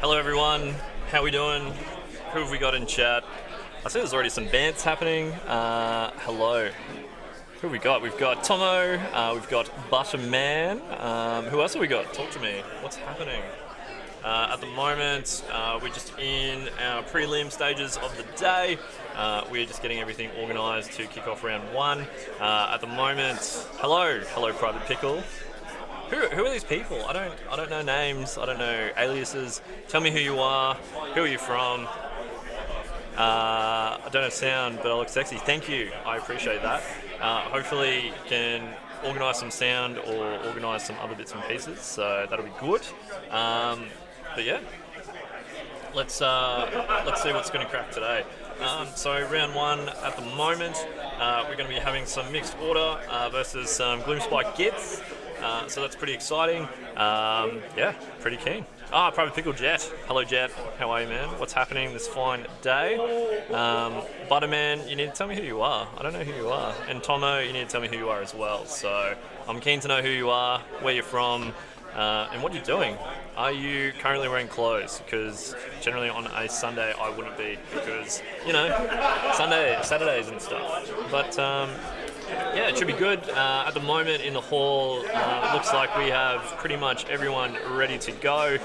Hello everyone, how we doing? Who have we got in chat? I see there's already some bants happening. Hello. Who have we got? We've got Tomo, we've got Butterman. Who else have we got? Talk to me. What's happening? At the moment, we're just in our prelim stages of the day. We're just getting everything organised to kick off round one. At the moment, hello Private Pickle. Who are these people? I don't know names. I don't know aliases. Tell me who you are. Who are you from? I don't have sound, but I look sexy. Thank you. I appreciate that. Hopefully, can organise some sound or organise some other bits and pieces. So that'll be good. But yeah, let's see what's going to crack today. So round one at the moment, we're going to be having some mixed order versus some Gloomspite Gitz. So that's pretty exciting. Yeah, pretty keen. Private Pickle Jet. Hello Jet, how are you, man? What's happening this fine day? Butterman, you need to tell me who you are. I don't know who you are. And Tomo, you need to tell me who you are as well. So I'm keen to know who you are, where you're from, and what you're doing. Are you currently wearing clothes? Because generally on a Sunday I wouldn't be, because, you know, Saturdays and stuff. But yeah, it should be good. At the moment in the hall, it looks like we have pretty much everyone ready to go.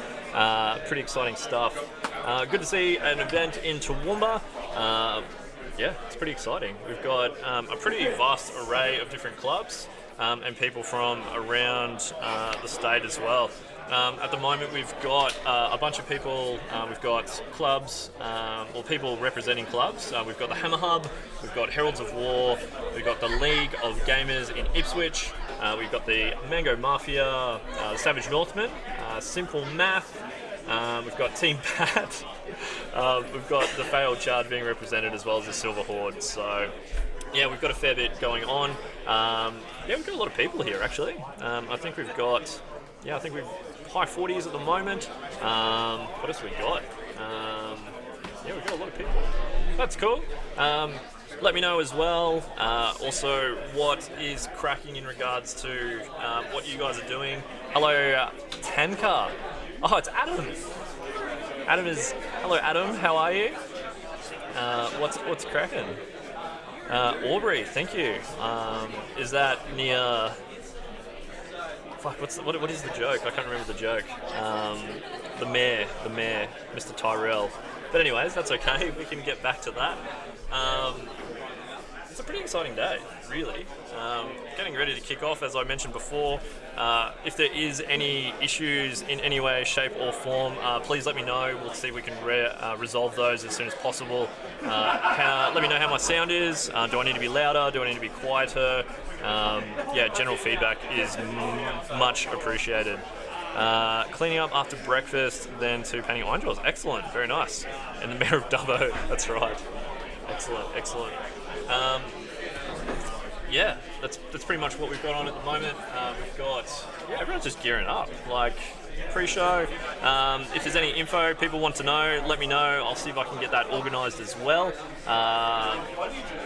Pretty exciting stuff. Good to see an event in Toowoomba. Yeah, it's pretty exciting. We've got a pretty vast array of different clubs and people from around the state as well. At the moment we've got a bunch of people, we've got clubs, or people representing clubs. We've got the Hammer Hub, we've got Heralds of War, we've got the League of Gamers in Ipswich, we've got the Mango Mafia, Savage Northmen, Simple Math, we've got Team Pat, we've got the Failed Charge being represented as well as the Silver Horde. So yeah, we've got a fair bit going on. Yeah, we've got a lot of people here actually. I think we've got, yeah, I think we've high 40s at the moment. What else have we got? Yeah, we've got a lot of people. That's cool. Let me know as well. Also, what is cracking in regards to what you guys are doing. Hello, Tanka. Oh, it's Adam. Hello, Adam. How are you? What's cracking? Aubrey, thank you. Is that near? Fuck, what is the joke? I can't remember the joke. The mayor, Mr. Tyrell. But anyways, that's okay. We can get back to that. It's a pretty exciting day, really. Getting ready to kick off, as I mentioned before. If there is any issues in any way, shape or form, please let me know. We'll see if we can resolve those as soon as possible. Let me know how my sound is. Do I need to be louder? Do I need to be quieter? Yeah, general feedback is much appreciated. Cleaning up after breakfast, then to painting orange oils. Excellent, very nice. And the Mayor of Dubbo, that's right. Excellent. Yeah, that's pretty much what we've got on at the moment. We've got, yeah, everyone's just gearing up, like pre-show. If there's any info people want to know, let me know. I'll see if I can get that organised as well.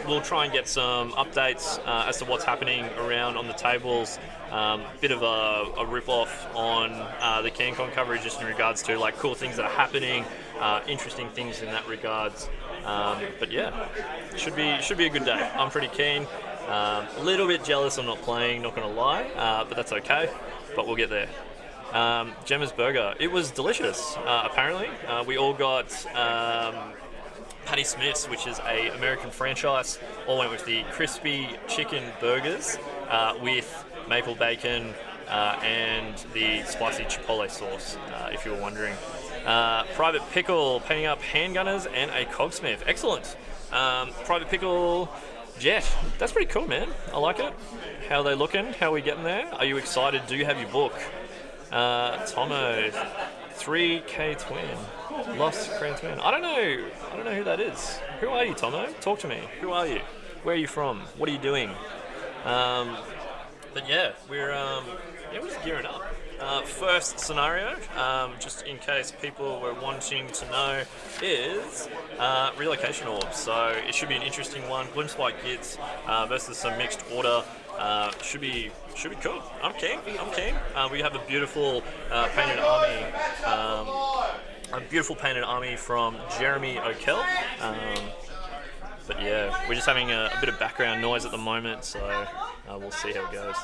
We'll try and get some updates as to what's happening around on the tables. Bit of a rip-off on the CanCon coverage just in regards to like cool things that are happening, interesting things in that regards. But yeah, should be a good day. I'm pretty keen. A little bit jealous I'm not playing, not going to lie, but that's okay. But we'll get there. Gemma's Burger. It was delicious, apparently. We all got Patty Smith's, which is a American franchise. All went with the crispy chicken burgers with maple bacon and the spicy chipotle sauce, if you were wondering. Private Pickle painting up handgunners and a cogsmith. Excellent. Private Pickle Jet. That's pretty cool, man. I like it. How are they looking? How are we getting there? Are you excited? Do you have your book? Tomo, 3K Twin. Lost Grand Twin. I don't know who that is. Who are you, Tomo? Talk to me. Who are you? Where are you from? What are you doing? But yeah, we're just gearing up. First scenario, just in case people were wanting to know, is Relocation Orb. So it should be an interesting one. Gloomspite Gitz versus some mixed order. Should be cool. I'm keen. We have a beautiful painted army. A beautiful painted army from Jeremy O'Kell. But yeah, we're just having a bit of background noise at the moment, so we'll see how it goes.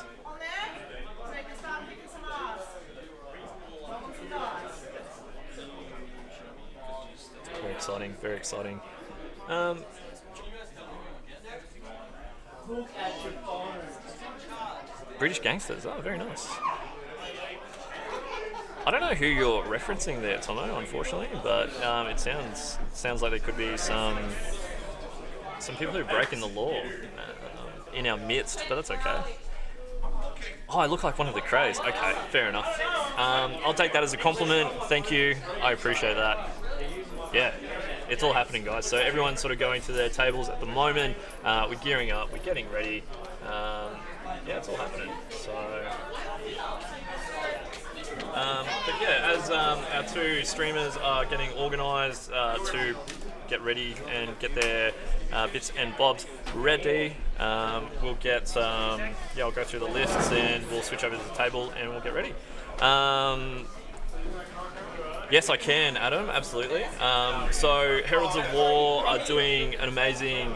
Very exciting, very exciting. British Gangsters, oh, very nice. I don't know who you're referencing there, Tomo, unfortunately, but it sounds like there could be some people who are breaking the law in our midst, but that's okay. Oh, I look like one of the Krays. Okay, fair enough. I'll take that as a compliment. Thank you. I appreciate that. Yeah, it's all happening, guys. So everyone's sort of going to their tables at the moment. We're gearing up. We're getting ready. Yeah, it's all happening. So, but yeah, as our two streamers are getting organised to get ready and get their bits and bobs ready, we'll get I'll go through the lists and we'll switch over to the table and we'll get ready. Yes, I can, Adam, absolutely. So Heralds of War are doing an amazing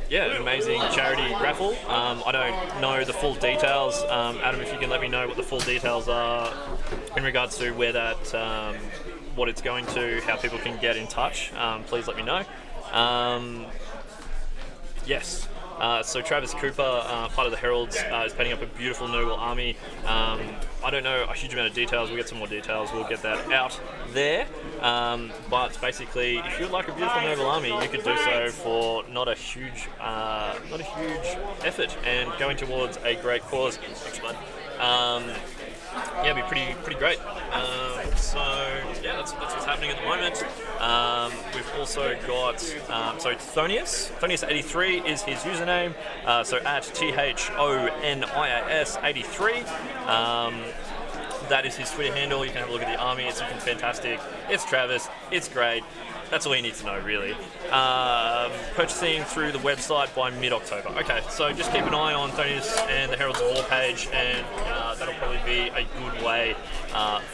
charity raffle. I don't know the full details. Adam, if you can let me know what the full details are in regards to where that, what it's going to, how people can get in touch, please let me know. Yes. So Travis Cooper, part of the Heralds, is painting up a beautiful noble army. I don't know a huge amount of details. We'll get some more details. We'll get that out there. But basically, if you'd like a beautiful noble army, you could do so for not a huge effort and going towards a great cause. Thanks, bud. Yeah, it'd be pretty great. So yeah, that's what's happening at the moment. We've also got Thonius83 is his username. So at THONIAS83. That is his Twitter handle. You can have a look at the army. It's looking fantastic. It's Travis. It's great. That's all you need to know, really. Purchasing through the website by mid-October. Okay, so just keep an eye on Thonius and the Heralds of War page, and that'll probably be a good way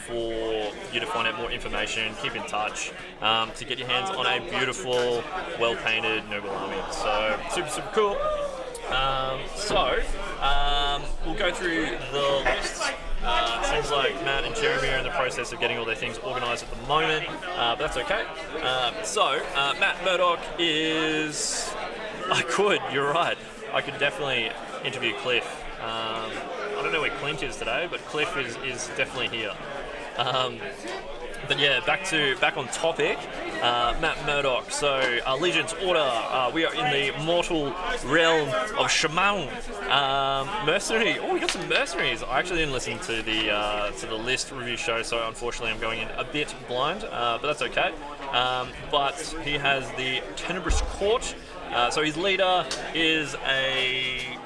for you to find out more information, keep in touch, to get your hands on a beautiful, well-painted noble army. So, super cool. We'll go through the lists. Seems like Matt and Jeremy are in the process of getting all their things organised at the moment, but that's okay. Matt Murdoch is... You're right. I could definitely interview Cliff. I don't know where Clint is today, but Cliff is definitely here. But yeah, back on topic. Matt Murdoch. So Allegiance Order. We are in the mortal realm of Shaman. Mercenary. Oh, we got some mercenaries. I actually didn't listen to the list review show, so unfortunately I'm going in a bit blind. But that's okay. But he has the Tenebrous Court. So his leader is a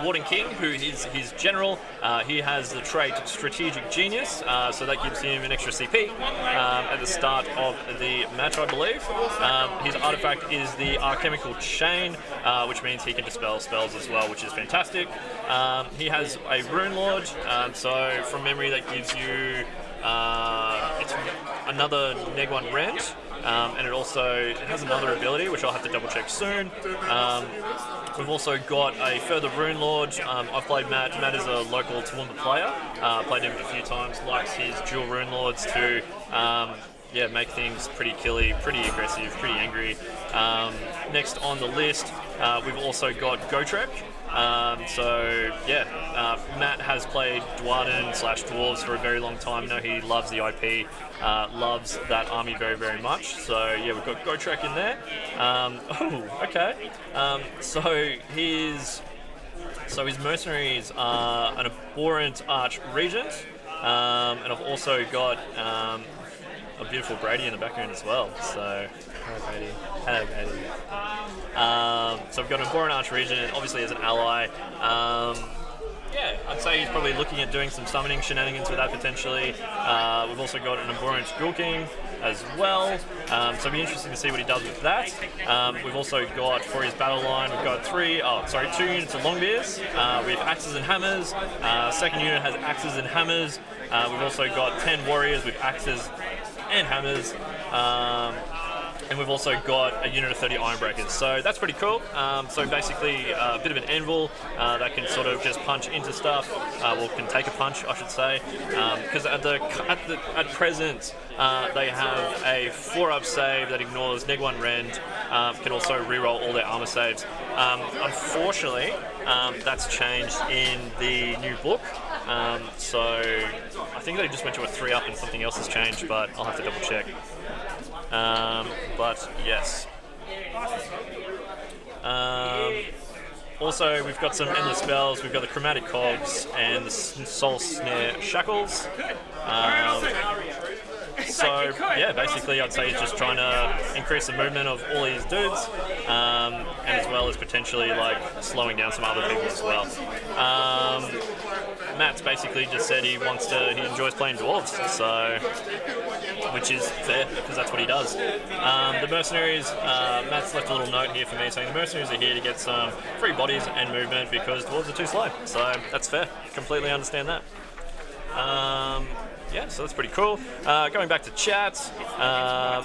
Warden King, who is his general. He has the trait Strategic Genius, so that gives him an extra CP at the start of the match, I believe. His artifact is the Alchemical Chain, which means he can dispel spells as well, which is fantastic. He has a Rune Lord, so from memory that gives you it's another Neg 1 Rent, and it has another ability, which I'll have to double check soon. We've also got a further Rune Lord. I've played Matt. Matt is a local Toowoomba player. Played him a few times. Likes his dual Rune Lords to make things pretty killy, pretty aggressive, pretty angry. Next on the list, we've also got Gotrek. Matt has played Dwarden/Dwarves for a very long time. No, he loves the IP, loves that army very, very much. So yeah, we've got Gotrek in there. Okay. So his mercenaries are an Abhorrent Arch-Regent, and I've also got a beautiful Brady in the background as well. So hello Brady. So I've got an Abhorrent Arch-Regent, obviously as an ally. I'd say he's probably looking at doing some summoning shenanigans with that potentially. We've also got an Abhorrent Ghoul King as well, so it'll be interesting to see what he does with that. We've also got, for his battle line, we've got 2 units of Longbears with axes and hammers. Second unit has axes and hammers. We've also got 10 warriors with axes and hammers. And we've also got a unit of 30 iron breakers, so that's pretty cool. So basically a bit of an anvil that can sort of just punch into stuff, or can take a punch, I should say, because at present they have a 4-up save that ignores -1 rend, can also reroll all their armor saves. Unfortunately, that's changed in the new book, so I think they just went to a 3-up and something else has changed, but I'll have to double check. But yes. Also, we've got some endless spells. We've got the chromatic cogs and the soul snare shackles. So yeah, basically I'd say he's just trying to increase the movement of all these dudes, and as well as potentially like slowing down some other people as well. Matt's basically just said he enjoys playing dwarves, so which is fair because that's what he does. The mercenaries, Matt's left a little note here for me saying the mercenaries are here to get some free bodies and movement because dwarves are too slow, so that's fair. Completely understand that. Yeah, so that's pretty cool. Going back to chat,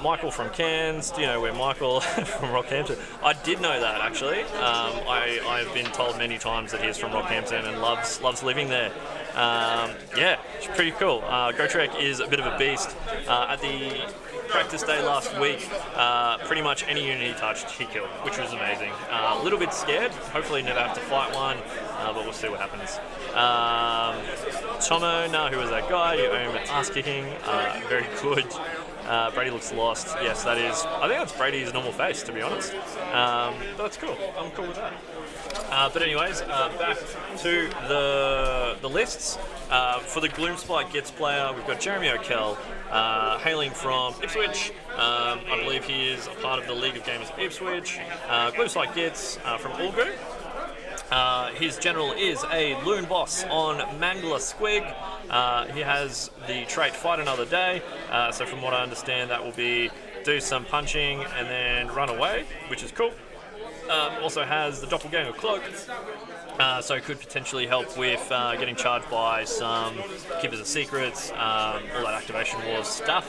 Michael from Cairns. Do you know where Michael from Rockhampton? I did know that actually. I've been told many times that he's from Rockhampton and loves living there. Yeah, it's pretty cool. Gotrek is a bit of a beast. At the practice day last week, pretty much any unit he touched, he killed, which was amazing. A little bit scared. Hopefully never have to fight one, but we'll see what happens. Tomo, who was that guy? You owe him an ass kicking. Very good. Brady looks lost. Yes, that is. I think that's Brady's normal face, to be honest. But that's cool. I'm cool with that. But anyways, back to the lists. For the Gloomspite Gitz player, we've got Jeremy O'Kell, hailing from Ipswich. I believe he is a part of the League of Gamers Ipswich. Gloomspite Gitz from Ulgu. His general is a Loon Boss on Mangler Squig. He has the trait Fight Another Day, so from what I understand that will be do some punching and then run away, which is cool. Also has the Doppelganger Cloak, so it could potentially help with getting charged by some Keepers of Secrets, all that Activation Wars stuff.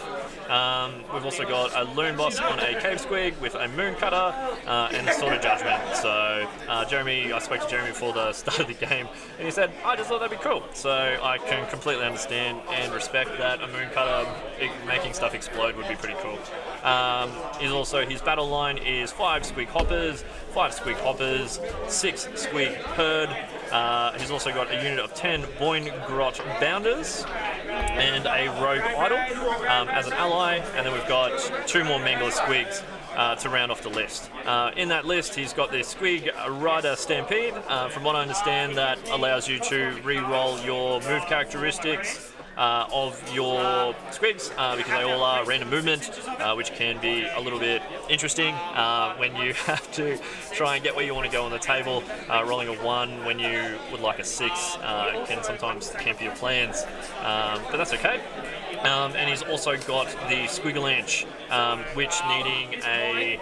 We've also got a Loon Boss on a Cave Squig with a Moon Cutter and a Sword of Judgment. So I spoke to Jeremy before the start of the game and he said, I just thought that'd be cool. So I can completely understand and respect that a Moon Cutter making stuff explode would be pretty cool. His battle line is 5 Squig Hoppers, 5 Squig Hoppers, 6 Squig Herd. He's also got a unit of 10 Boyne Grot Bounders and a Rogue Idol as an ally, and then we've got 2 more Mangler Squigs to round off the list. In that list, he's got the Squig Rider Stampede. From what I understand, that allows you to re-roll your move characteristics of your squigs, because they all are random movement, which can be a little bit interesting when you have to try and get where you want to go on the table. Rolling a 1 when you would like a 6 can sometimes hamper your plans, but that's okay. And he's also got the Squigalanche, which I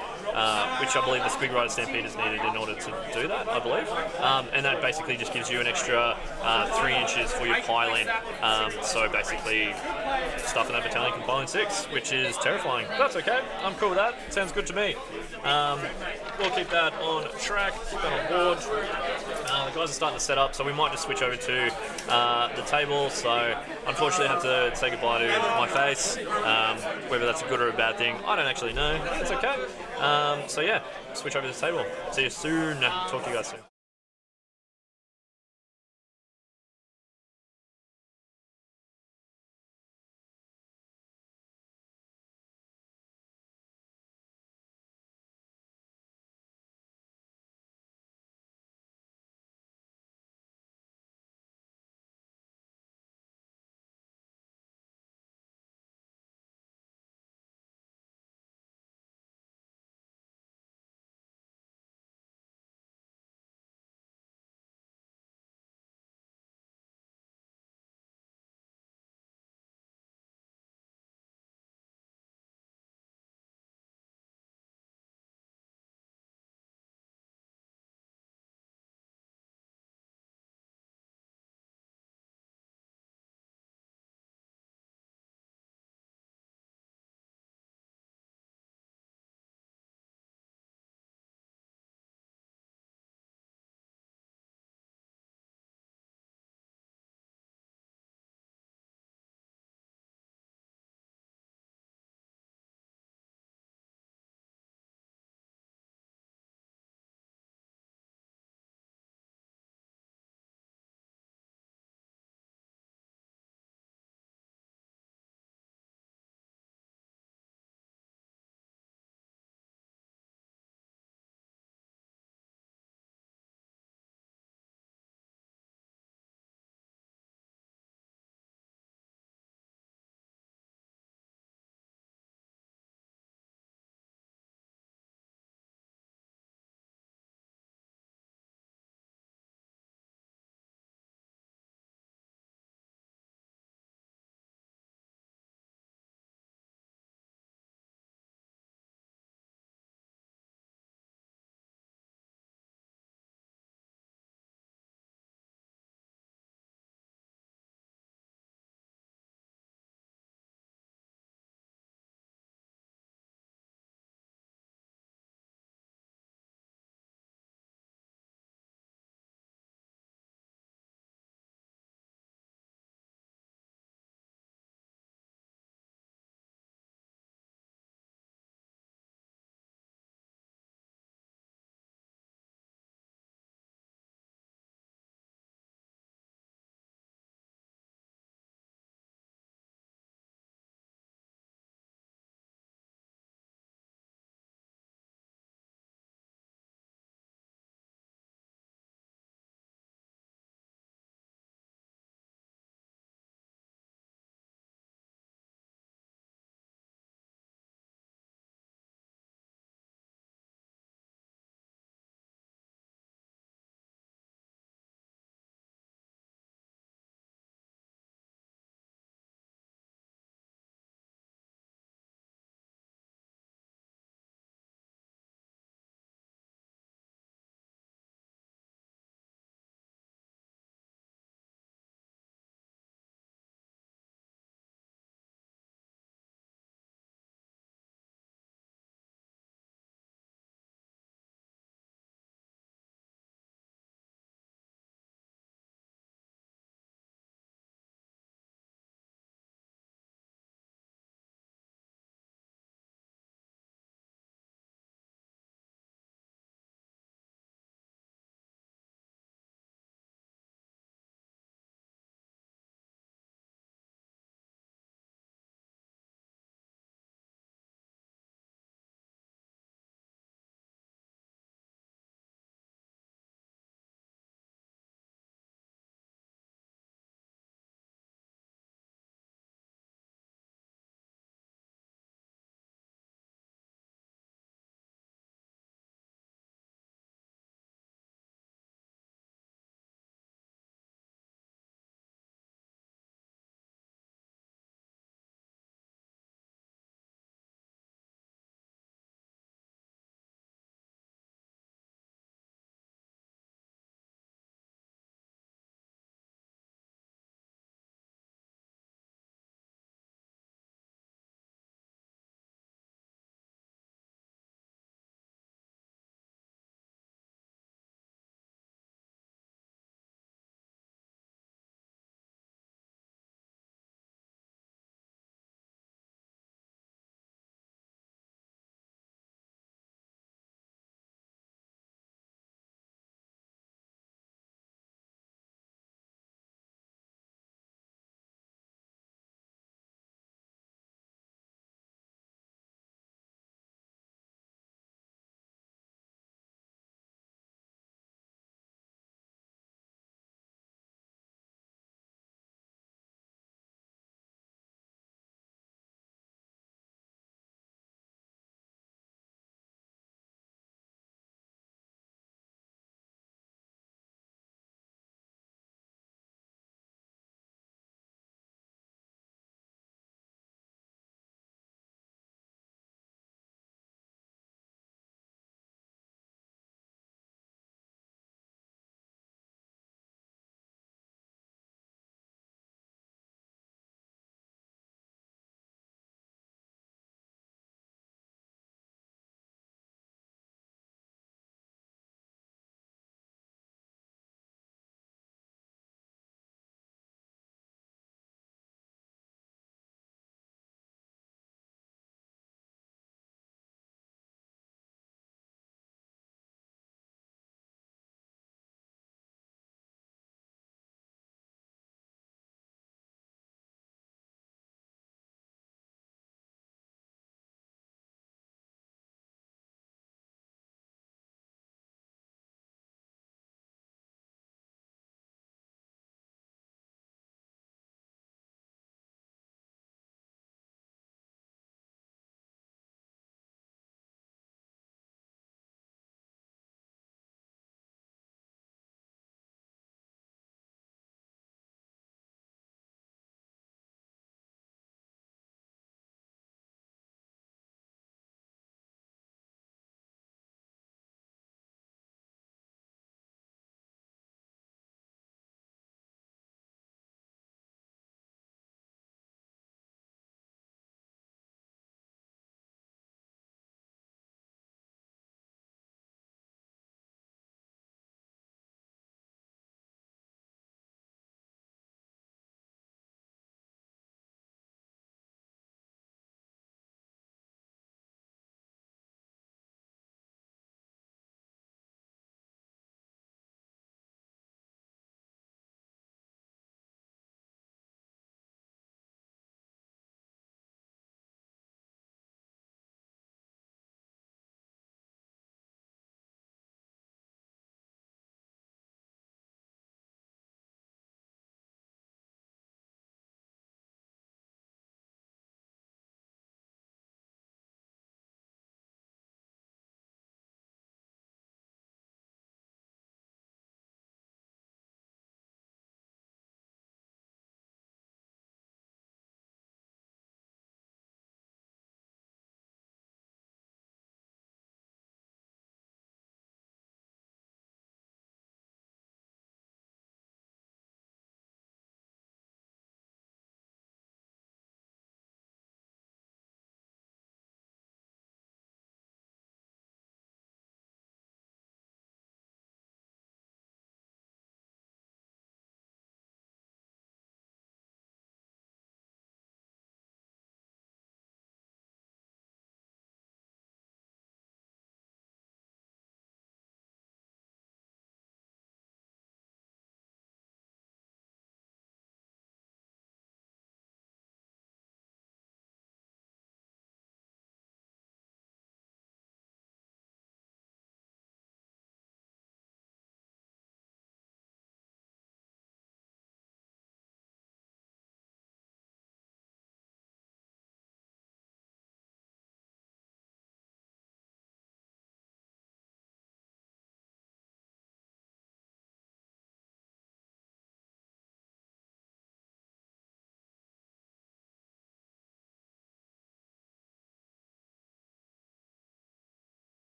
believe the Squig Rider Stampede is needed in order to do that, I believe. And that basically just gives you an extra 3 inches for your piling. So basically, stuff in that battalion can pile in 6, which is terrifying. But that's okay. I'm cool with that. Sounds good to me. We'll keep that on track, keep that on board. The guys are starting to set up, so we might just switch over to the table. So unfortunately, I have to say goodbye to my face. Whether that's a good or a bad thing, I don't actually know. It's okay. So yeah, switch over to the table. See you soon. Talk to you guys soon.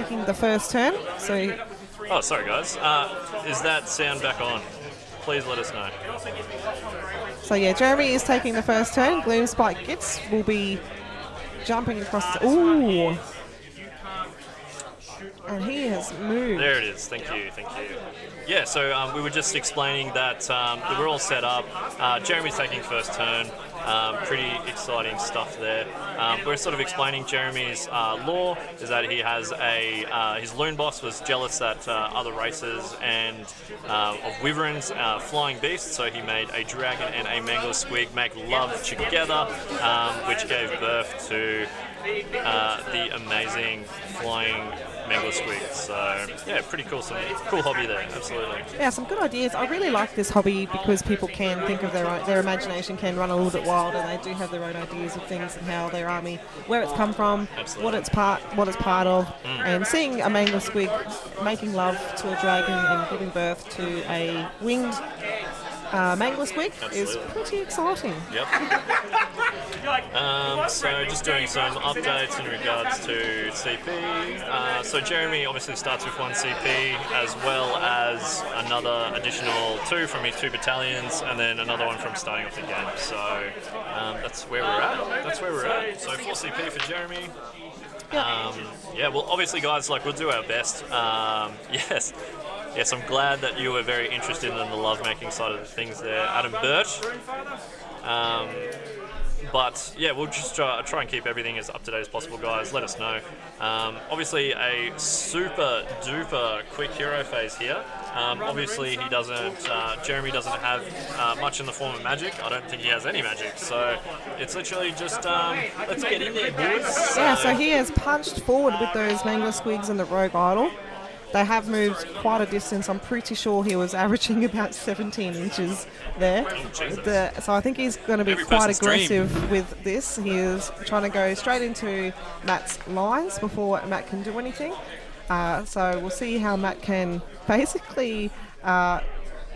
taking the first turn. So, Oh, sorry guys. Is that sound back on? Please let us know. so yeah, Jeremy is taking the first turn. Gloomspite Gitz will be jumping across. Ooh. And he has moved. There it is. Thank you. Yeah, so we were just explaining that we're all set up. Jeremy's taking first turn. Pretty exciting stuff there. We're sort of explaining Jeremy's lore is that he has his loon boss was jealous that other races and of wyverns, flying beasts, so he made a dragon and a mangle squig make love together, which gave birth to the amazing flying mangle squigs. So yeah, pretty cool. Some cool hobby there, absolutely. Yeah, some good ideas. I really like this hobby because people can think of their imagination can run a little bit wild, and they do have their own ideas of things and how their army, where it's come from, Absolutely. what it's part of, and seeing a mangle squig making love to a dragon and giving birth to a winged mangle squig is pretty exciting. Yep. So just doing some updates in regards to CP. So Jeremy obviously starts with 1 CP as well as another additional 2 from his 2 battalions and then another one from starting off the game. So that's where we're at. So 4 CP for Jeremy. Yeah, well obviously guys, like we'll do our best. Yes, I'm glad that you were very interested in the lovemaking side of the things there, Adam Birch. But yeah, we'll just try and keep everything as up to date as possible, guys. Let us know. Obviously, a super duper quick hero phase here. Obviously, Jeremy doesn't have much in the form of magic. I don't think he has any magic. So it's literally just let's get in there, boys. Yeah, so he has punched forward with those mangle squigs and the rogue idol. They have moved quite a distance. I'm pretty sure he was averaging about 17 inches there. So I think he's going to be quite aggressive with this. He is trying to go straight into Matt's lines before Matt can do anything. So we'll see how Matt can basically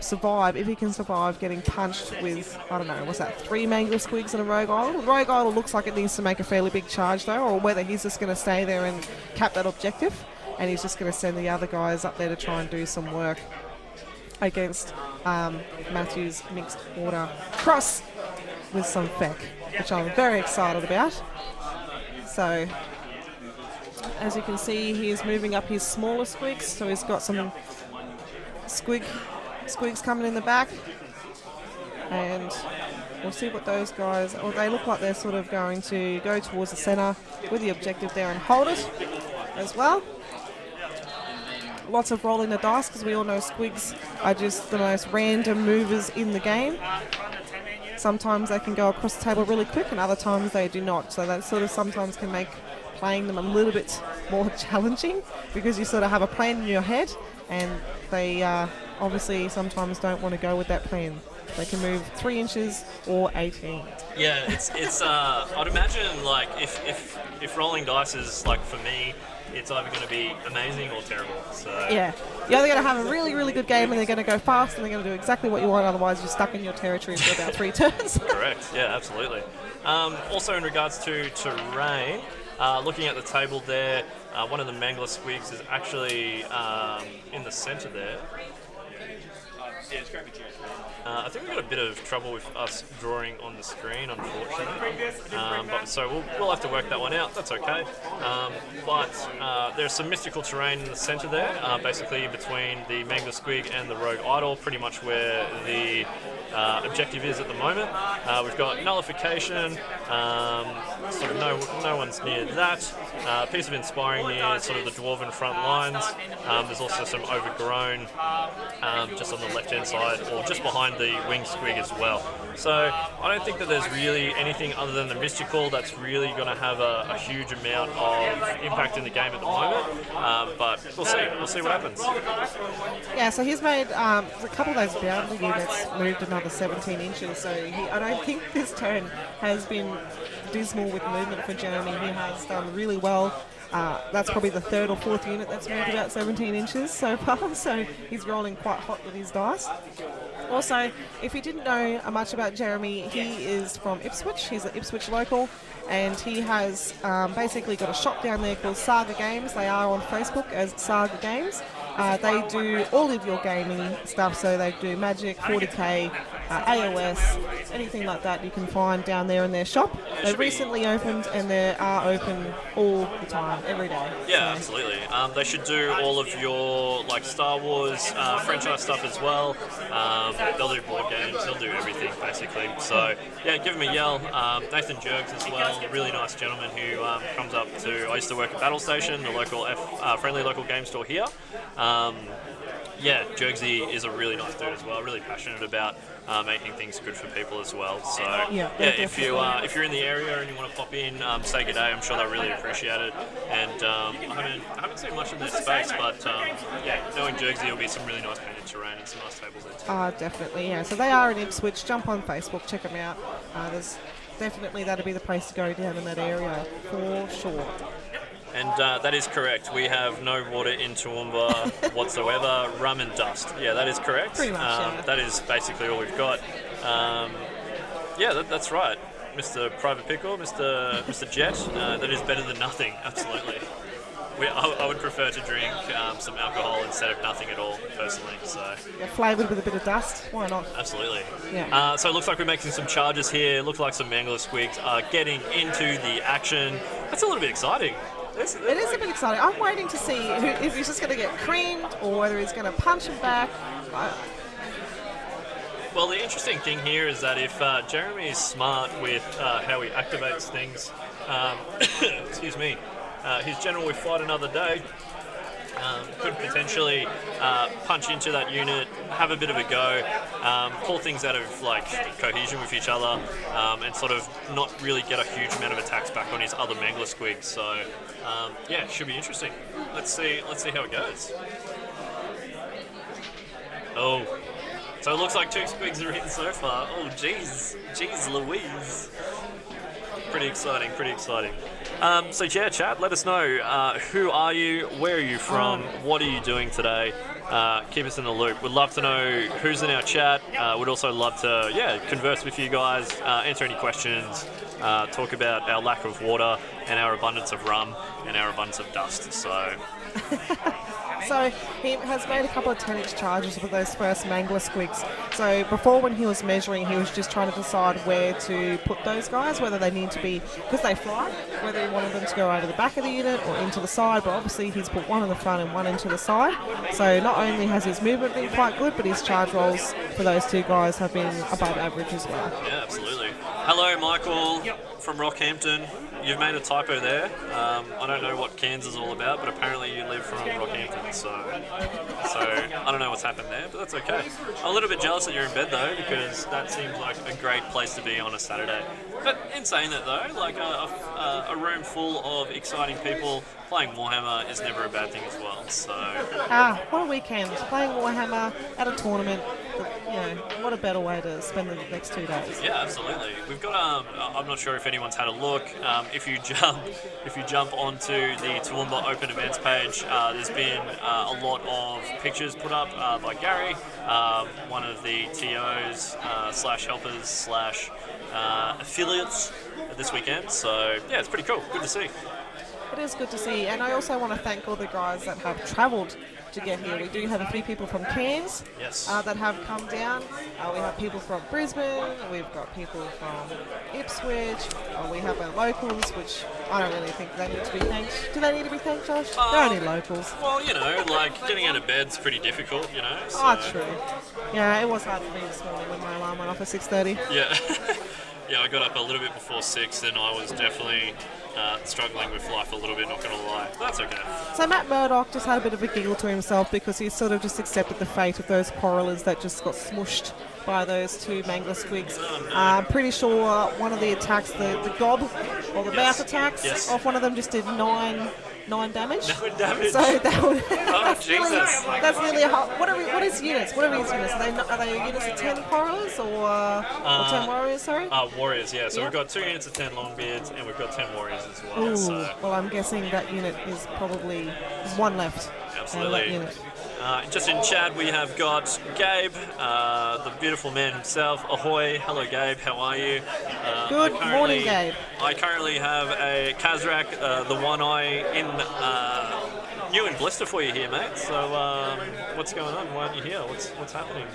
survive, if he can survive getting punched with, I don't know, what's that, 3 mangle squigs and a rogue idol. The rogue idol looks like it needs to make a fairly big charge though, or whether he's just going to stay there and cap that objective. And he's just going to send the other guys up there to try and do some work against Matthew's mixed order cross with some feck, which I'm very excited about. So, as you can see, he is moving up his smaller squigs, so he's got some squigs coming in the back. And we'll see what those guys, or they look like they're sort of going to go towards the centre with the objective there and hold it as well. Lots of rolling the dice because we all know squigs are just the most random movers in the game. Sometimes they can go across the table really quick and other times they do not. So that sort of sometimes can make playing them a little bit more challenging because you sort of have a plan in your head and they obviously sometimes don't want to go with that plan. They can move 3 inches or 18. Yeah, it's I'd imagine like if rolling dice is like for me, it's either going to be amazing or terrible. So yeah, you're either going to have a really, really good game and they're going to go fast and they're going to do exactly what you want, otherwise you're stuck in your territory for about 3 turns. Correct, yeah, absolutely. Also in regards to terrain, looking at the table there, one of the mangler squigs is actually in the centre there. I think we got a bit of trouble with us drawing on the screen, unfortunately. So we'll have to work that one out. That's okay. But there's some mystical terrain in the centre there, basically between the Mangler Squig and the Rogue Idol, pretty much where the objective is at the moment. We've got nullification. Sort of no one's near that. A piece of inspiring near sort of the dwarven front lines. There's also some overgrown just on the left-hand side, or just behind the winged squig as well. So I don't think that there's really anything other than the mystical that's really going to have a huge amount of impact in the game at the moment. But we'll see. We'll see what happens. Yeah, so he's made a couple of those boundary units moved another 17 inches. So I don't think this turn has been dismal with movement for Jeremy. He has done really well That's probably the third or fourth unit that's moved about 17 inches so far, so he's rolling quite hot with his dice. Also, if you didn't know much about Jeremy, he is from Ipswich. He's an Ipswich local, and he has basically got a shop down there called Saga Games. They are on Facebook as Saga Games. They do all of your gaming stuff, so they do Magic, 40k, AOS, anything like that you can find down there in their shop. They recently opened, and they are open all the time, every day. Yeah, absolutely. They should do all of your like Star Wars franchise stuff as well. They'll do board games, they'll do everything basically. So yeah, give them a yell. Nathan Jerks as well, a really nice gentleman who comes up to. I used to work at Battle Station, the local friendly local game store here. Yeah, Jergsy is a really nice dude as well. Really passionate about making things good for people as well. So yeah, if you're in the area and you want to pop in, say good day. I'm sure they'll really appreciate it. And I haven't seen much in their space, but yeah, knowing Jergsy, there'll be some really nice painted terrain and some nice tables there too. Definitely, yeah. So they are in Ipswich. Jump on Facebook, check them out. There's definitely that'll be the place to go down in that area for sure. And that is correct. We have no water in Toowoomba whatsoever. Rum and dust. Yeah, that is correct. Pretty much, yeah. That is basically all we've got. Yeah, that's right. Mr. Private Pickle, Mr. Jet, that is better than nothing, absolutely. I would prefer to drink some alcohol instead of nothing at all, personally. So yeah, flavoured with a bit of dust. Why not? Absolutely. Yeah. So it looks like we're making some charges here. Looks like some Mangler Squigs are getting into the action. That's a little bit exciting. It is a bit exciting. I'm waiting to see if he's just going to get creamed or whether he's going to punch him back. Well, the interesting thing here is that if Jeremy is smart with how he activates things, excuse me, his general will fight another day. Could potentially punch into that unit, have a bit of a go, pull things out of like cohesion with each other, and sort of not really get a huge amount of attacks back on his other Mangler Squigs. So yeah, it should be interesting. Let's see how it goes. Oh, so it looks like 2 Squigs are in so far. Oh, jeez Louise. Pretty exciting. So yeah, chat, let us know, who are you, where are you from, what are you doing today? Keep us in the loop. We'd love to know who's in our chat. We'd also love to, converse with you guys, answer any questions, talk about our lack of water and our abundance of rum and our abundance of dust. So So he has made a couple of 10-inch charges with those first Mangler Squigs. So before, when he was measuring, he was just trying to decide where to put those guys, whether they need to be, because they fly, whether he wanted them to go over the back of the unit or into the side. But obviously he's put one in the front and one into the side. So not only has his movement been quite good, but his charge rolls for those 2 guys have been above average as well. Yeah, absolutely. Hello, Michael from Rockhampton. You've made a typo there. I don't know what Cairns is all about, but apparently you live from Rockhampton, so I don't know what's happened there, but that's okay. I'm a little bit jealous that you're in bed though, because that seems like a great place to be on a Saturday. But in saying that though, like a room full of exciting people playing Warhammer is never a bad thing as well. So what a weekend playing Warhammer at a tournament. What a better way to spend the next 2 days. Yeah, absolutely. We've got I'm not sure if anyone's had a look. If you jump onto the Toowoomba Open events page, there's been a lot of pictures put up by Gary, one of the TOs / helpers / affiliates this weekend. So yeah, it's pretty cool. Good to see. It is good to see, and I also want to thank all the guys that have travelled to get here. We do have a few people from Cairns that have come down. We have people from Brisbane, we've got people from Ipswich, we have our locals, which I don't really think they need to be thanked. Do they need to be thanked, Josh? They're only locals. Well, like getting out of bed's pretty difficult, So. True. Yeah, it was hard for me this morning when my alarm went off at 6:30. Yeah. Yeah, I got up a little bit before 6 and I was definitely struggling with life a little bit, not going to lie. But that's okay. So Matt Murdoch just had a bit of a giggle to himself because he sort of just accepted the fate of those corralers that just got smushed by those 2 Mangler Squigs. I'm pretty sure one of the attacks, the gob or the mouth attacks off one of them just did 9 9 damage. 9 damage. So that would, Oh, Jesus. that's nearly a whole. What is units? What are his units? Are they units of 10 horrors or 10 warriors? Sorry. Warriors, yeah. So Yeah. we've got 2 units of 10 Longbeards, and we've got 10 warriors as well. Ooh, So well, I'm guessing that unit is probably there's one left. absolutely. That unit. Just in chat, we have got Gabe, the beautiful man himself. Ahoy. Hello, Gabe. How are you? Good morning, Gabe. I currently have a Kazrak, the one eye, new in blister for you here, mate. So, what's going on? Why aren't you here? What's happening?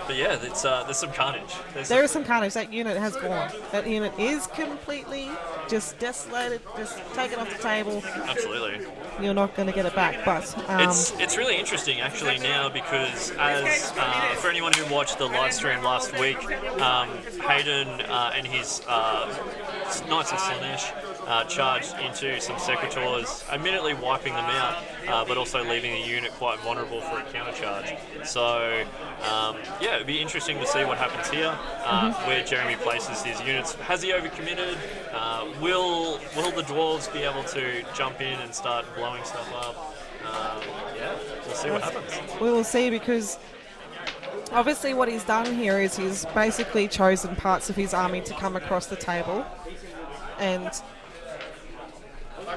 But yeah, it's, there's some carnage. There is some carnage. That unit has gone. That unit is completely just desolated, just taken off the table. Absolutely. You're not going to get it back. But It's really interesting actually now because as for anyone who watched the live stream last week, Hayden and his Knights of Slanesh charged into some Secretors, immediately wiping them out, but also leaving the unit quite vulnerable for a counter charge. So yeah, it'd be interesting to see what happens here, where Jeremy places his units. Has he overcommitted? Will the dwarves be able to jump in and start blowing stuff up? Yeah, we'll see what happens. we will see, because obviously what he's done here is he's basically chosen parts of his army to come across the table. And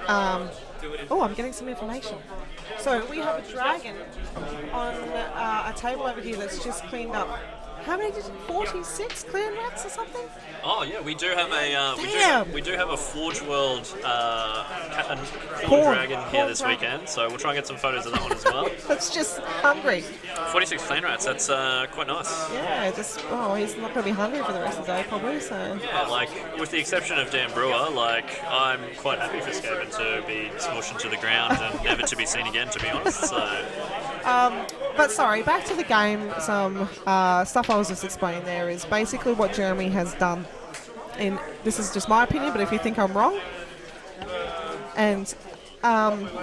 oh, I'm getting some information. So we have a dragon on a table over here that's just cleaned up. How many did 46 clan rats or something? Oh yeah, we do have we do have a Forge World Corn dragon here this dragon. weekend, so we'll try and get some photos of that one as well. That's just hungry. 46 clan rats, that's quite nice. Yeah, he's not going to be hungry for the rest of the day probably, so... Yeah, like, with the exception of Dan Brewer, like, I'm quite happy for Skaven to be smushed into the ground and never to be seen again, to be honest, so... But sorry, back to the game, some stuff I was just explaining there is basically what Jeremy has done. And this is just my opinion, but if you think I'm wrong. And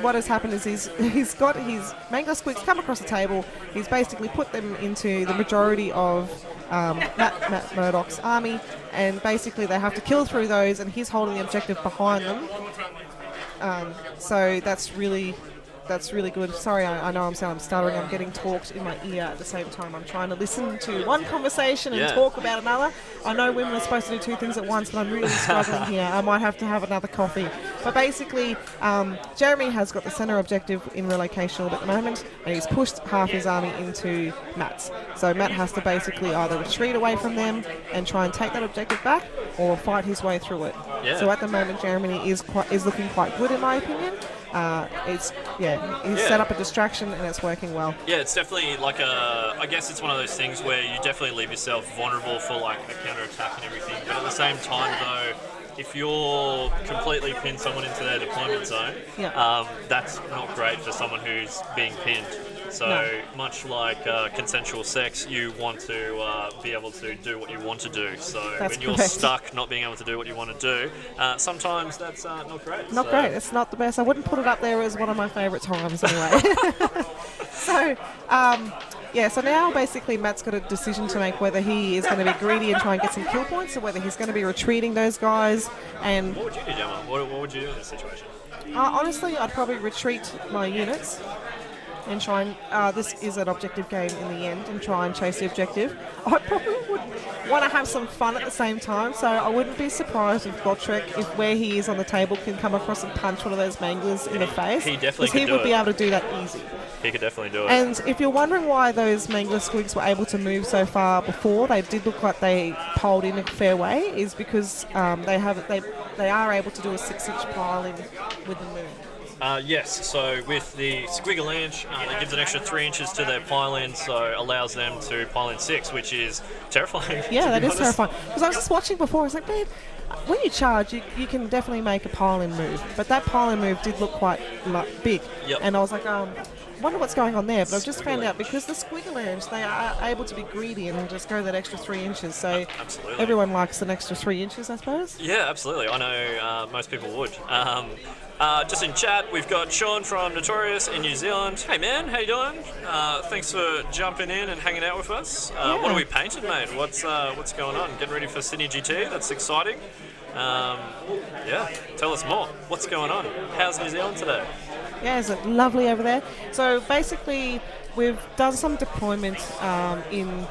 what has happened is he's got his Mangler Squigs come across the table. He's basically put them into the majority of Matt Murdoch's army, and basically they have to kill through those, and he's holding the objective behind them. So that's really good. Sorry, I know I'm stuttering. I'm getting talked in my ear at the same time. I'm trying to listen to one conversation and talk about another. I know women are supposed to do 2 things at once, but I'm really struggling here. I might have to have another coffee. But basically, Jeremy has got the centre objective in Relocation Orb at the moment, and he's pushed half his army into Matt's. So Matt has to basically either retreat away from them and try and take that objective back, or fight his way through it. Yeah. So at the moment, Jeremy is looking quite good in my opinion. He's set up a distraction and it's working well. Yeah, it's definitely like I guess it's one of those things where you definitely leave yourself vulnerable for like a counter-attack and everything, but at the same time though, if you're completely pinned someone into their deployment zone, that's not great for someone who's being pinned. So much like consensual sex, you want to be able to do what you want to do. So that's when you're correct. stuck not being able to do what you want to do, sometimes that's not great. Not great. It's not the best. I wouldn't put it up there as one of my favourite times anyway. So now basically Matt's got a decision to make whether he is going to be greedy and try and get some kill points, or whether he's going to be retreating those guys. And what would you do, Gemma? What would you do in this situation? Honestly, I'd probably retreat my units and try and, this is an objective game in the end, and try and chase the objective. I probably would want to have some fun at the same time, so I wouldn't be surprised if Gotrek, if where he is on the table, can come across and punch one of those manglers in the face. He definitely could do be able to do that easy. He could definitely do it. And if you're wondering why those Mangler Squigs were able to move so far before, they did look like they poled in a fair way, is because they are able to do a 6-inch piling with the moon. Yes, so with the Squigalanche, that gives an extra 3 inches to their pile-in, so allows them to pile in 6, which is terrifying. Yeah, that is terrifying. Because I was just watching before, I was like, man, when you charge, you can definitely make a pile-in move. But that pile-in move did look quite big. Yep. And I was like, wonder what's going on there. But I've just found out, because the Squigalanche, they are able to be greedy and just go that extra 3 inches. So absolutely. Everyone likes an extra 3 inches, I suppose. Yeah, absolutely. I know most people would. Just in chat, we've got Sean from Notorious in New Zealand. Hey man, how you doing? Thanks for jumping in and hanging out with us. What are we painting, mate? What's going on? Getting ready for Sydney GT? That's exciting. Yeah, tell us more. What's going on? How's New Zealand today? Yeah, is it lovely over there? So basically, we've done some deployment in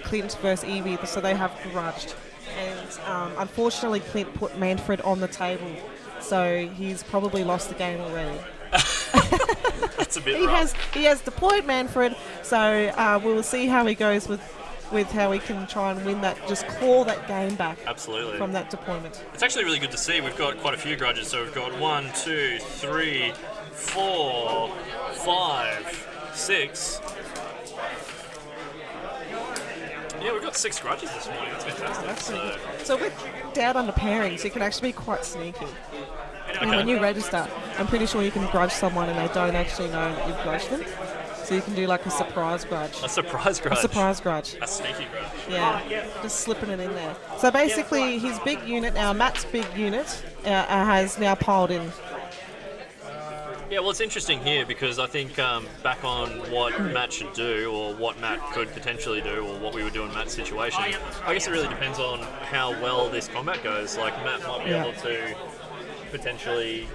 Clint versus Evie, so they have grudged. And unfortunately, Clint put Manfred on the table, so he's probably lost the game already. That's a bit rough. He has deployed Manfred, so we'll see how he goes with how he can try and win that, just claw that game back. Absolutely. From that deployment. It's actually really good to see. We've got quite a few grudges, so we've got 1, 2, 3, 4, 5, 6. Yeah, we've got 6 grudges this morning. That's fantastic. So with down under pairings, you can actually be quite sneaky. Okay. When you register, I'm pretty sure you can grudge someone and they don't actually know that you've grudged them. So you can do like a surprise grudge. A surprise grudge? A surprise grudge. A sneaky grudge. Yeah, just slipping it in there. So basically, his big unit now, Matt's big unit, has now piled in. Yeah, well, it's interesting here because I think back on what Matt should do or what Matt could potentially do or what we would do in Matt's situation, I guess it really depends on how well this combat goes. Like, Matt might be able to potentially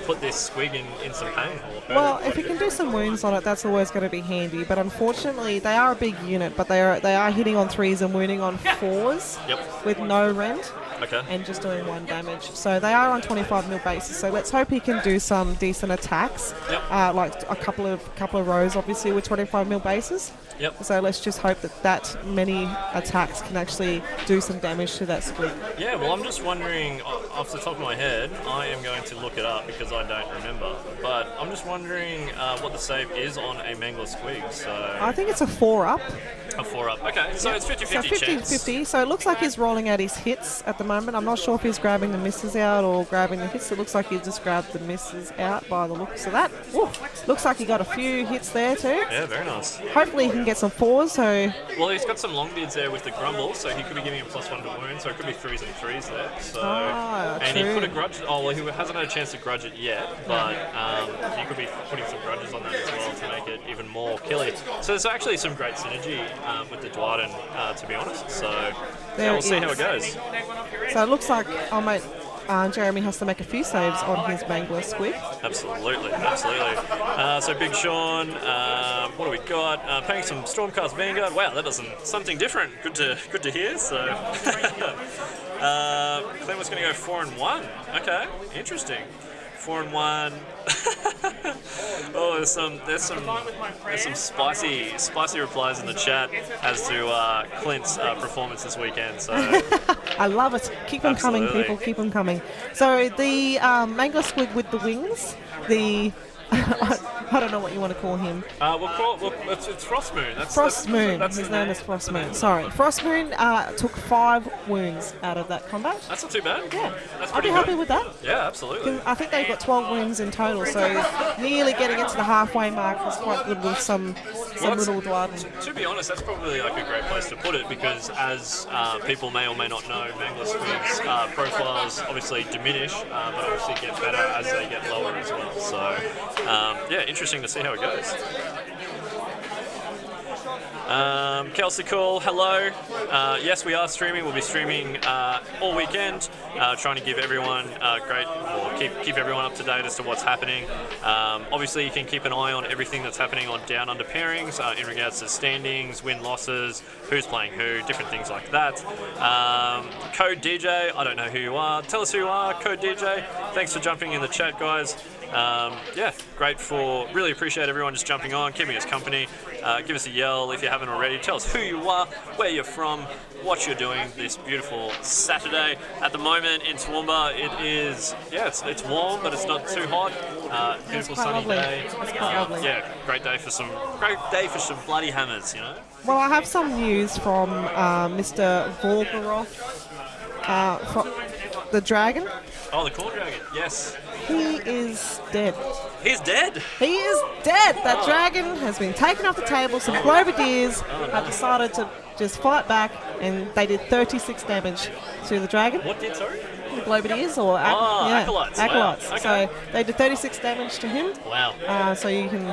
put this squig in some pain. Well, if you can do some wounds on it, that's always going to be handy. But unfortunately, they are a big unit, but they are hitting on 3s and wounding on 4s with no rend. Okay. And just doing 1 damage. So they are on 25 mil basis. So let's hope he can do some decent attacks. Yep. Like a couple of rows, obviously, with 25 mil bases. Yep. So let's just hope that many attacks can actually do some damage to that squig. Yeah, well, I'm just wondering, off the top of my head, I am going to look it up because I don't remember. But I'm just wondering what the save is on a Mangler squig. So I think it's a 4-up. A 4-up. Okay, so it's 50-50 so 50-50. So it looks like he's rolling out his hits at the moment. I'm not sure if he's grabbing the misses out or grabbing the hits. It looks like he just grabbed the misses out by the looks of that. Ooh, looks like he got a few hits there too. Yeah, very nice. Hopefully he can get some 4s. So well, he's got some long beards there with the grumble, so he could be giving him +1 to wound. So it could be 3s and 3s there. So and true. he could have grudged. Oh well, he hasn't had a chance to grudge it yet, but he could be putting some grudges on that as well to make it even more killy. So there's actually some great synergy with the Dwarden, to be honest. So yeah, we'll see how it goes. So it looks like our mate Jeremy has to make a few saves on his Mangler squig. Absolutely. So Big Sean, what do we got? Paying some Stormcast Vanguard. Wow, that does something different. Good to hear. So Clem was going to go 4 and 1. Okay, interesting. 4 and 1. Oh, there's some spicy replies in the chat as to Clint's performance this weekend. So I love it. Keep them coming, people. Keep them coming. So the Mangler squig with the wings, the I don't know what you want to call him. It's Frostmoon. Frostmoon. His name is Frostmoon. Sorry. Frostmoon took 5 wounds out of that combat. That's not too bad. Yeah. That's I'd be happy with that. Yeah, absolutely. I think they've got 12 wounds in total, so nearly getting it to the halfway mark is quite good with some little Dwarden. To be honest, that's probably like a great place to put it because as people may or may not know, Mangler squigs profiles obviously diminish, but obviously get better as they get lower as well. So yeah, interesting to see how it goes. Kelsey Call, hello. Yes, we are streaming. We'll be streaming all weekend, trying to give everyone keep everyone up to date as to what's happening. Obviously, you can keep an eye on everything that's happening on Down Under pairings in regards to standings, win-losses, who's playing who, different things like that. Code DJ, I don't know who you are. Tell us who you are, Code DJ. Thanks for jumping in the chat, guys. Yeah, really appreciate everyone just jumping on, keeping us company. Give us a yell if you haven't already. Tell us who you are, where you're from, what you're doing this beautiful Saturday. At the moment in Toowoomba, it is, it's warm, but it's not too hot. Beautiful sunny day. Yeah, great day for some bloody hammers, you know. Well, I have some news from Mr. Volgorov, from the dragon. Oh, the Core Dragon, yes. He is dead. He's dead? He is dead. That dragon has been taken off the table. Some Glovadiers have decided to just fight back, and they did 36 damage to the dragon. What did, sorry? Globadiers or Acolytes. Wow. Acolytes. Okay. So they did 36 damage to him. Wow. So you can,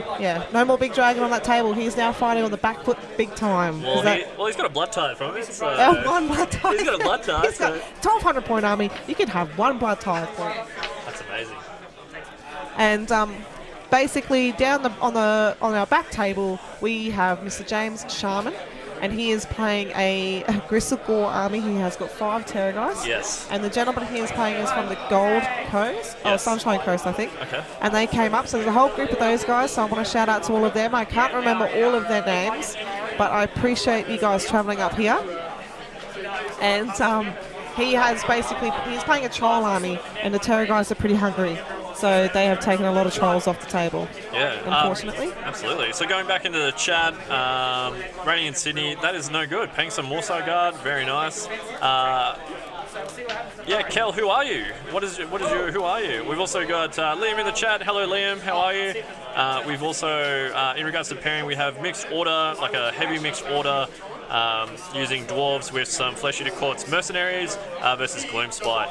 no more big dragon on that table. He's now fighting on the back foot big time. Well, he's got a blood tide from it. So one blood tide. He's got a blood tide. He's got 1,200 point army. You can have one blood tide for it. That's amazing. And basically down on our back table we have Mr. James Sharman, and he is playing a Gristlegore army. He has got 5 Terrorgeist. Yes. And the gentleman he is playing is from the Gold Coast, or Sunshine Coast, I think. Okay. And they came up, so there's a whole group of those guys, so I want to shout out to all of them. I can't remember all of their names, but I appreciate you guys travelling up here. And he's playing a troll army, and the Terrorgeist are pretty hungry. So they have taken a lot of trolls off the table. Yeah, unfortunately. Absolutely. So going back into the chat, raining in Sydney, that is no good. Paying some Warsaw Guard, very nice. Kel, who are you? Who are you? We've also got Liam in the chat. Hello, Liam. How are you? We've also, in regards to pairing, we have mixed order, like a heavy mixed order. Using dwarves with some Flesh Eater Courts mercenaries versus Gloomspite.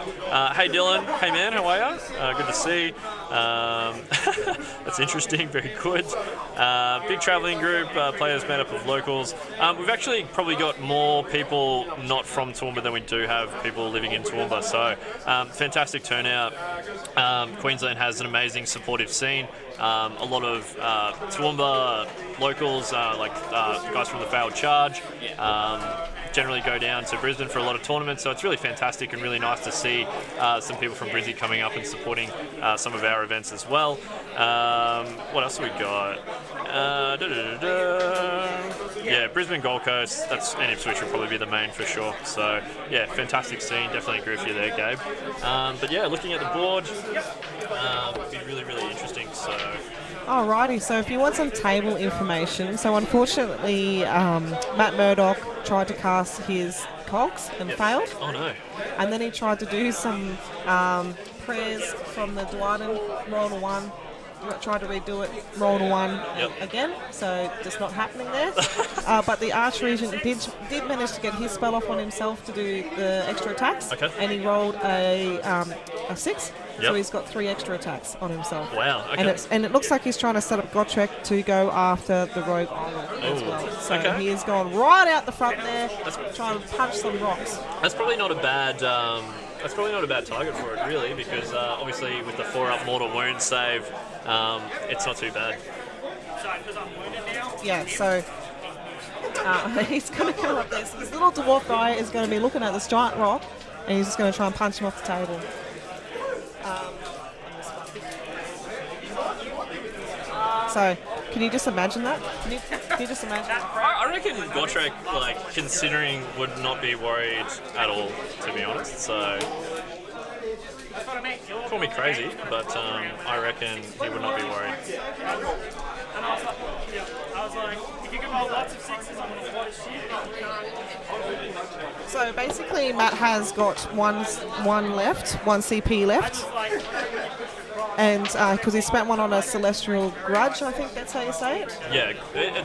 Hey Dylan, hey man, how are you? Good to see. That's interesting, very good. Big travelling group, players made up of locals. We've actually probably got more people not from Toowoomba than we do have people living in Toowoomba, so fantastic turnout. Queensland has an amazing supportive scene. A lot of Toowoomba locals, guys from the Failed Charge, generally go down to Brisbane for a lot of tournaments, so it's really fantastic and really nice to see some people from Brizzy coming up and supporting some of our events as well. What else have we got? Brisbane, Gold Coast, and Ipswich will probably be the main for sure. So yeah, fantastic scene, definitely agree with you there, Gabe. Looking at the board, it'd be really, really interesting. So. Alrighty, so if you want some table information, so unfortunately Matt Murdoch tried to cast his cogs and failed. Oh no. And then he tried to do some prayers from the Dwarden, roll to 1. Tried to redo it, roll to 1 again, so just not happening there. But the Archregent did manage to get his spell off on himself to do the extra attacks, and he rolled a 6. So he's got 3 extra attacks on himself. Wow. Okay. And it looks like he's trying to set up Gotrek to go after the Rogue Island as well. So he has gone right out the front there, trying to punch some rocks. That's probably not a bad. That's probably not a bad target for it, really, because obviously with the 4-up mortal wound save, it's not too bad. Yeah. So. He's going to come up there. So this little dwarf guy is going to be looking at this giant rock, and he's just going to try and punch him off the table. So, can you just imagine that? Can you just imagine that? I reckon Gotrek, considering, would not be worried at all, to be honest. So, call me crazy, but I reckon he would not be worried. So basically, Matt has got one CP left. And because he spent one on a Celestial Grudge, I think that's how you say it. Yeah,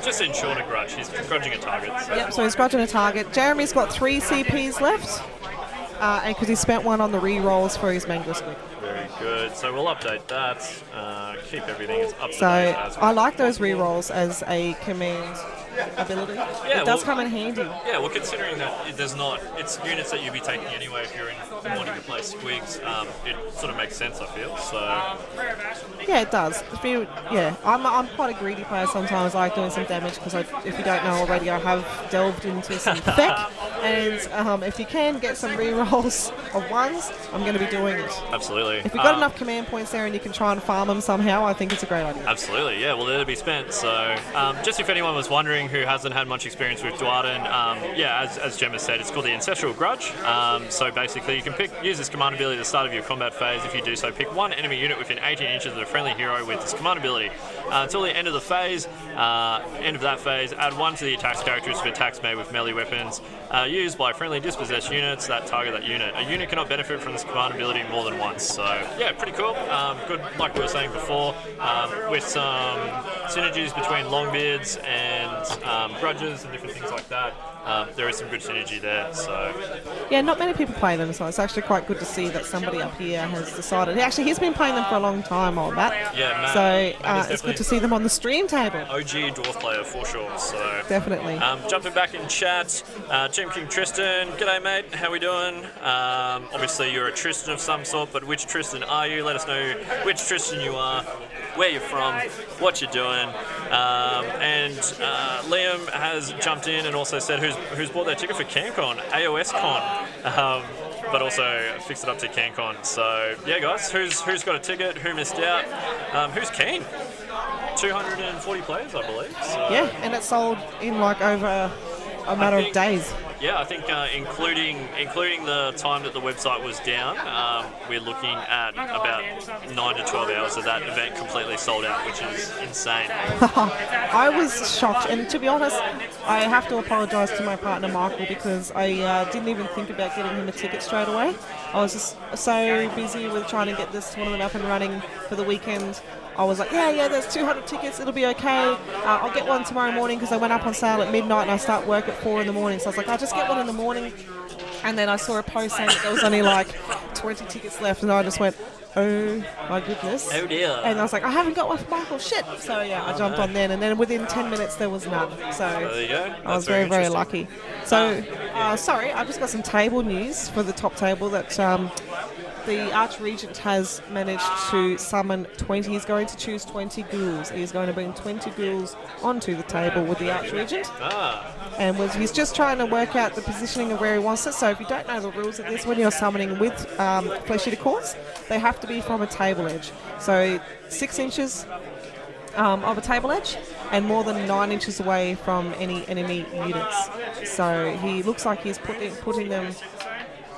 just in short, a grudge. He's grudging a target. So. Yep, so he's grudging a target. Jeremy's got 3 CPs left, and because he spent one on the re-rolls for his Mango Squig. Very good. So we'll update that. Keep everything as up to date. So as well. I like those re-rolls as a command ability. It does come in handy. Yeah, well, considering that it's units that you'd be taking anyway if you're wanting to play Squigs, it sort of makes sense, I feel. So yeah, it does. I'm quite a greedy player sometimes. I like doing some damage because if you don't know already, I have delved into some Feck, and if you can get some re-rolls of 1s, I'm going to be doing it. Absolutely. If you've got enough command points there and you can try and farm them somehow, I think it's a great idea. Absolutely, yeah. Well, they're to be spent. So just if anyone was wondering who hasn't had much experience with Dwarden, as Gemma said, it's called the Ancestral Grudge. So basically, you can use this command ability at the start of your combat phase. If you do so, pick one enemy unit within 18 inches of a friendly hero with this command ability. Until the end of the phase, add 1 to the attack's characteristic of attacks made with melee weapons used by friendly dispossessed units that target that unit. A unit cannot benefit from this command ability more than once. So yeah, pretty cool. Good, like we were saying before, with some synergies between Longbeards and Grudges and different things like that. there is some good synergy there. So Yeah, not many people play them, so it's actually quite good to see that somebody up here has decided. Actually, he's been playing them for a long time, all that. yeah, Matt, So it's good to see them on the stream table. OG dwarf player for sure. So Definitely. jumping back in chat, Jim King Tristan, g'day mate, how we doing? Obviously you're a Tristan of some sort, but which Tristan are you? Let us know which Tristan you are, where you're from, what you're doing. And Liam has jumped in and also said who's bought their ticket for CanCon, AOS Con, but also fixed it up to CanCon. So yeah, guys, who's got a ticket? Who missed out? Who's keen? 240 players, I believe. So. Yeah, and it sold in like over a matter of days. Yeah, I think including the time that the website was down, we're looking at about 9 to 12 hours of that event completely sold out, which is insane. I was shocked, and to be honest, I have to apologise to my partner Michael because I didn't even think about getting him a ticket straight away. I was just so busy with trying to get this tournament up and running for the weekend. I was like, yeah, there's 200 tickets, it'll be okay. I'll get one tomorrow morning because I went up on sale at midnight and I start work at 4 in the morning. So I was like, I'll just get one in the morning. And then I saw a post saying that there was only like 20 tickets left, and I just went, oh my goodness. Oh dear. And I was like, I haven't got one for Michael, shit. So yeah, I jumped on then, and then within 10 minutes there was none. So there you go. I was very, very lucky. So, sorry, I've just got some table news for the top table that the Archregent has managed to summon 20. He's going to choose 20 ghouls. He's going to bring 20 ghouls onto the table with the Archregent. And he's just trying to work out the positioning of where he wants it. So if you don't know the rules of this, when you're summoning with Flesh Eater Cores, they have to be from a table edge. So 6 inches of a table edge and more than 9 inches away from any enemy units. So he looks like he's putting them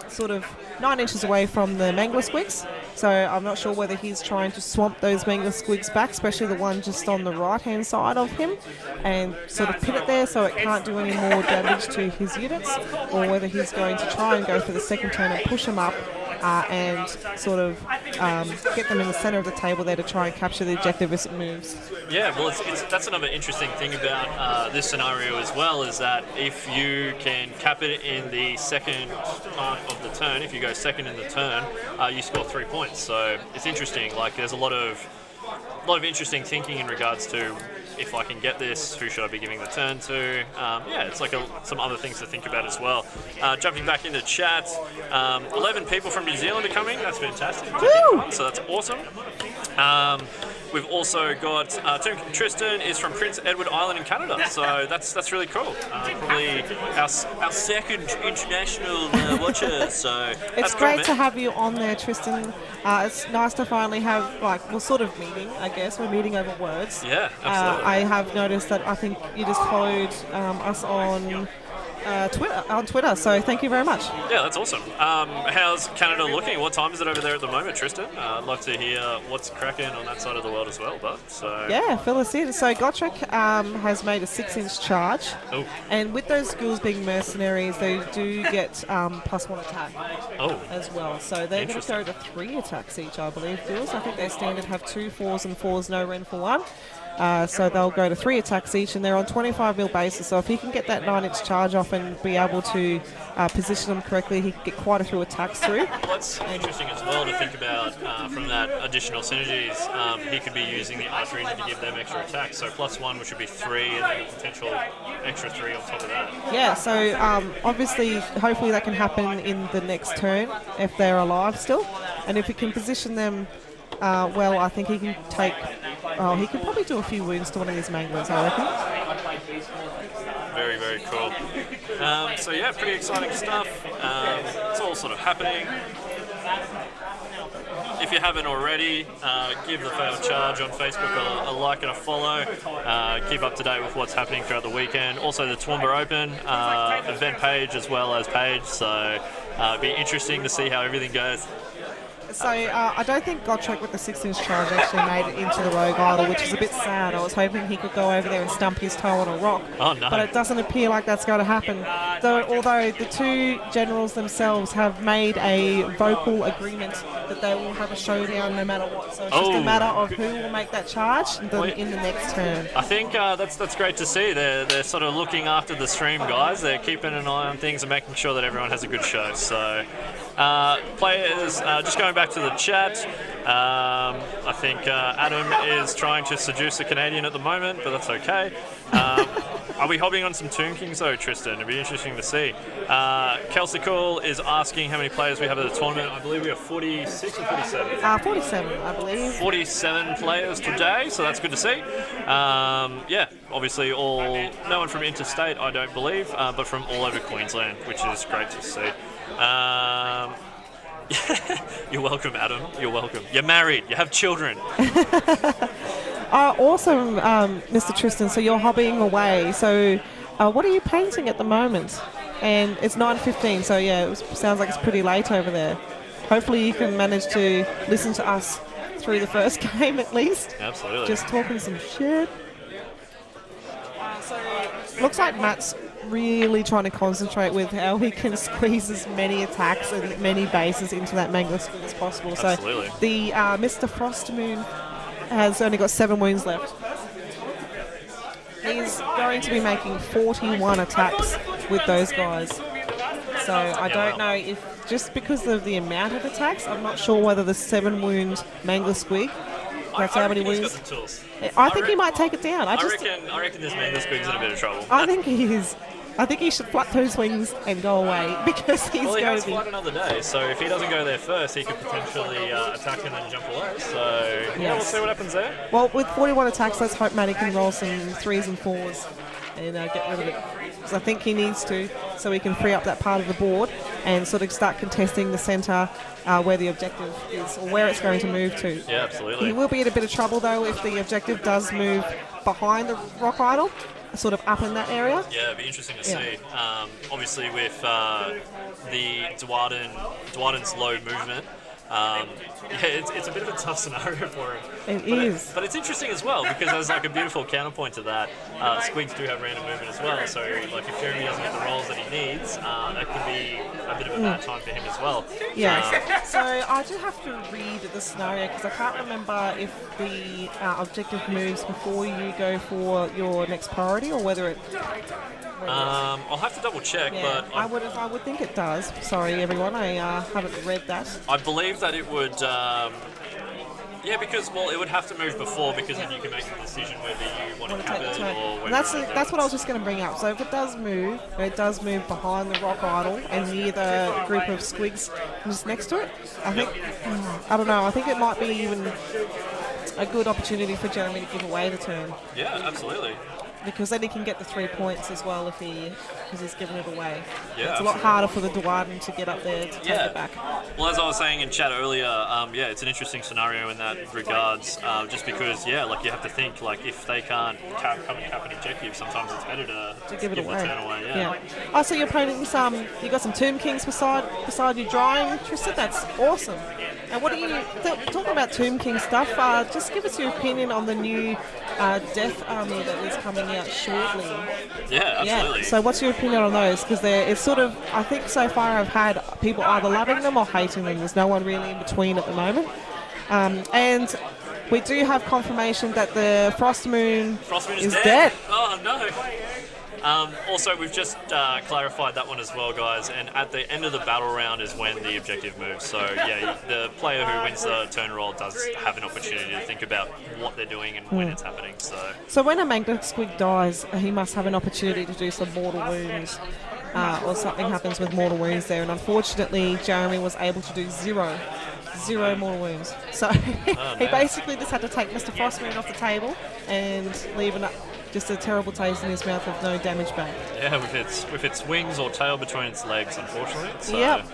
sort of 9 inches away from the Mangler Squigs. So I'm not sure whether he's trying to swamp those Mangler Squigs back, especially the one just on the right hand side of him, and sort of pin it there so it can't do any more damage to his units, or whether he's going to try and go for the second turn and push them up and sort of get them in the centre of the table there to try and capture the objective as it moves. Yeah, well, that's another interesting thing about this scenario as well, is that if you can cap it in the second part of the turn, if you go second in the turn, you score 3 points. So it's interesting. Like, there's a lot of interesting thinking in regards to, if I can get this, who should I be giving the turn to? Yeah, it's like some other things to think about as well. Jumping back into chat, 11 people from New Zealand are coming. That's fantastic. So that's awesome. We've also got Tristan is from Prince Edward Island in Canada, so that's really cool. Probably our second international watcher. So it's great to have you on there, Tristan. It's nice to finally have, we're sort of meeting, I guess. We're meeting over words. Yeah, absolutely. I have noticed that I think you just followed us on Twitter, so thank you very much. Yeah, that's awesome. How's Canada looking? What time is it over there at the moment, Tristan? I'd love to hear what's cracking on that side of the world as well, bud. So yeah, fill us in. So Gotrek has made a 6-inch charge, and with those ghouls being mercenaries, they do get +1 attack as well. So they're going to go to 3 attacks each, I believe, ghouls. I think they standard have 2 4s and 4s, no Ren for 1. So they'll go to 3 attacks each, and they're on 25 mil basis. So if he can get that 9-inch charge off and be able to position them correctly, he can get quite a few attacks through. Well, that's interesting as well to think about from that additional synergies. He could be using the Archregent to give them extra attacks. So +1, which would be 3, and then a potential extra 3 on top of that. Yeah, so obviously, hopefully that can happen in the next turn if they're alive still. And if he can position them well, I think he can take... he can probably do a few wounds to one of these manglers, I reckon. Very, very cool. So yeah, pretty exciting stuff. It's all sort of happening. If you haven't already, give the Failed Charge on Facebook a like and a follow. Keep up to date with what's happening throughout the weekend. Also the Toowoomba Open event page as well as page. So it'd be interesting to see how everything goes. So I don't think Gotrek with the 6-inch charge actually made it into the rogue idol, which is a bit sad. I was hoping he could go over there and stump his toe on a rock. Oh, no. But it doesn't appear like that's going to happen. Although the two generals themselves have made a vocal agreement that they will have a showdown no matter what. So it's just a matter of who will make that charge in the next turn. I think that's great to see. They're sort of looking after the stream, guys. They're keeping an eye on things and making sure that everyone has a good show. So players, just going back to the chat, I think Adam is trying to seduce a Canadian at the moment, but that's okay. Are we hobbing on some Tomb Kings though, Tristan? It'd be interesting to see. Kelsey Cool is asking how many players we have at the tournament. I believe we have 46 or 47? 47, I believe. 47 players today, so that's good to see. Yeah, obviously no one from interstate, I don't believe, but from all over Queensland, which is great to see. You're welcome, Adam. You're welcome. You're married. You have children. Awesome, Mr. Tristan. So you're hobbying away. So what are you painting at the moment? And it's 9:15, so yeah, it sounds like it's pretty late over there. Hopefully you can manage to listen to us through the first game at least. Absolutely. Just talking some shit. So looks like Matt's really trying to concentrate with how he can squeeze as many attacks and many bases into that Mangler Squig as possible. Absolutely. So the Mr. Frostmoon has only got 7 wounds left. He's going to be making 41 attacks with those guys. So I don't know if, just because of the amount of attacks, I'm not sure whether the 7 wound Mangler Squig, that's how many wounds. He's got the tools. I think he might take it down. I reckon this Mangler Squig's in a bit of trouble. I think he is. I think he should flap those wings and go away because he's well, he going has to be. flight another day, so if he doesn't go there first, he could potentially attack and then jump away. So yeah, we'll see what happens there. Well, with 41 attacks, let's hope Matty can roll some 3s and 4s and get rid of it. Because I think he needs to, so he can free up that part of the board and sort of start contesting the centre where the objective is or where it's going to move to. Yeah, absolutely. He will be in a bit of trouble though if the objective does move behind the rock idol, sort of up in that area. Yeah, it'd be interesting to see. Obviously, with the Dwarden's low movement, it's a bit of a tough scenario for him. It is. But it's interesting as well because there's like a beautiful counterpoint to that. Squigs do have random movement as well, so like if Jeremy doesn't get the rolls that he needs, that could be a bit of a bad time for him as well. Yeah. So I do have to read the scenario because I can't remember if the objective moves before you go for your next priority or whether it. I'll have to double check, but I would think it does. Sorry, everyone, I haven't read that. I believe that it would. Because it would have to move before because then you can make the decision whether you want to have it or whether. That's what I was just going to bring up. So if it does move behind the rock idol and near the group of squigs just next to it. I think I don't know. I think it might be even a good opportunity for Jeremy to give away the turn. Yeah, absolutely. Because then he can get the 3 points as well because he's given it away. Yeah, it's a lot harder for the Dwarden to get up there to take it back. Well, as I was saying in chat earlier, it's an interesting scenario in that regards. Just because, you have to think if they can't come and cap an objective, sometimes it's better to give the turn away. Yeah. Oh, so you're painting you got some Tomb Kings beside you drying, Tristan. That's awesome. And what are you talking about Tomb King stuff? Just give us your opinion on the new Death Army that is coming out shortly. Yeah, absolutely. Yeah. So what's your opinion on those? Because it's sort of, I think so far I've had people either loving them or hating them. There's no one really in between at the moment. And we do have confirmation that the Frostmoon is dead. Oh, no. Also, we've just clarified that one as well, guys, and at the end of the battle round is when the objective moves. So, the player who wins the turn roll does have an opportunity to think about what they're doing and when it's happening. So when a Mangler Squig dies, he must have an opportunity to do some mortal wounds, or something happens with mortal wounds there, and unfortunately, Jeremy was able to do zero mortal wounds. So he basically just had to take Mr. Frostmoon off the table and leave just a terrible taste in his mouth with no damage back. Yeah, with its wings or tail between its legs, unfortunately. So. Yep.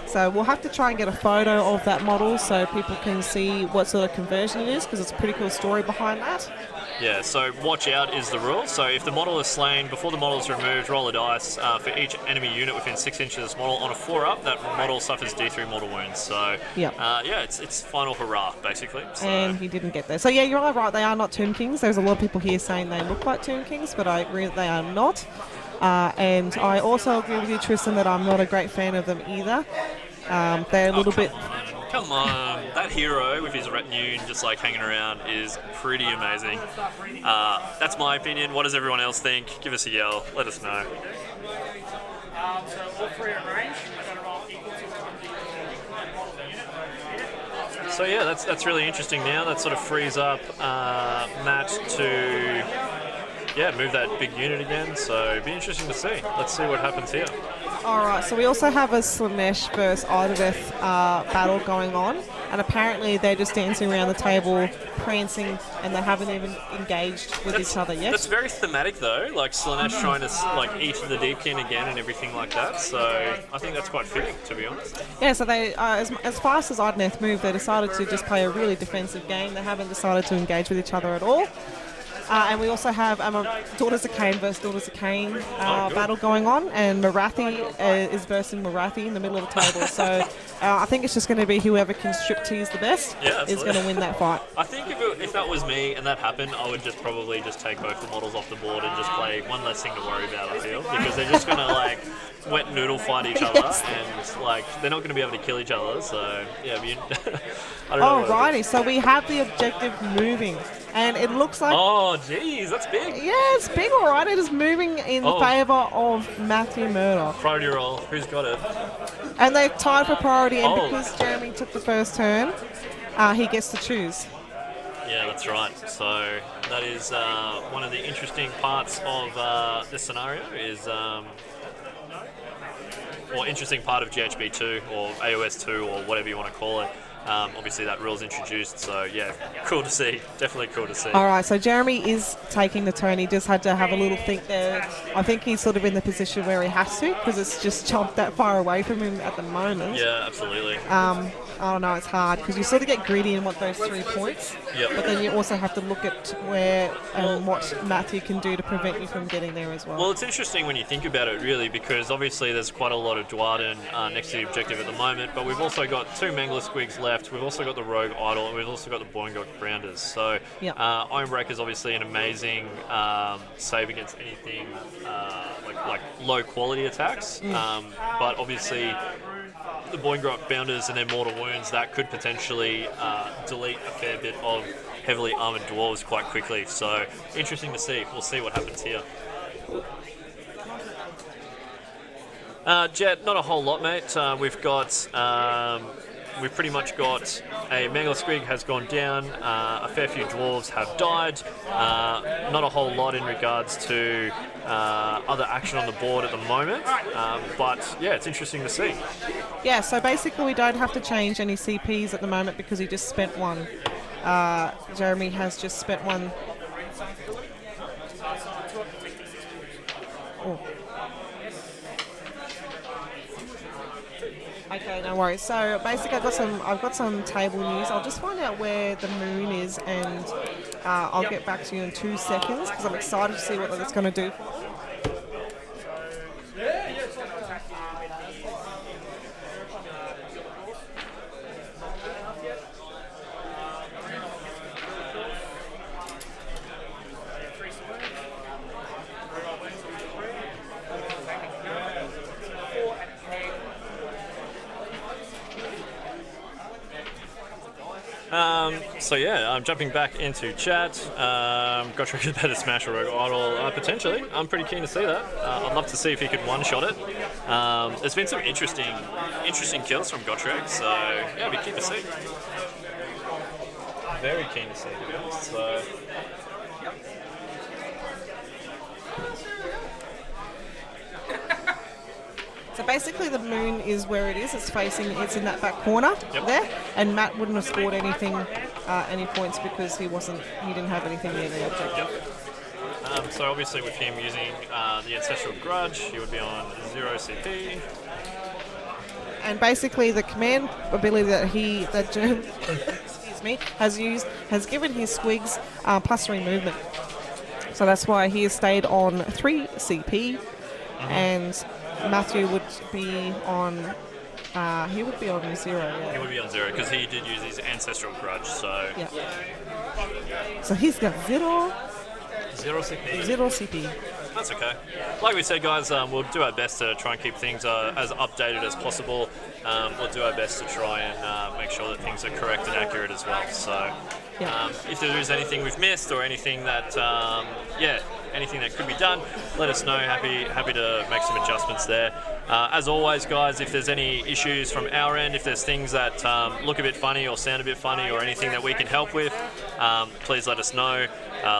So we'll have to try and get a photo of that model so people can see what sort of conversion it is, because it's a pretty cool story behind that. Yeah, so watch out is the rule. So if the model is slain, before the model is removed, roll a dice. For each enemy unit within 6 inches of this model, on a 4-up, that model suffers D3 mortal wounds. So yeah, it's final hurrah, basically. So. And he didn't get there. So yeah, you're all right, they are not Tomb Kings. There's a lot of people here saying they look like Tomb Kings, but I agree that they are not. And I also agree with you, Tristan, that I'm not a great fan of them either. They're a little bit... Come on, that hero with his retinue just like hanging around is pretty amazing. That's my opinion. What does everyone else think? Give us a yell. Let us know. So all three at range. So yeah, that's really interesting now. That sort of frees up Matt to move that big unit again. So it'd be interesting to see. Let's see what happens here. Alright, so we also have a Slanesh versus Idoleth battle going on, and apparently they're just dancing around the table, prancing, and they haven't even engaged with each other yet. That's very thematic though, like Slanesh trying to eat the Deepkin again and everything like that, so I think that's quite fitting, to be honest. Yeah, so they, as fast as Idoleth moved, they decided to just play a really defensive game. They haven't decided to engage with each other at all. And we also have Daughters of Cain versus Daughters of Cain battle going on, and Marathi is versing Marathi in the middle of the table. So I think it's just going to be whoever can striptease the best is going to win that fight. I think if that was me and that happened, I would just probably just take both the models off the board and just play one less thing to worry about, I feel, because they're just going to wet noodle fight each other, and they're not going to be able to kill each other. So yeah, I don't know. Alrighty, so we have the objective moving, and it looks like. Oh, geez, that's big. Yeah, it's big, alright. It is moving in favour of Matthew Murdoch. Priority roll. Who's got it? And they've tied for priority, and because Jeremy took the first turn, he gets to choose. Yeah, that's right. So that is one of the interesting parts of this scenario is. Or interesting part of GHB2 or AOS 2 or whatever you want to call it. Obviously that rule's introduced, so yeah, cool to see. Definitely cool to see. Alright, so Jeremy is taking the turn. He just had to have a little think there. I think he's sort of in the position where he has to, because it's just jumped that far away from him at the moment. Yeah, absolutely. I don't know, it's hard, because you sort of get greedy and want those 3 points. Yep. But then you also have to look at where and what Matthew can do to prevent you from getting there as well. Well, it's interesting when you think about it, really, because obviously there's quite a lot of Dwarden next to the objective at the moment, but we've also got 2 Mangler Squigs left, we've also got the Rogue Idol, and we've also got the Boingok Grounders. So Ironbreaker is obviously an amazing save against anything like low quality attacks, but obviously the Boingok Bounders and their mortal wounds, that could potentially delete a fair bit of heavily armoured dwarves quite quickly. So interesting to see. We'll see what happens here. Jet, not a whole lot, mate. We've pretty much got a Mangler Squig has gone down, a fair few dwarves have died, not a whole lot in regards to other action on the board at the moment, but yeah, it's interesting to see. Yeah, so basically we don't have to change any CPs at the moment because he just spent one. Jeremy has just spent one. Oh. Okay, no worries. So basically, I've got some table news. I'll just find out where the moon is, and I'll get back to you in 2 seconds because I'm excited to see what that's going to do. So yeah, I'm jumping back into chat. Gotrek is better smash a Rogue Idol, potentially. I'm pretty keen to see that. I'd love to see if he could one-shot it. There's been some interesting kills from Gotrek, so yeah, I'd be keen to see. Very keen to see, to be honest. So. So basically the moon is where it is. It's in that back corner there, and Matt wouldn't have scored anything, any points because he didn't have anything near the objective. So obviously with him using the Ancestral Grudge, he would be on 0 CP. And basically the command ability that has given his Squigs +3 movement. So that's why he has stayed on 3 CP, and Matthew would be on. He would be on 0. Yeah. He would be on 0 because he did use his ancestral grudge. So Yeah. So he's got 0 CP. CP. That's okay. Like we said, guys, we'll do our best to try and keep things as updated as possible. We'll do our best to try and make sure that things are correct and accurate as well. So, if there is anything we've missed or anything that, anything that could be done, let us know. Happy to make some adjustments there. As always, guys, if there's any issues from our end, if there's things that look a bit funny or sound a bit funny or anything that we can help with, please let us know.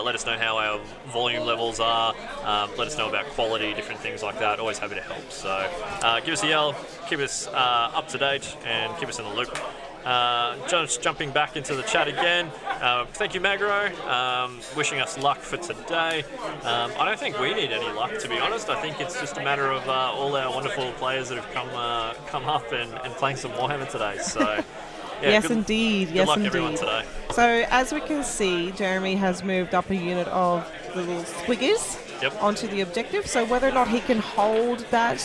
Let us know how our volume levels are. Let us know about quality, different things like that. Always happy to help. So give us a yell, keep us up to date, and keep us in the loop. Just jumping back into the chat again. Thank you, Magro. Wishing us luck for today. I don't think we need any luck, to be honest. I think it's just a matter of all our wonderful players that have come up and playing some Warhammer today. So. Yeah, Yes, indeed. Good luck, everyone, today. So, as we can see, Jeremy has moved up a unit of the little Squiggers onto the objective. So, whether or not he can hold that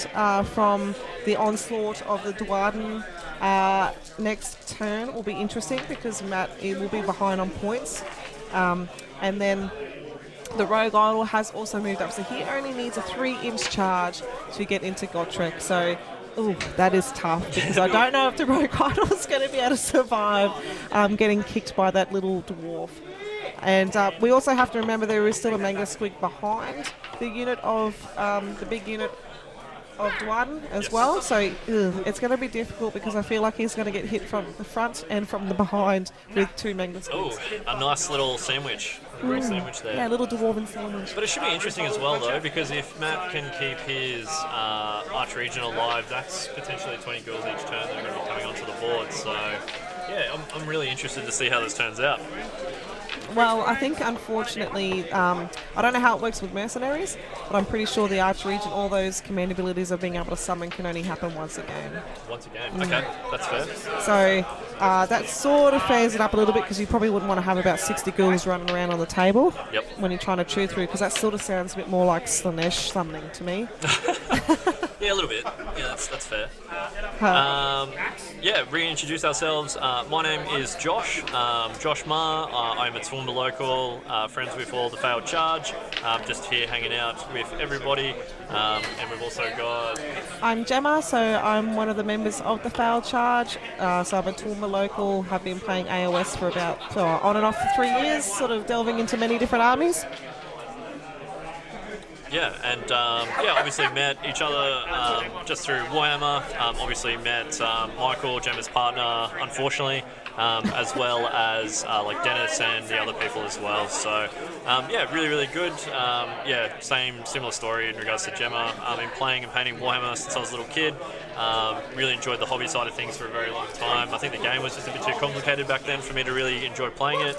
from the onslaught of the Dwarden next turn will be interesting, because Matt will be behind on points. And then the Rogue Idol has also moved up. So, he only needs a 3-inch charge to get into Gotrek. So, ooh, that is tough, because I don't know if the Rogue Idol is going to be able to survive getting kicked by that little dwarf. And we also have to remember there is still a Mangler Squig behind the unit of the big unit of Dwarden as well. So it's going to be difficult, because I feel like he's going to get hit from the front and from the behind with 2 Mangler Squigs. Oh, a nice little sandwich. A real sandwich there. Yeah, a little dwarven sandwich. But it should be interesting as well, though, because if Matt can keep his Archregent alive, that's potentially 20 girls each turn that are going to be coming onto the board. So, yeah, I'm really interested to see how this turns out. Well, I think, unfortunately, I don't know how it works with mercenaries, but I'm pretty sure the Archregent, all those command abilities of being able to summon, can only happen once a game. Once a game, okay, that's fair. So that sort of fares it up a little bit, because you probably wouldn't want to have about 60 ghouls running around on the table when you're trying to chew through, because that sort of sounds a bit more like Slanesh summoning to me. Yeah, a little bit. Yeah, that's fair. Reintroduce ourselves. My name is Josh. Josh Ma. I'm a Toowoomba local, friends with all the Failed Charge. Just here hanging out with everybody. And we've also got... I'm Gemma, so I'm one of the members of the Failed Charge. So I'm a Toowoomba local. Have been playing AOS for about on and off for 3 years, sort of delving into many different armies. Yeah, and obviously met each other just through Warhammer. Obviously met Michael, Gemma's partner, unfortunately, as well as like Dennis and the other people as well. So really, really good. Similar story in regards to Gemma. I've been playing and painting Warhammer since I was a little kid. Really enjoyed the hobby side of things for a very long time. I think the game was just a bit too complicated back then for me to really enjoy playing it.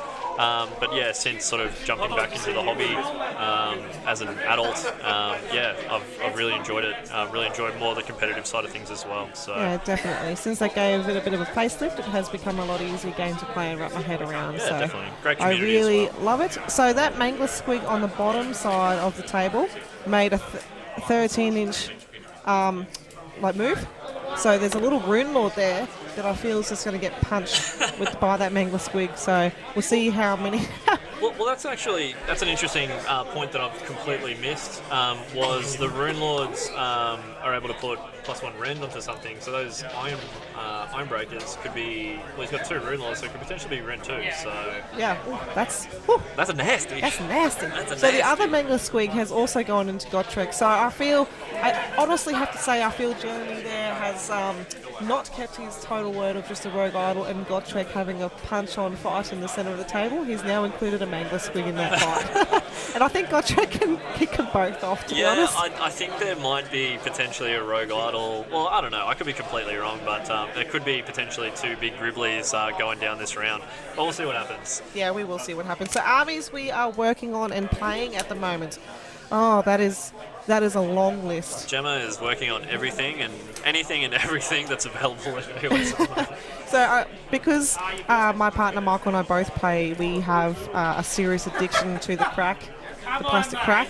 Since sort of jumping back into the hobby as an adult, I've really enjoyed it. Really enjoyed more the competitive side of things as well. So yeah, definitely. Since I gave it a bit of a facelift, it has become a lot easier game to play and wrap my head around. Yeah, so definitely. Great I community really as well. love it. So that Mangler Squig on the bottom side of the table made a 13-inch move. So there's a little Rune Lord there that I feel is just going to get punched by that Mangler Squig. So we'll see how many... Well, that's an interesting point that I've completely missed. Was the Rune Lords are able to put +1 rend onto something, so those Iron Breakers could be. Well, he's got 2 Rune Lords, so it could potentially be rend 2. So yeah, that's a nasty. That's nasty. So the other Mangler Squig has also gone into Gotrek. So I honestly have to say, I feel Jeremy there has not kept his total word of just a Rogue Idol and Gotrek having a punch-on fight in the centre of the table. He's now included a Mangler Squig in that fight. And I think Gotrek can kick them both off, to be honest. I think there might be potentially a Rogue Idol. Well, I don't know. I could be completely wrong, but there could be potentially 2 big Gribblies going down this round. But we'll see what happens. Yeah, we will see what happens. So armies we are working on and playing at the moment. Oh, that is That is a long list. Gemma is working on everything and anything and everything that's available at anyone's moment. So, because my partner Michael and I both play, we have a serious addiction to the plastic crack.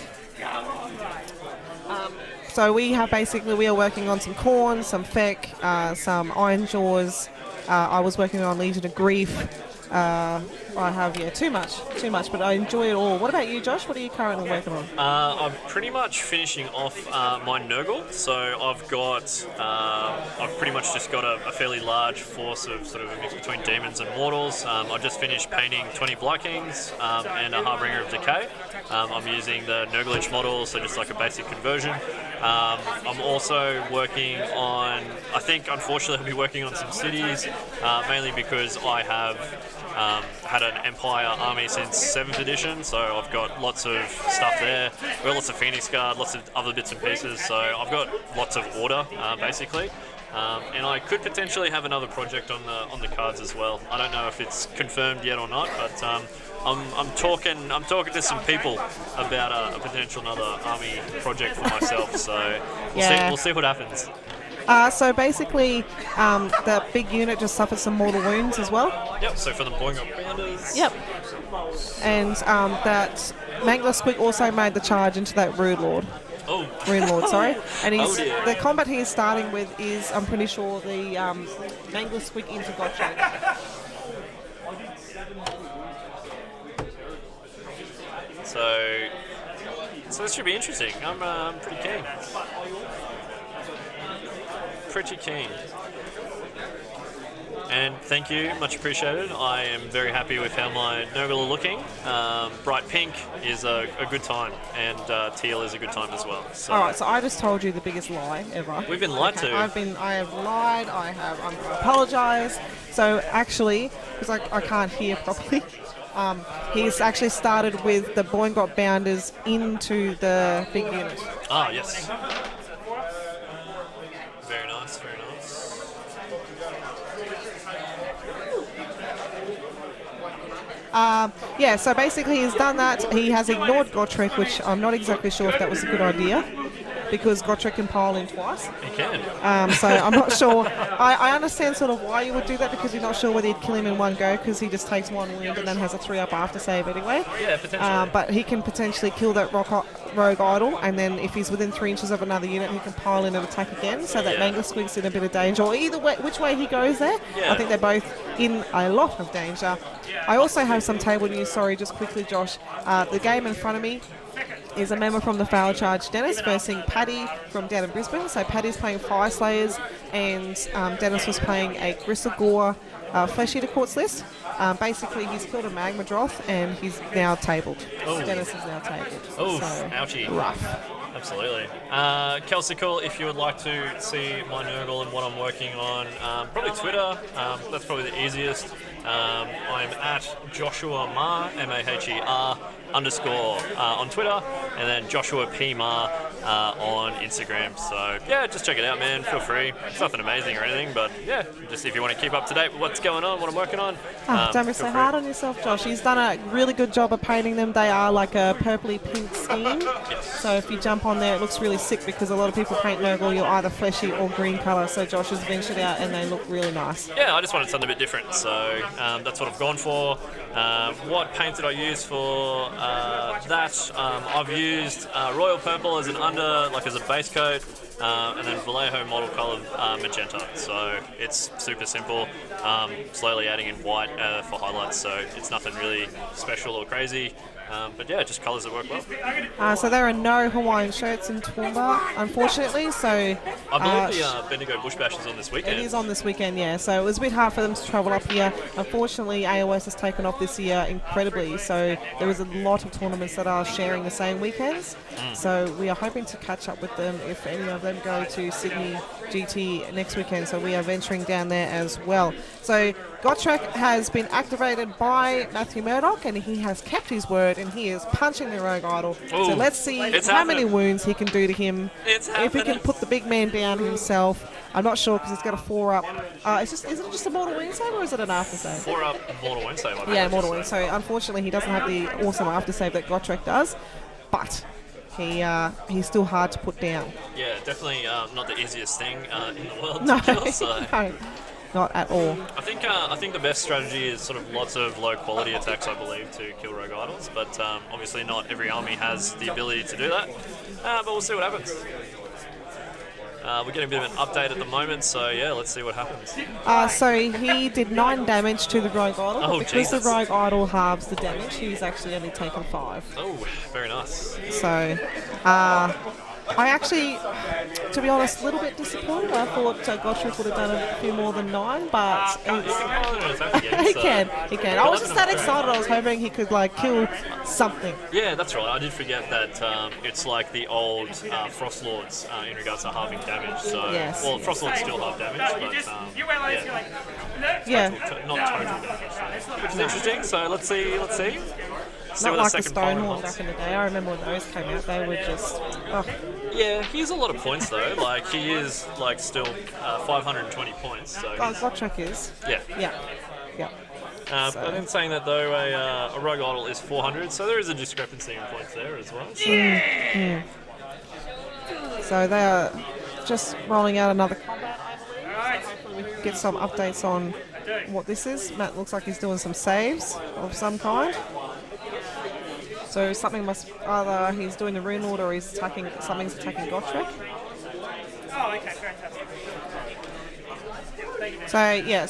So we are working on some Khorne, some Feck, some Iron Jaws. I was working on Legion of Grief. I have, too much, but I enjoy it all. What about you, Josh? What are you currently working on? I'm pretty much finishing off my Nurgle, so I've pretty much just got a fairly large force of sort of a mix between demons and mortals. I just finished painting 20 Blood Kings and a Harbinger of Decay. I'm using the Nurgle model, so just like a basic conversion. I'm also working on, I think unfortunately I'll be working on some cities, mainly because I have had an Empire army since 7th edition, so I've got lots of stuff there. We've got lots of Phoenix Guard, lots of other bits and pieces, so I've got lots of order, basically. And I could potentially have another project on the cards as well. I don't know if it's confirmed yet or not, but I'm talking to some people about a potential another army project for myself. So we'll see what happens. So basically, the big unit just suffered some mortal wounds as well. Yep, so for the Boing Up Rounders. Yep. And that Mangler Squig also made the charge into that Rune Lord, sorry. And the combat he's starting with is, I'm pretty sure, the Mangler Squig into Gotrek. So this should be interesting. I'm pretty keen. Pretty keen. And thank you, much appreciated. I am very happy with how my Nurgle are looking. Bright pink is a good time, and teal is a good time as well. So. All right, so I just told you the biggest lie ever. We've been lied to. I have lied. I'm going to apologise. So actually, because I can't hear properly, he's actually started with the Boingot Bounders into the big unit. Ah, yes. Very nice, very nice. So basically he's done that. He has ignored Gotrek, which I'm not exactly sure if that was a good idea, because Gotrek can pile in twice. He can. So I'm not sure. I understand sort of why you would do that, because you're not sure whether you'd kill him in one go, because he just takes one wound and then has a 3-up after save anyway. Yeah, potentially. But he can potentially kill that rogue idol, and then if he's within 3 inches of another unit, he can pile in and attack again, so that Mangler Squig's in a bit of danger. Or either way, which way he goes there, I think they're both in a lot of danger. I also have some table news, sorry, just quickly, Josh. The game in front of me is a member from the Foul Charge, Dennis, versus Paddy from down in Brisbane. So Paddy's playing Fire Slayers, and Dennis was playing a Gristlegore Flesh Eater Courts list. Basically, he's killed a Magma Droth, and he's now tabled. Dennis is now tabled. Oh, so, ouchie. Rough. Absolutely. Kelsicle, if you would like to see my Nurgle and what I'm working on, probably Twitter. That's probably the easiest. I'm at Joshua Mar, M-A-H-E-R, _ on Twitter, and then Joshua P. Mar on Instagram. So, yeah, just check it out, man. Feel free. It's nothing amazing or anything, but, yeah, just if you want to keep up to date with what's going on, what I'm working on. Don't be so hard on yourself, Josh. He's done a really good job of painting them. They are like a purpley pink scheme. Yes. So if you jump on there, it looks really sick, because a lot of people paint Nurgle, you're either fleshy or green colour. So Josh has ventured out, and they look really nice. Yeah, I just wanted something a bit different, so that's what I've gone for. What paint did I use for that? I've used Royal Purple as as a base coat, and then Vallejo model colour magenta. So it's super simple. Slowly adding in white for highlights, so it's nothing really special or crazy. But yeah, just colours that work well. So there are no Hawaiian shirts in Toowoomba, unfortunately. So I believe the Bendigo Bush Bash is on this weekend. It is on this weekend, yeah. So it was a bit hard for them to travel up here. Unfortunately, AOS has taken off this year incredibly. So there is a lot of tournaments that are sharing the same weekends. So we are hoping to catch up with them if any of them go to Sydney GT next weekend. So we are venturing down there as well. So Gotrek has been activated by Matthew Murdoch, and he has kept his word, and he is punching the Rogue Idol. Ooh, so let's see how many wounds he can do to him. If he can put the big man down himself. I'm not sure, because he's got a 4-up. Is it just a Mortal Wound save, or is it an after save? 4-up Mortal Wound save. Yeah, Mortal Wound. So unfortunately, he doesn't have the awesome after save that Gotrek does. But he's still hard to put down. Yeah, definitely not the easiest thing in the world No, to kill. So. no, not at all. I think the best strategy is sort of lots of low quality attacks, I believe, to kill rogue idols. But obviously, not every army has the ability to do that. But we'll see what happens. We're getting a bit of an update at the moment, so yeah, let's see what happens. So he did 9 damage to the rogue idol. Oh, because Jesus. the rogue idol halves the damage, he's actually only taken 5. Oh, very nice. So, I actually, to be honest, a little bit disappointed. I thought Gotrek would have done a few more than 9, but he can. I was just that excited. I was hoping he could kill something. Yeah, that's right. I did forget that it's like the old Frost Lords in regards to halving damage. So, Yes. well, Frost Lords still halve damage, but Yeah, not total damage. Which is interesting. So let's see. See not what like the the second opponent Stonehorn wants. back in the day. I remember when those came out. They were just. Oh. Yeah, he has a lot of points though. Like he is still 520 points. So he's- Gotrek is. yeah. Yeah. But in saying that though, a rogue idol is 400, so there is a discrepancy in points there as well. So. So they are just rolling out another combat. Hopefully we can get some updates on what this is. Matt looks like he's doing some saves of some kind. So something must either he's doing the Rune Lord or he's attacking something's attacking Gotrek. Oh, okay, fantastic.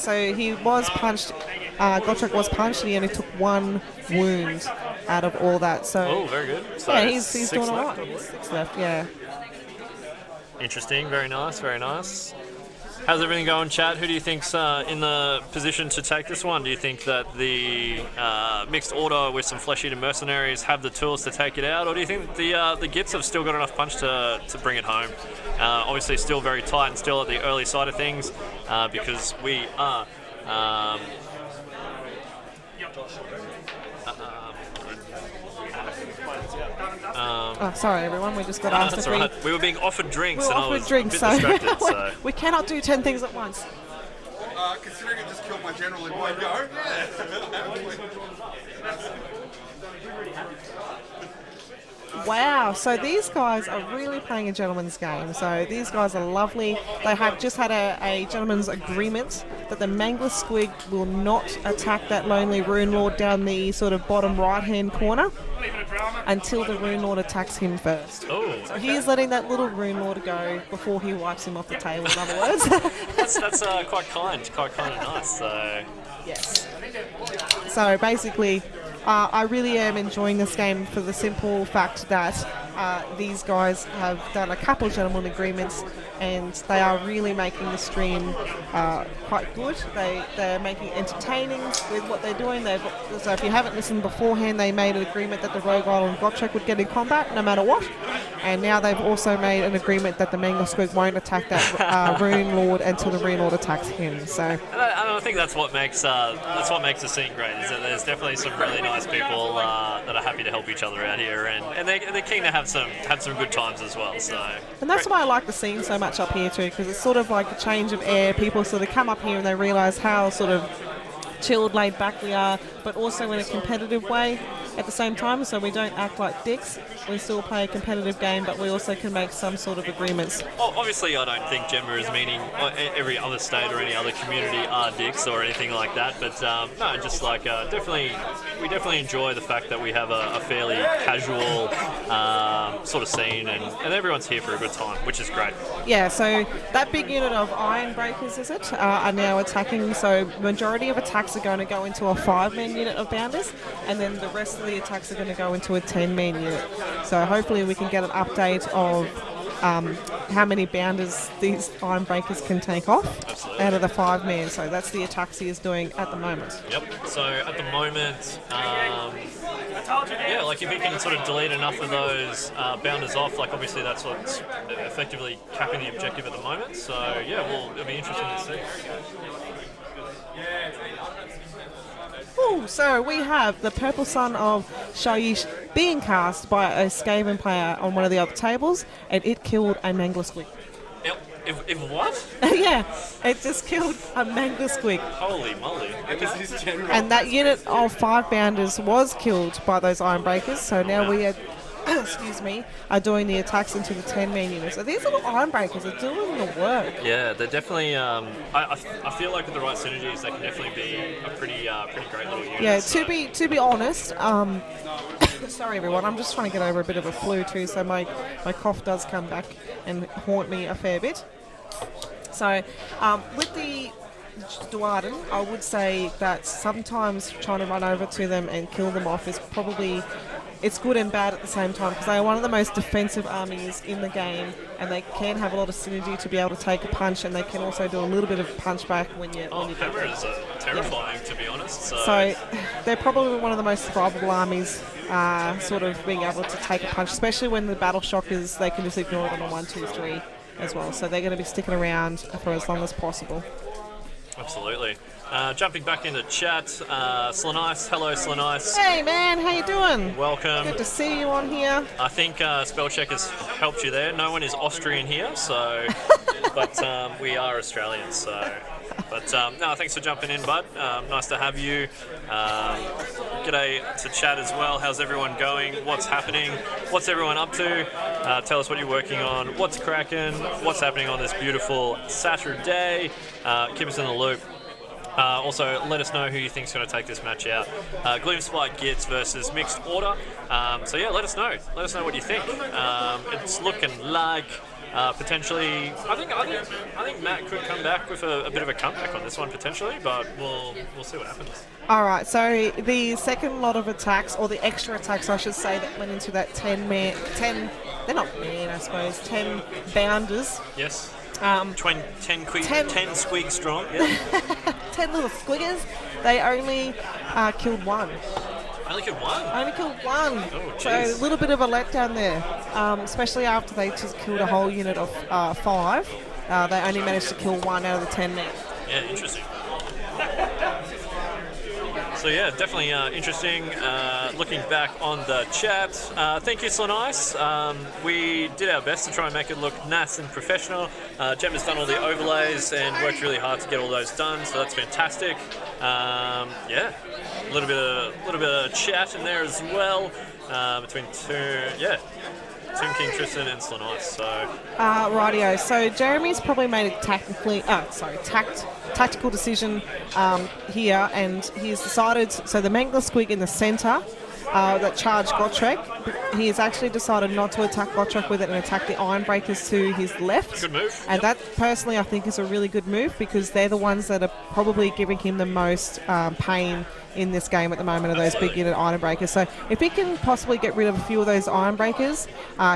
So he was punched. Gotrek was punched and he only took 1 wound out of all that. So Oh, very good. So yeah, he's 6 doing left, alright. 6 left. Yeah. Interesting. Very nice. Very nice. How's everything going, chat? Who do you think's in the position to take this one? Do you think that the mixed order with some flesh-eater mercenaries have the tools to take it out, or do you think the Gitz have still got enough punch to bring it home? Obviously, still very tight and still at the early side of things because we are. Sorry everyone, we just got asked That's if right. We were being offered drinks, we were and I offered was drinks, a bit so distracted. So. we cannot do 10 things at once. Considering it just killed my general in one go. Wow, so these guys are really playing a gentleman's game. So these guys are lovely. They have just had a gentleman's agreement that the Mangler Squig will not attack that lonely Rune Lord down the sort of bottom right-hand corner until the Rune Lord attacks him first. Oh, So he's letting that little Rune Lord go before he wipes him off the table, in other words. that's quite kind and nice. So. Yes. So basically, I really am enjoying this game for the simple fact that these guys have done a couple of gentleman agreements and they are really making the stream quite good. They're making it entertaining with what they're doing. So if you haven't listened beforehand, they made an agreement that the Rogue Idol and Gotrek would get in combat no matter what. And now they've also made an agreement that the Mangler Squig won't attack that Rune Lord until the Rune Lord attacks him. So I think that's what makes the scene great. Is that there's definitely some really nice people that are happy to help each other out here, and they're keen to have some good times as well. So. And that's why I like the scene so much up here too, because it's sort of like a change of air. People sort of come up here and they realise how sort of chilled, laid back we are, but also in a competitive way at the same time, so we don't act like dicks. We still play a competitive game, but we also can make some sort of agreements. Obviously, I don't think Gemma is meaning every other state or any other community are dicks or anything like that, but no, just like we definitely enjoy the fact that we have a fairly casual sort of scene, and everyone's here for a good time, which is great. Yeah, so that big unit of Iron Breakers, is it, are now attacking, so majority of attacks are going to go into a 5-man unit of Bounders, and then the rest of the attacks are going to go into a 10-man unit. So hopefully we can get an update of how many Bounders these Iron Breakers can take off. Absolutely. Out of the 5-man. So that's the attacks he is doing at the moment. Yep. So at the moment, yeah, like if he can sort of delete enough of those Bounders off, like obviously that's what's effectively capping the objective at the moment. So yeah, well, it'll be interesting to see. Ooh, so we have the Purple Sun of Shaiish being cast by a Skaven player on one of the other tables, and it killed a Mangler Squig. If what? Yeah, it just killed a Mangler Squig. Holy moly. And that unit of 5 Bounders was killed by those Iron Breakers, so now we are excuse me, are doing the attacks into the 10-man units. So these little iron breakers are doing the work. Yeah, they're definitely. I feel like with the right synergies, they can definitely be a pretty great little unit. Yeah, so. to be honest, sorry everyone, I'm just trying to get over a bit of a flu too, so my cough does come back and haunt me a fair bit. So with the Duarden, I would say that sometimes trying to run over to them and kill them off is probably, it's good and bad at the same time, because they are one of the most defensive armies in the game, and they can have a lot of synergy to be able to take a punch, and they can also do a little bit of punch back when you Hammer is terrifying, to be honest. So they're probably one of the most survivable armies, sort of being able to take a punch, especially when the battle shock is, they can just ignore it on a 1, 2, 3 as well. So they're going to be sticking around for as long as possible. Absolutely. Jumping back into chat, Slanice. Hello, Slanice. Hey man, how you doing? Welcome. Good to see you on here. I think Spellcheck has helped you there. No one is Austrian here, so, but we are Australians, so. But no, thanks for jumping in, bud. Nice to have you. G'day to chat as well. How's everyone going? What's happening? What's everyone up to? Tell us what you're working on. What's cracking? What's happening on this beautiful Saturday? Keep us in the loop. Also, let us know who you think's going to take this match out. Gloomspite Gitz versus Mixed Order. So yeah, let us know. Let us know what you think. It's looking like potentially. I think Matt could come back with a bit of a comeback on this one potentially, but we'll see what happens. All right. So the second lot of attacks, or the extra attacks, I should say, that went into that 10. They're not men, I suppose. 10 bounders. Yes. 10 squig strong. Yeah. 10 little squiggers. They only killed one. Only killed one? Only killed one. Oh, so a little bit of a letdown there, especially after they just killed a whole unit of 5. They only managed to kill 1 out of the 10 men. Yeah, interesting. So yeah, definitely interesting. Looking back on the chat, thank you, Slanice. We did our best to try and make it look nice and professional. Jem has done all the overlays and worked really hard to get all those done, so that's fantastic. Yeah, a little bit of chat in there as well between Tomb King Tristan and Slanice. So rightio. So Jeremy's probably made a tactical decision here, and he's decided. So the Mangler Squig in the centre that charged Gotrek, he has actually decided not to attack Gotrek with it and attack the Iron Breakers to his left. Good move. And that personally I think is a really good move, because they're the ones that are probably giving him the most pain in this game at the moment, of those big unit Iron Breakers. So if he can possibly get rid of a few of those Iron Breakers,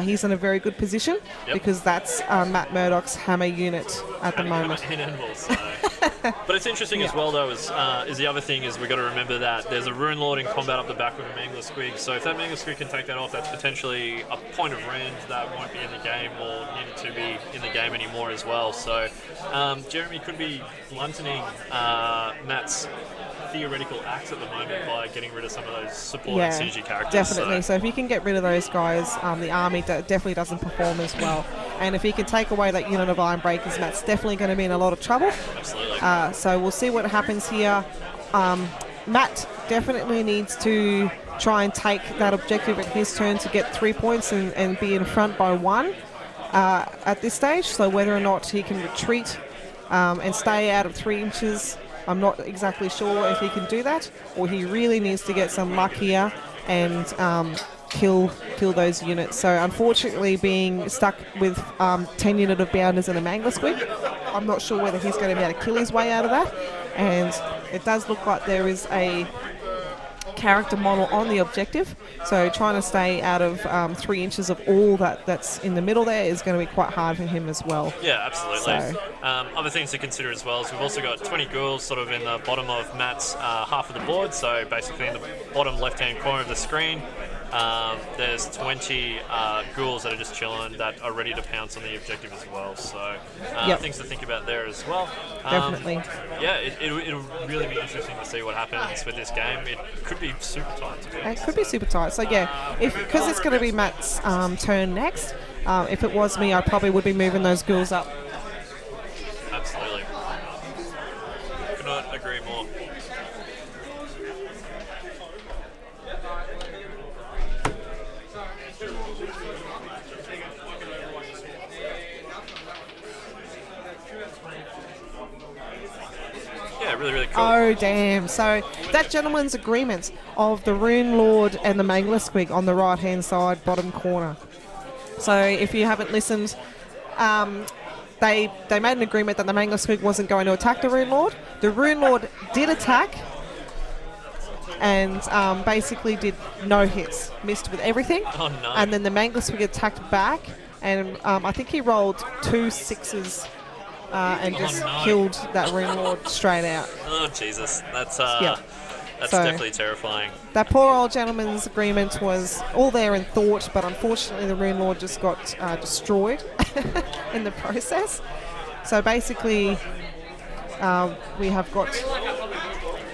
he's in a very good position, because that's Matt Murdoch's hammer unit at the moment. But it's interesting as well, though, is the other thing is we've got to remember that there's a Rune Lord in combat up the back with a Mangler Squig. So if that Mangler Squig can take that off, that's potentially a point of rend that won't be in the game or needed to be in the game anymore as well. So Jeremy could be blunting Matt's theoretical axe at the moment by getting rid of some of those support and synergy characters. Definitely. So if you can get rid of those guys, the army definitely doesn't perform as well. And if he can take away that unit of Iron Breakers, Matt's definitely going to be in a lot of trouble. Absolutely. So we'll see what happens here. Matt definitely needs to try and take that objective at his turn to get 3 points and be in front by 1 at this stage. So whether or not he can retreat and stay out of 3 inches, I'm not exactly sure if he can do that, or he really needs to get some luck here and kill those units. So unfortunately, being stuck with 10 unit of bounders and a Mangler Squig, I'm not sure whether he's going to be able to kill his way out of that. And it does look like there is a character model on the objective, so trying to stay out of 3 inches of all that's in the middle there is going to be quite hard for him as well. Yeah, absolutely. So, other things to consider as well is we've also got 20 ghouls sort of in the bottom of Matt's half of the board, so basically in the bottom left hand corner of the screen there's 20 ghouls that are just chilling that are ready to pounce on the objective as well, so things to think about there as well. Definitely. Yeah, it'll really be interesting to see what happens with this game. It could be super tight, to be honest. It could be super tight. So yeah, because it's going to be Matt's turn next, if it was me, I probably would be moving those ghouls up. Absolutely. Could not agree more. Yeah, really, really cool. Oh, damn. So that gentleman's agreement of the Rune Lord and the Mangler Squig on the right-hand side, bottom corner. So if you haven't listened, they made an agreement that the Mangler Squig wasn't going to attack the Rune Lord. The Rune Lord did attack and basically did no hits, missed with everything. Oh, no. And then the Mangler Squig attacked back, and I think he rolled 2 6s and just killed that Rune Lord straight out. Oh, Jesus. That's So, definitely terrifying. That poor old gentleman's agreement was all there in thought, but unfortunately the Rune Lord just got destroyed in the process. So basically, we have got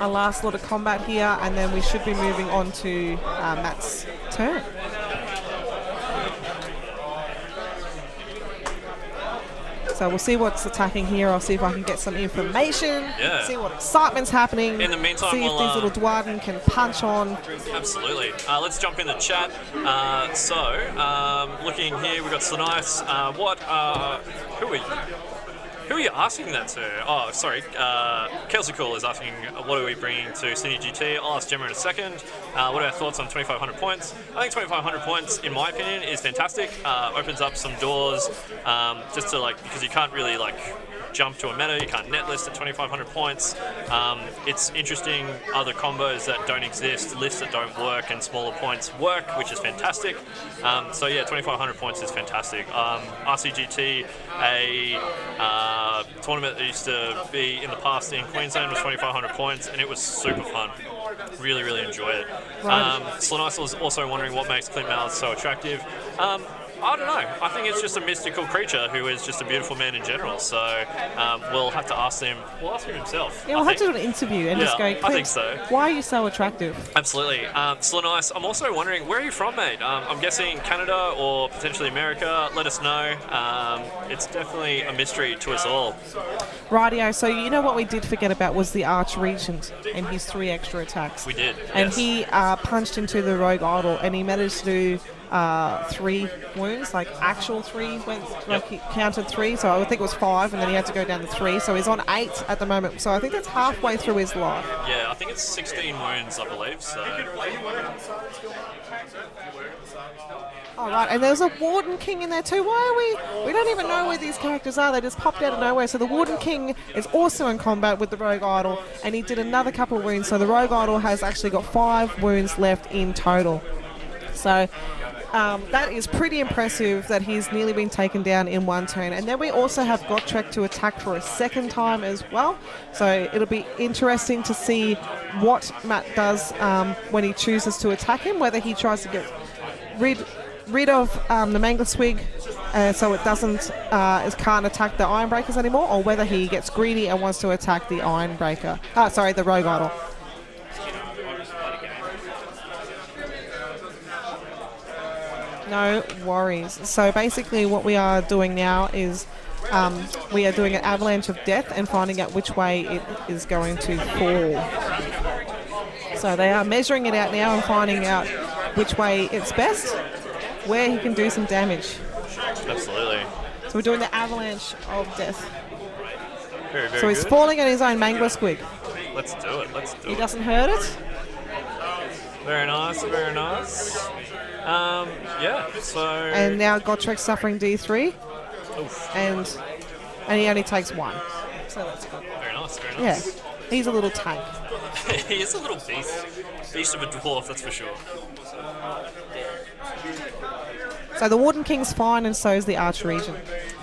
a last lot of combat here, and then we should be moving on to Matt's turn. So we'll see what's attacking here. I'll see if I can get some information. Yeah. See what excitement's happening. In the meantime, see if we'll, these little Dwarden can punch on. Absolutely. Let's jump in the chat. Looking here, we've got Slanice. Who are you asking that to? Oh, sorry. Kelsey Cool is asking, what are we bringing to Sydney GT? I'll ask Gemma in a second. What are our thoughts on 2,500 points? I think 2,500 points, in my opinion, is fantastic. Opens up some doors, just to because you can't really jump to a meta, you can't net list at 2,500 points. It's interesting, other combos that don't exist, lists that don't work, and smaller points work, which is fantastic. So yeah, 2,500 points is fantastic. RCGT, a tournament that used to be in the past in Queensland, was 2,500 points, and it was super fun. Really, really enjoy it. Right. Slanice was also wondering what makes Clint Mallard so attractive. I don't know. I think it's just a mystical creature who is just a beautiful man in general. So we'll have to ask him. We'll ask him himself. Yeah, we'll have to do an interview and just go, I think so. Why are you so attractive? Absolutely. Slanice, I'm also wondering, where are you from, mate? I'm guessing Canada or potentially America. Let us know. It's definitely a mystery to us all. Rightio. So you know what we did forget about was the Arch Regent and his 3 extra attacks. We did, And yes. he punched into the Rogue Idol, and he managed to do 3 wounds, actual 3 he counted 3, so I would think it was 5, and then he had to go down to 3, so he's on 8 at the moment, so I think that's halfway through his life. Yeah, I think it's 16 wounds, I believe, so... Oh, right, and there's a Warden King in there too. Why are we don't even know where these characters are, they just popped out of nowhere. So the Warden King is also in combat with the Rogue Idol, and he did another couple of wounds, so the Rogue Idol has actually got 5 wounds left in total. So that is pretty impressive that he's nearly been taken down in 1 turn. And then we also have Gotrek to attack for a 2nd time as well. So it'll be interesting to see what Matt does when he chooses to attack him, whether he tries to get rid of the Mangler Squig so it can't attack the Ironbreakers anymore, or whether he gets greedy and wants to attack the the Rogue Idol. No worries. So basically what we are doing now is we are doing an avalanche of death and finding out which way it is going to fall. So they are measuring it out now and finding out which way it's best, where he can do some damage. Absolutely. So we're doing the avalanche of death. Very, very So he's good. falling on his own Mangler Squig. Let's do it. He doesn't hurt it. Very nice, very nice. Yeah, so... And now Gotrek's suffering D3. Oof. And he only takes 1. So that's good. Very nice, very Yeah. nice. He's a little tank. He is a little beast of a dwarf, that's for sure. So the Warden King's fine, and so is the Arch Regent.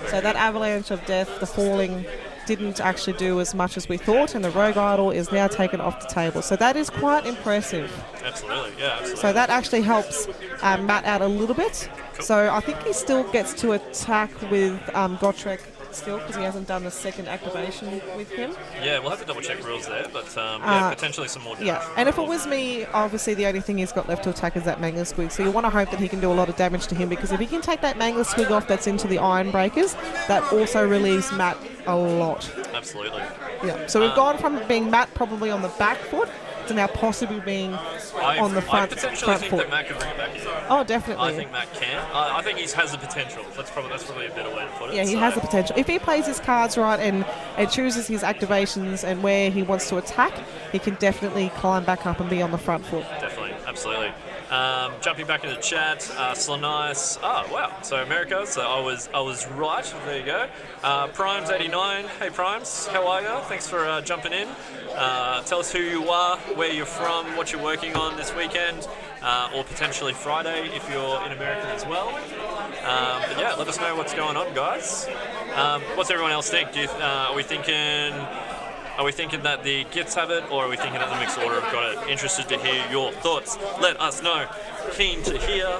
So that avalanche of death, the falling, didn't actually do as much as we thought, and the Rogue Idol is now taken off the table. So that is quite impressive. Absolutely, yeah, absolutely. So that actually helps Matt out a little bit. Cool. So I think he still gets to attack with Gotrek still, because he hasn't done the 2nd activation with him. Yeah, we'll have to double check rules there, but potentially some more damage. Yeah, and if it was me, obviously the only thing he's got left to attack is that Mangler Squig. So you want to hope that he can do a lot of damage to him, because if he can take that Mangler Squig off that's into the Iron Breakers, that also relieves Matt a lot. Absolutely. Yeah, so we've gone from being Matt probably on the back foot to now possibly being on the I front potentially think foot. that Matt could bring it back in. Oh, definitely. I think Matt can. I think he has the potential. That's probably a better way to put it. Yeah, he has the potential. If he plays his cards right and chooses his activations and where he wants to attack, he can definitely climb back up and be on the front foot. Definitely, absolutely. Jumping back into chat, Slanice. Oh wow! So America. So I was right. There you go. Primes89. Hey Primes, how are you? Thanks for jumping in. Tell us who you are, where you're from, what you're working on this weekend, or potentially Friday if you're in America as well. But yeah, let us know what's going on, guys. What's everyone else think? Are we thinking that the Gitz have it, or are we thinking that the Mixed Order have got it? Interested to hear your thoughts. Let us know. Keen to hear.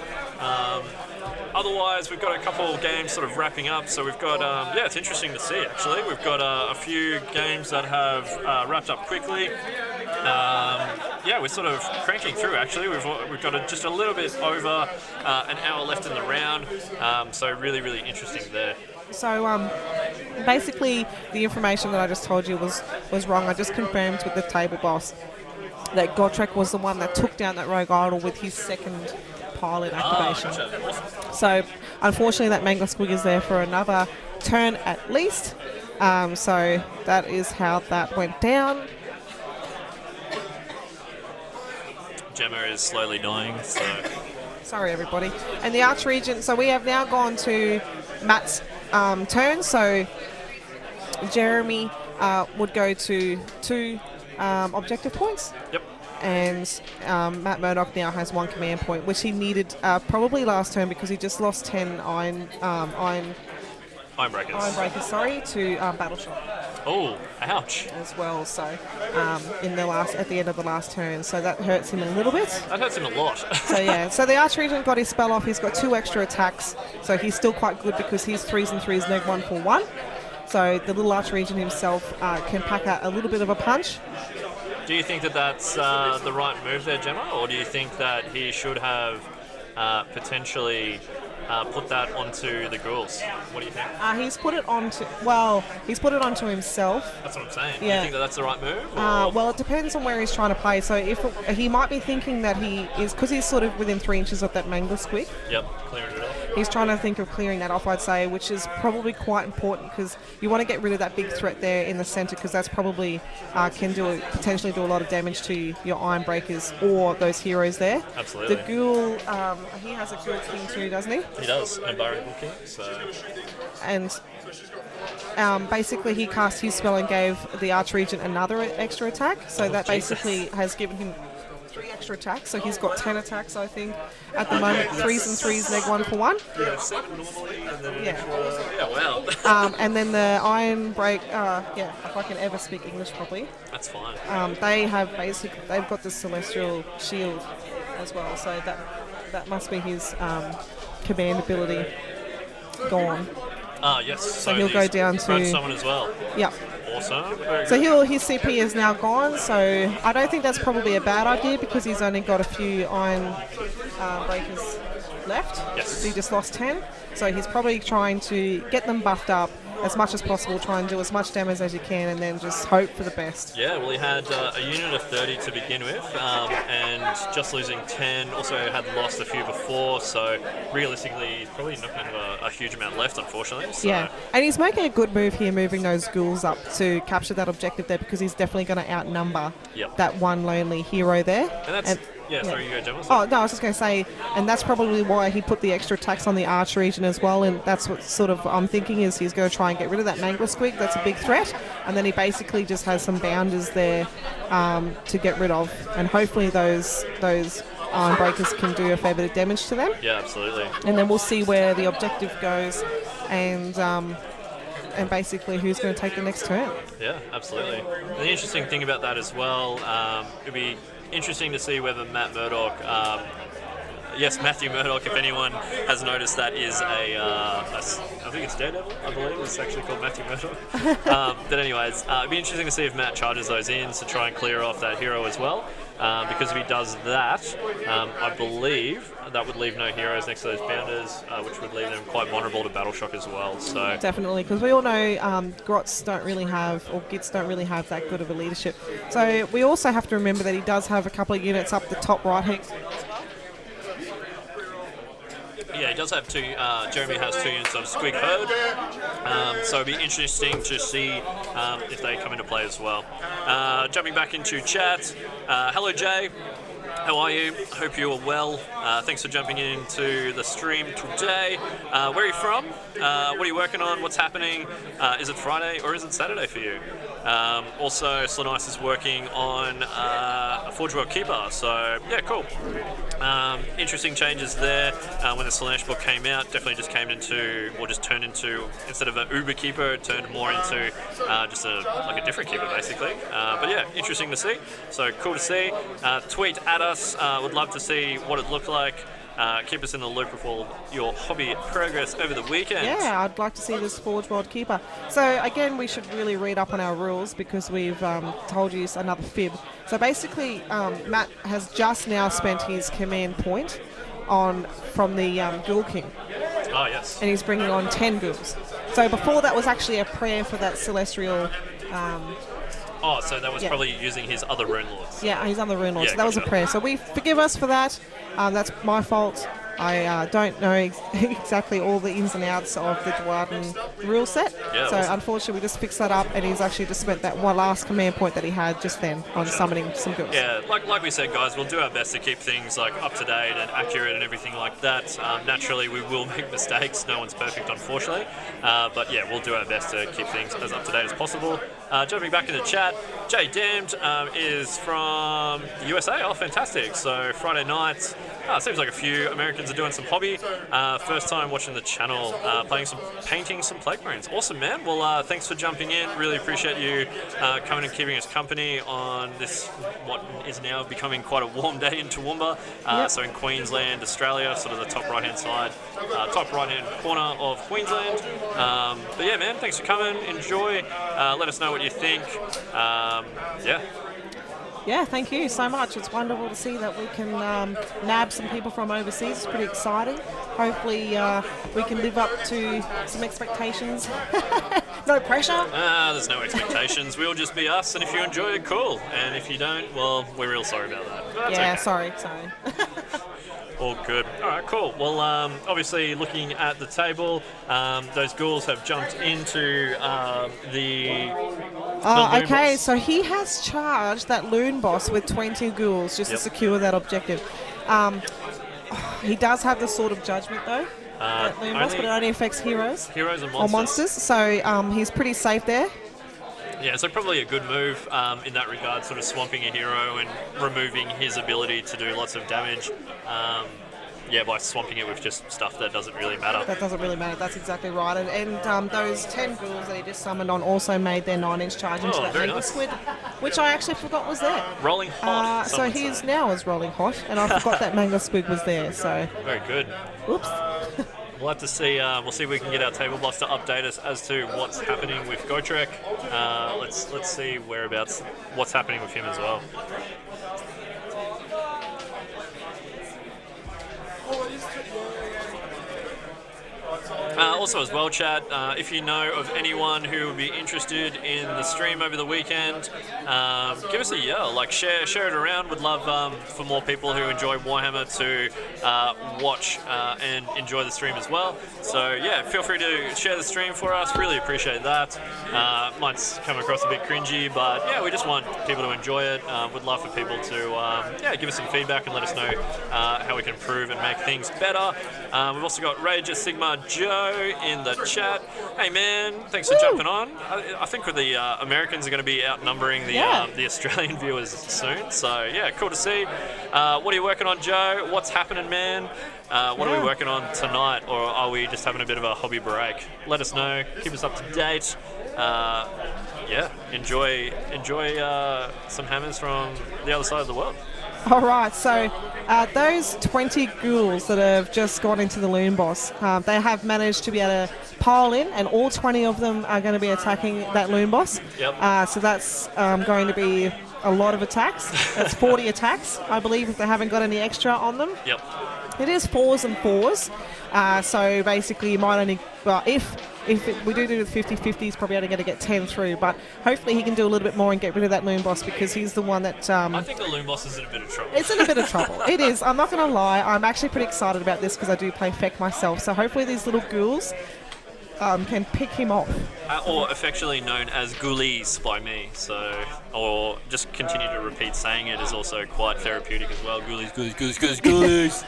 Otherwise, we've got a couple of games sort of wrapping up, so we've got, it's interesting to see actually. We've got a few games that have wrapped up quickly. We're sort of cranking through actually. We've got just a little bit over an hour left in the round, so really, really interesting there. So basically, the information that I just told you was wrong. I just confirmed with the table boss that Gotrek was the one that took down that rogue idol with his second pilot activation. So unfortunately, that Mangler Squig is there for another turn at least. So that is how that went down. Gemma is slowly dying, so... Sorry, everybody. And the Archregent, so we have now gone to Matt's turn. So Jeremy would go to 2 objective points. Yep. And Matt Murdoch now has 1 command point, which he needed probably last turn because he just lost 10 Ironbreakers, to Battleshot. Oh, ouch. As well, so at the end of the last turn, so that hurts him a little bit. That hurts him a lot. So the Archregent got his spell off. He's got 2 extra attacks, so he's still quite good because he's 3s and 3s, neg 1 for 1. So the little Archregent himself can pack out a little bit of a punch. Do you think that that's the right move there, Gemma, or do you think that he should have potentially put that onto the ghouls? What do you think? He's put it onto himself. That's what I'm saying. Yeah. Do you think that that's the right move? Well, it depends on where he's trying to play. So he might be thinking that he is, because he's sort of within 3 inches of that Mangler Squig. Yep, clearing it off. He's trying to think of clearing that off, I'd say, which is probably quite important because you want to get rid of that big threat there in the centre because that's probably can potentially do a lot of damage to your Ironbreakers or those heroes there. Absolutely. The Ghoul, he has a Ghoul King too, doesn't he? He does, an Environable King. So. And basically he cast his spell and gave the Archregent another extra attack, so that basically has given him 3 extra attacks, so he's got 10 attacks, I think, at the moment. 3s and 3s, neg 1 for 1. Yeah, 7 normally, and then yeah, wow. And then the Ironbreak, if I can ever speak English properly. That's fine. They've got the Celestial Shield as well, so that must be his command ability gone. Yes. So he'll go down to summon as well. Yep. Awesome. Very So good. his CP is now gone, so I don't think that's probably a bad idea because he's only got a few Iron Breakers left. Yes. So he just lost 10. So he's probably trying to get them buffed up as much as possible, try and do as much damage as you can, and then just hope for the best. Yeah, well, he had a unit of 30 to begin with, and just losing 10. Also had lost a few before, so realistically, he's probably not going to have a huge amount left, unfortunately. So. Yeah, and he's making a good move here, moving those ghouls up to capture that objective there because he's definitely going to outnumber that one lonely hero there. And that's... sorry, you go, Gemma. Oh, no, I was just going to say, and that's probably why he put the extra attacks on the Archregent as well, and that's what sort of I'm thinking is he's going to try and get rid of that Mangler Squig. That's a big threat, and then he basically just has some bounders there to get rid of, and hopefully those Ironbreakers can do a fair bit of damage to them. Yeah, absolutely. And then we'll see where the objective goes, and basically who's going to take the next turn. Yeah, absolutely. And the interesting thing about that as well, it'll be interesting to see whether Matt Murdoch, Matthew Murdoch, if anyone has noticed, that is I think it's Daredevil, I believe, it's actually called Matthew Murdoch. But anyways, it'd be interesting to see if Matt charges those in to try and clear off that hero as well. because if he does that, I believe that would leave no heroes next to those bounders, which would leave them quite vulnerable to battle shock as well. So Definitely, because we all know Grots don't really have, or Gitz don't really have that good of a leadership. So we also have to remember that he does have a couple of units up the top right hand. yeah, he does have two. Jeremy has 2 units of Squig Herd, so it'll be interesting to see if they come into play as well. Jumping back into chat, hello Jay. How are you? Hope you are well. Thanks for jumping into the stream today. Where are you from? What are you working on? What's happening? Is it Friday or is it Saturday for you? Also, Slanice is working on a Forge World Keeper, so yeah, cool. Interesting changes there. When the Slaanesh book came out, definitely just came into, or just turned into, instead of an Uber Keeper, it turned more into just like a different Keeper, basically. But yeah, interesting to see. So cool to see. Tweet at us. Would love to see what it looked like. Keep us in the loop of all your hobby progress over the weekend. Yeah, I'd like to see this Forge World Keeper. So again, we should really read up on our rules because we've told you another fib. So basically, Matt has just now spent his command point from the Ghoul King. Oh, yes. And he's bringing on 10 ghouls. So before that was actually a prayer for that celestial... So that was probably using his other Rune Lords. Yeah, he's on the Rune Lord, Yeah, so that was a gotcha. prayer. So forgive us for that. That's my fault. I don't know exactly all the ins and outs of the Dwarden rule set. Yeah, so awesome. unfortunately, we just fixed that up, and he's actually just spent that one last command point that he had just then on summoning some ghouls. Yeah, like we said, guys, we'll do our best to keep things like up to date and accurate and everything like that. Naturally, we will make mistakes. No one's perfect, unfortunately. But yeah, we'll do our best to keep things as up to date as possible. Jumping back in the chat, Jay Damned is from the USA. Oh, fantastic. So Friday night, seems like a few Americans are doing some hobby. First time watching the channel, painting some Plague Marines. Awesome, man. Well, thanks for jumping in. Really appreciate you coming and keeping us company on this, what is now becoming quite a warm day in Toowoomba. So in Queensland, Australia, sort of the top right-hand side, top right-hand corner of Queensland. But yeah, man, thanks for coming. Enjoy. Let us know what you think. Yeah, thank you so much. It's wonderful to see that we can nab some people from overseas. It's pretty exciting. Hopefully we can live up to some expectations. No pressure. There's no expectations. We'll just be us, and if you enjoy it, cool. And if you don't, well, we're real sorry about that. But that's Yeah, okay. sorry. All good. All right, cool. Well, obviously, looking at the table, those ghouls have jumped into the loon Okay, boss. so he has charged that loon boss with 20 ghouls just to secure that objective. He does have the Sword of Judgment, though, that loon boss, but it only affects heroes. Heroes and Or monsters. monsters, so he's pretty safe there. Yeah, so probably a good move in that regard, sort of swamping a hero and removing his ability to do lots of damage. By swamping it with just stuff that doesn't really matter. That doesn't really matter, that's exactly right. And those 10 ghouls that he just summoned on also made their 9-inch charge into that very Mega nice. Squid, which I actually forgot was there. Rolling hot. So some he would is say. now is rolling hot, and I forgot that Mango Squig was there, so Very good. whoops. We'll have to see. We'll see if we can get our table boss to update us as to what's happening with Gotrek. Let's see whereabouts, what's happening with him as well. Also as well, chat, if you know of anyone who would be interested in the stream over the weekend, give us a yell, like share it around. Would love for more people who enjoy Warhammer to watch and enjoy the stream as well. So yeah, feel free to share the stream for us, really appreciate that. Might come across a bit cringy, but yeah, we just want people to enjoy it. Would love for people to give us some feedback and let us know how we can improve and make things better. We've also got Rage at Sigma Joe in the chat. Hey man, thanks for jumping on. I think the Americans are going to be outnumbering the Australian viewers soon. So yeah, cool to see. What are you working on, Joe? What's happening, man? What are we working on tonight, or are we just having a bit of a hobby break? Let us know. Keep us up to date. Enjoy some hammers from the other side of the world. All right, so those 20 ghouls that have just gone into the loon boss, they have managed to be able to pile in, and all 20 of them are going to be attacking that loon boss. Yep. So that's going to be a lot of attacks. That's 40 attacks, I believe, if they haven't got any extra on them. Yep. It is 4s and 4s. So basically, you might only... Well, if we do the 50-50, he's probably only going to get 10 through. But hopefully he can do a little bit more and get rid of that Loon Boss, because he's the one that... I think the Loon Boss is in a bit of trouble. It's in a bit of trouble. It is. I'm not going to lie. I'm actually pretty excited about this because I do play Feck myself. So hopefully these little ghouls can pick him off. Or affectionately known as ghoulies by me. So, or just continue to repeat saying it is also quite therapeutic as well. Ghoulies, ghoulies.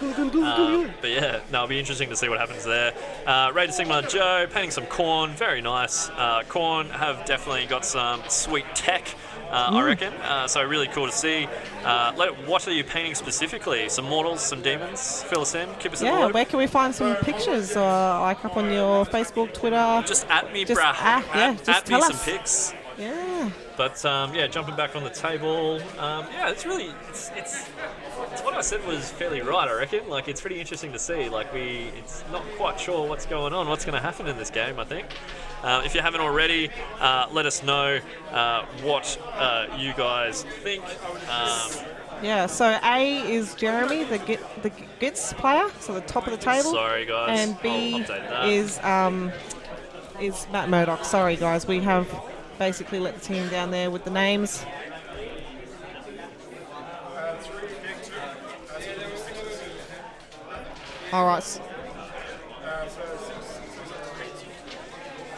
But yeah, no, it'll be interesting to see what happens there. Raider Sigma Joe painting some Khorne, very nice. Khorne have definitely got some sweet tech. I reckon. So really cool to see. What are you painting specifically? Some mortals, some demons? Fill us in. Keep us in the loop. Where can we find some pictures? Like up on your Facebook, Twitter? Just at me, Just bruh. just at tell me us. some pics. Yeah. But jumping back on the table. It's really it's what I said was fairly right. I reckon. Like, it's pretty interesting to see. Like, it's not quite sure what's going on, what's going to happen in this game. I think. If you haven't already, let us know what you guys think. So A is Jeremy, the Gitz player, so the top of the table. Sorry, guys. And B I'll update that. is Matt Murdoch. Sorry, guys. We have basically let the team down there with the names. All right.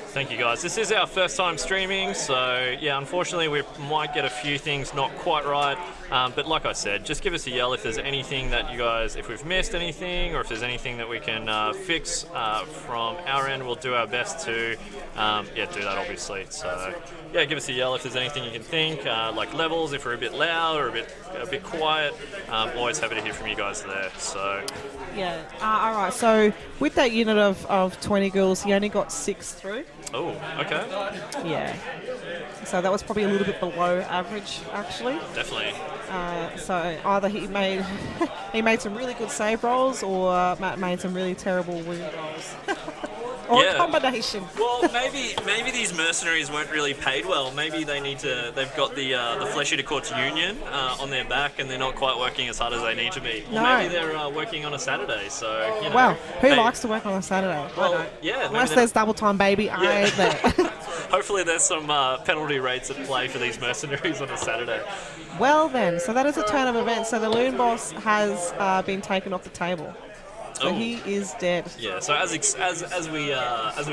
Thank you, guys. This is our first time streaming, so yeah, unfortunately we might get a few things not quite right, but like I said, just give us a yell if there's anything that you guys, if we've missed anything, or if there's anything that we can fix from our end. We'll do our best to do that, obviously. So yeah, give us a yell if there's anything you can think, like levels, if we're a bit loud or a bit quiet. Always happy to hear from you guys there. So yeah, all right. So with that unit of 20 ghouls, he only got 6 through. Oh, okay. Yeah. So that was probably a little bit below average, actually. Definitely. So either he made he made some really good save rolls, or Matt made some really terrible wound rolls. Or a combination. Well, maybe these mercenaries weren't really paid well. Maybe they've got the Flesh Eater Courts Union on their back, and they're not quite working as hard as they need to be. Or maybe they're working on a Saturday, so, you know. Well, who likes to work on a Saturday? Well, yeah. Unless there's double time, baby, I ain't there. Hopefully there's some penalty rates at play for these mercenaries on a Saturday. Well then, so that is a turn of events. So the Loon Boss has been taken off the table. So he is dead. Yeah. So as we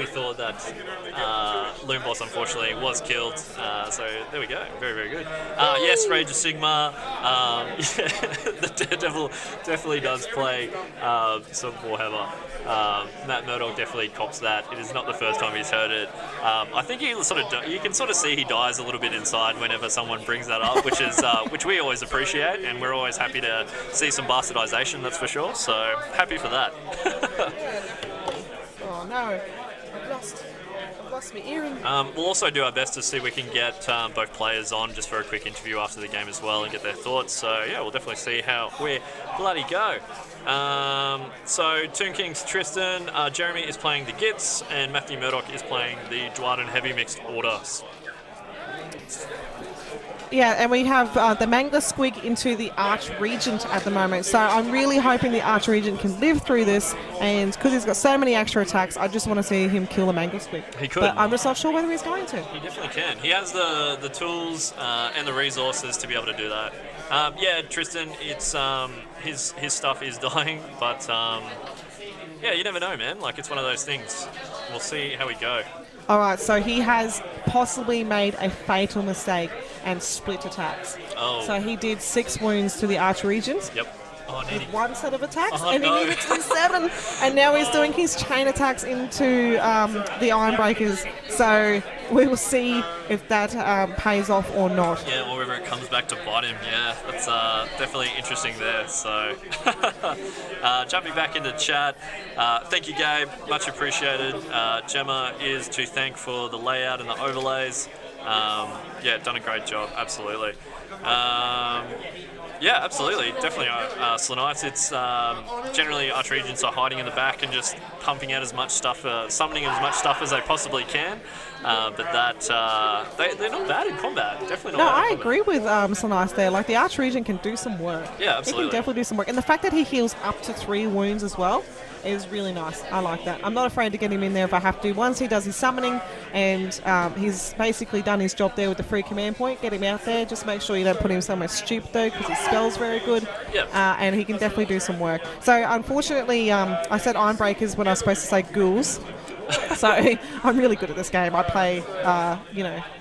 thought, that Loon Boss unfortunately was killed. So there we go. Very, very good. Yes, Rage of Sigma. The Daredevil definitely does play some Warhammer. Matt Murdoch definitely cops that. It is not the first time he's heard it. I think you can sort of see he dies a little bit inside whenever someone brings that up, which is which we always appreciate, and we're always happy to see some bastardization. That's for sure. So happy for that. Oh no, I've lost my earring. We'll also do our best to see if we can get both players on just for a quick interview after the game as well and get their thoughts. So yeah, we'll definitely see where bloody go. So Toon King's Tristan, Jeremy is playing the Gitz, and Matthew Murdoch is playing the Dwarden Heavy Mixed Orders. Yeah, and we have the Mangler Squig into the Archregent at the moment. So I'm really hoping the Archregent can live through this, and because he's got so many extra attacks, I just want to see him kill the Mangler Squig. He could. But I'm just not sure whether he's going to. He definitely can. He has the tools and the resources to be able to do that. Yeah, Tristan, it's his stuff is dying, but yeah, you never know, man. Like, it's one of those things. We'll see how we go. All right, so he has possibly made a fatal mistake and split attacks. Oh. So he did 6 wounds to the Archregent. Yep. With 1 set of attacks, he needed to do 7, and now he's doing his chain attacks into the Ironbreakers. So we will see if that pays off or not. Yeah, or whether it comes back to bite him. Yeah, that's definitely interesting there. So jumping back into chat, thank you, Gabe, much appreciated. Gemma is to thank for the layout and the overlays. Yeah, done a great job, absolutely. Yeah, absolutely, definitely. Slanites, it's generally Archregents are hiding in the back and just pumping out as much stuff, summoning as much stuff as they possibly can. But they're not bad in combat. Definitely not. No, bad in I combat. agree with Slanites there. Like the Archregent can do some work. Yeah, absolutely. He can definitely do some work, and the fact that he heals up to 3 wounds as well is really nice. I like that. I'm not afraid to get him in there if I have to. Once he does his summoning and he's basically done his job there with the free command point, get him out there. Just make sure you don't put him somewhere stupid though, because his spell's very good. Yep. And he can definitely do some work. So unfortunately, I said Ironbreakers when I was supposed to say ghouls. So I'm really good at this game. I play,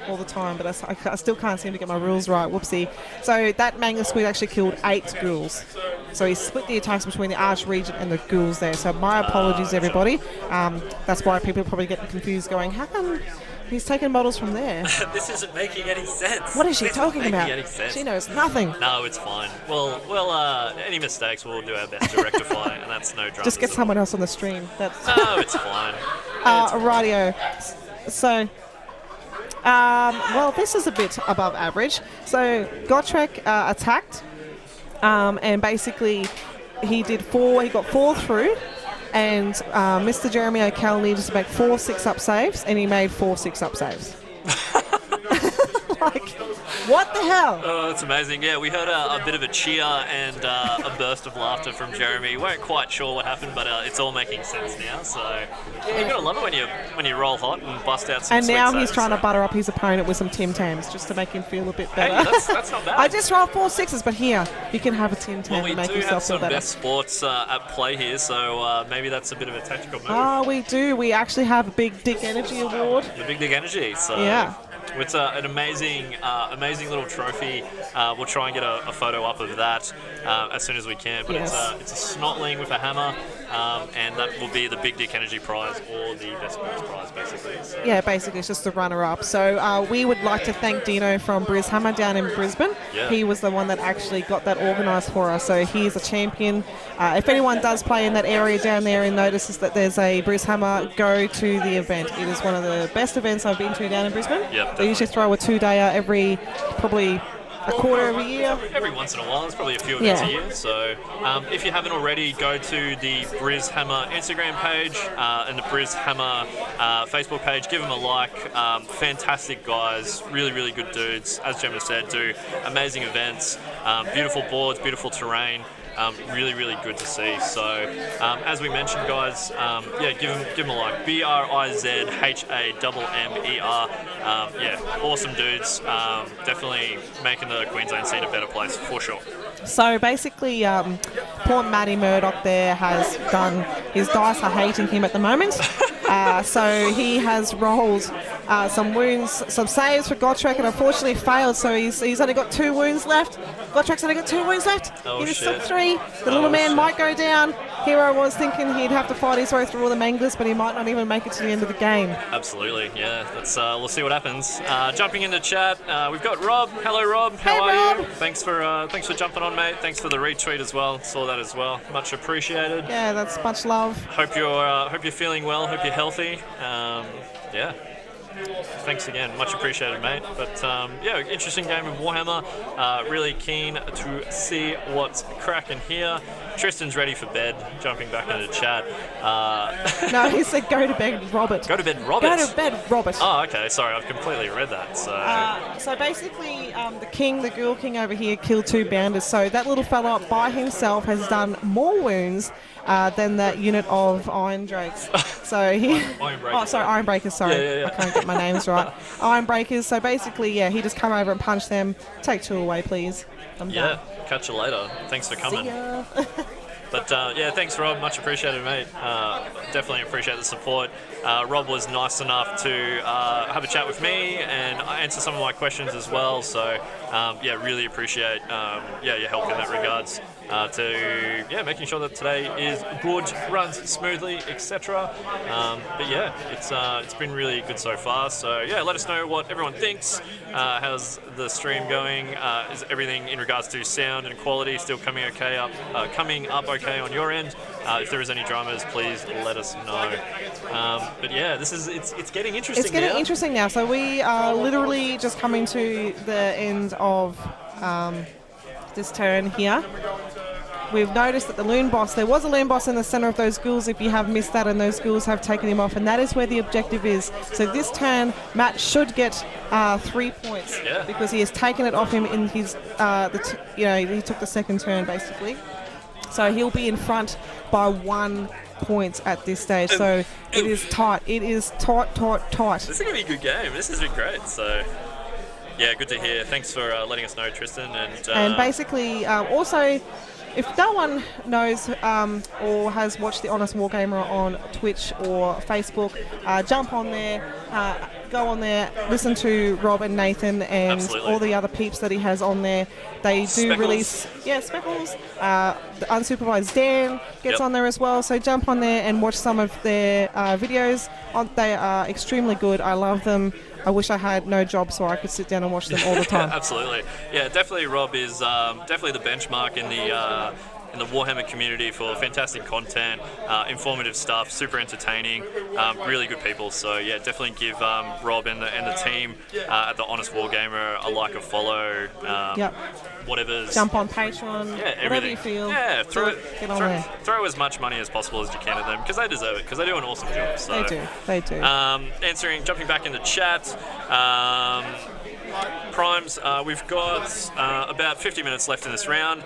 all the time, but I still can't seem to get my rules right. Whoopsie. So that Mangler Squid actually killed 8 ghouls. So he split the attacks between the Archregent and the ghouls there. So my apologies, everybody. That's why people are probably getting confused, going, how come he's taking models from there? This isn't making any sense. What is she This talking isn't about? making any sense. She knows nothing. No, it's fine. Well, any mistakes we'll do our best to rectify, and that's no drama. Just get someone else on the stream. That's No, it's fine. rightio. So, well, this is a bit above average. So Gotrek attacked, and basically he did 4. He got 4 through, and Mr. Jeremy O'Call needed to make 4 6-up saves, and he made 4 6-up saves. Like, what the hell? Oh, that's amazing. Yeah, we heard a bit of a cheer and a burst of laughter from Jeremy. We weren't quite sure what happened, but it's all making sense now. So yeah, you gotta love it when you roll hot and bust out some. And sweet now saves, he's trying to butter up his opponent with some Tim Tams just to make him feel a bit better. Hey, that's not bad. I just rolled 4 6s, but here you can have a Tim Tam Well, we and make do have yourself feel some better. best sports at play here, so maybe that's a bit of a tactical move. Oh, we do. We actually have a Big Dick Energy Award. The Big Dick Energy. So Yeah. it's an amazing little trophy. We'll try and get a photo up of that as soon as we can. But Yes. it's a snotling with a hammer, and that will be the Big Dick Energy prize or the best sports prize, basically. So. Yeah, basically it's just the runner-up. So we would like to thank Dino from Hammer down in Brisbane. Yeah. He was the one that actually got that organised for us. So he is a champion. If anyone does play in that area down there and notices that there's a Hammer, go to the event. It is one of the best events I've been to down in Brisbane. Yep, They usually throw a 2-dayer every probably a quarter of a year. Every once in a while, there's probably a few events Yeah. a year. So if you haven't already, go to the Hammer Instagram page and the Hammer Facebook page. Give them a like. Fantastic guys, really, really good dudes. As Gemma said, do amazing events, beautiful boards, beautiful terrain. Really, really good to see. So, as we mentioned, guys, give them a like. BRIZHAMMER. Awesome dudes. Definitely making the Queensland scene a better place for sure. So basically, poor Matty Murdoch there has done, his dice are hating him at the moment. So he has rolled some wounds, some saves for Gotrek, and unfortunately failed. So he's only got 2 wounds left. Gotrek's only got 2 wounds left. Oh, He just shit. took 3. The little man shit. might go down. Hero was thinking he'd have to fight his way through all the manglers, but he might not even make it to the end of the game. Absolutely, yeah. Let's we'll see what happens. Jumping into chat, we've got Rob. Hello, Rob. Hey, How are you? Rob. Thanks for jumping on, mate. Thanks for the retweet as well. Saw that as well. Much appreciated. Yeah, that's much love. Hope you're feeling well. Hope you're healthy. Yeah. Thanks again, much appreciated, mate. But interesting game of Warhammer. Really keen to see what's cracking here. Tristan's ready for bed, jumping back into chat. No, he said go to bed, Robert. Go to bed, Robert. Go to bed, Robert. Oh, okay. Sorry, I've completely read that. So basically, the Ghoul King over here killed 2 bandits. So that little fella by himself has done more wounds than that unit of Iron Drakes. So he. Iron Breakers. Sorry, Yeah. I can't get my names right. Iron Breakers. So basically, he just come over and punch them. Take 2 away, please. I'm done. Catch you later. Thanks for coming. See ya. But thanks, Rob. Much appreciated, mate. Definitely appreciate the support. Rob was nice enough to have a chat with me and answer some of my questions as well. So, really appreciate your help in that regards. Making sure that today is good, runs smoothly, etc. It's been really good so far. So let us know what everyone thinks. How's the stream going? Is everything in regards to sound and quality still coming up okay on your end? If there is any dramas, please let us know. It's getting interesting. It's getting interesting now. So we are literally just coming to the end of this turn here. We've noticed that the loon boss, there was a loon boss in the center of those ghouls if you have missed that, and those ghouls have taken him off, and that is where the objective is. So this turn, Matt should get 3 points because he has taken it off him in his, he took the second turn basically. So he'll be in front by 1 point at this stage. So it is tight. It is tight. This is going to be a good game. This has been great. So, yeah, good to hear. Thanks for letting us know, Tristan. And basically, also, if no one knows or has watched The Honest Wargamer on Twitch or Facebook, jump on there, go on there, listen to Rob and Nathan and Absolutely. all the other peeps that he has on there. They do Speckles. release, Speckles. The unsupervised Dan gets on there as well. So jump on there and watch some of their videos. They are extremely good. I love them. I wish I had no job so I could sit down and watch them all the time. Absolutely. Yeah, definitely Rob is definitely the benchmark in the Warhammer community for fantastic content, informative stuff, super entertaining, really good people. So yeah, definitely give Rob and the team at the Honest Wargamer a like, a follow, whatever's... Jump on Patreon, whatever you feel. Yeah, get on there. Throw as much money as possible as you can at them, because they deserve it, because they do an awesome job. So, They do. Jumping back in the chat, Primes, we've got about 50 minutes left in this round,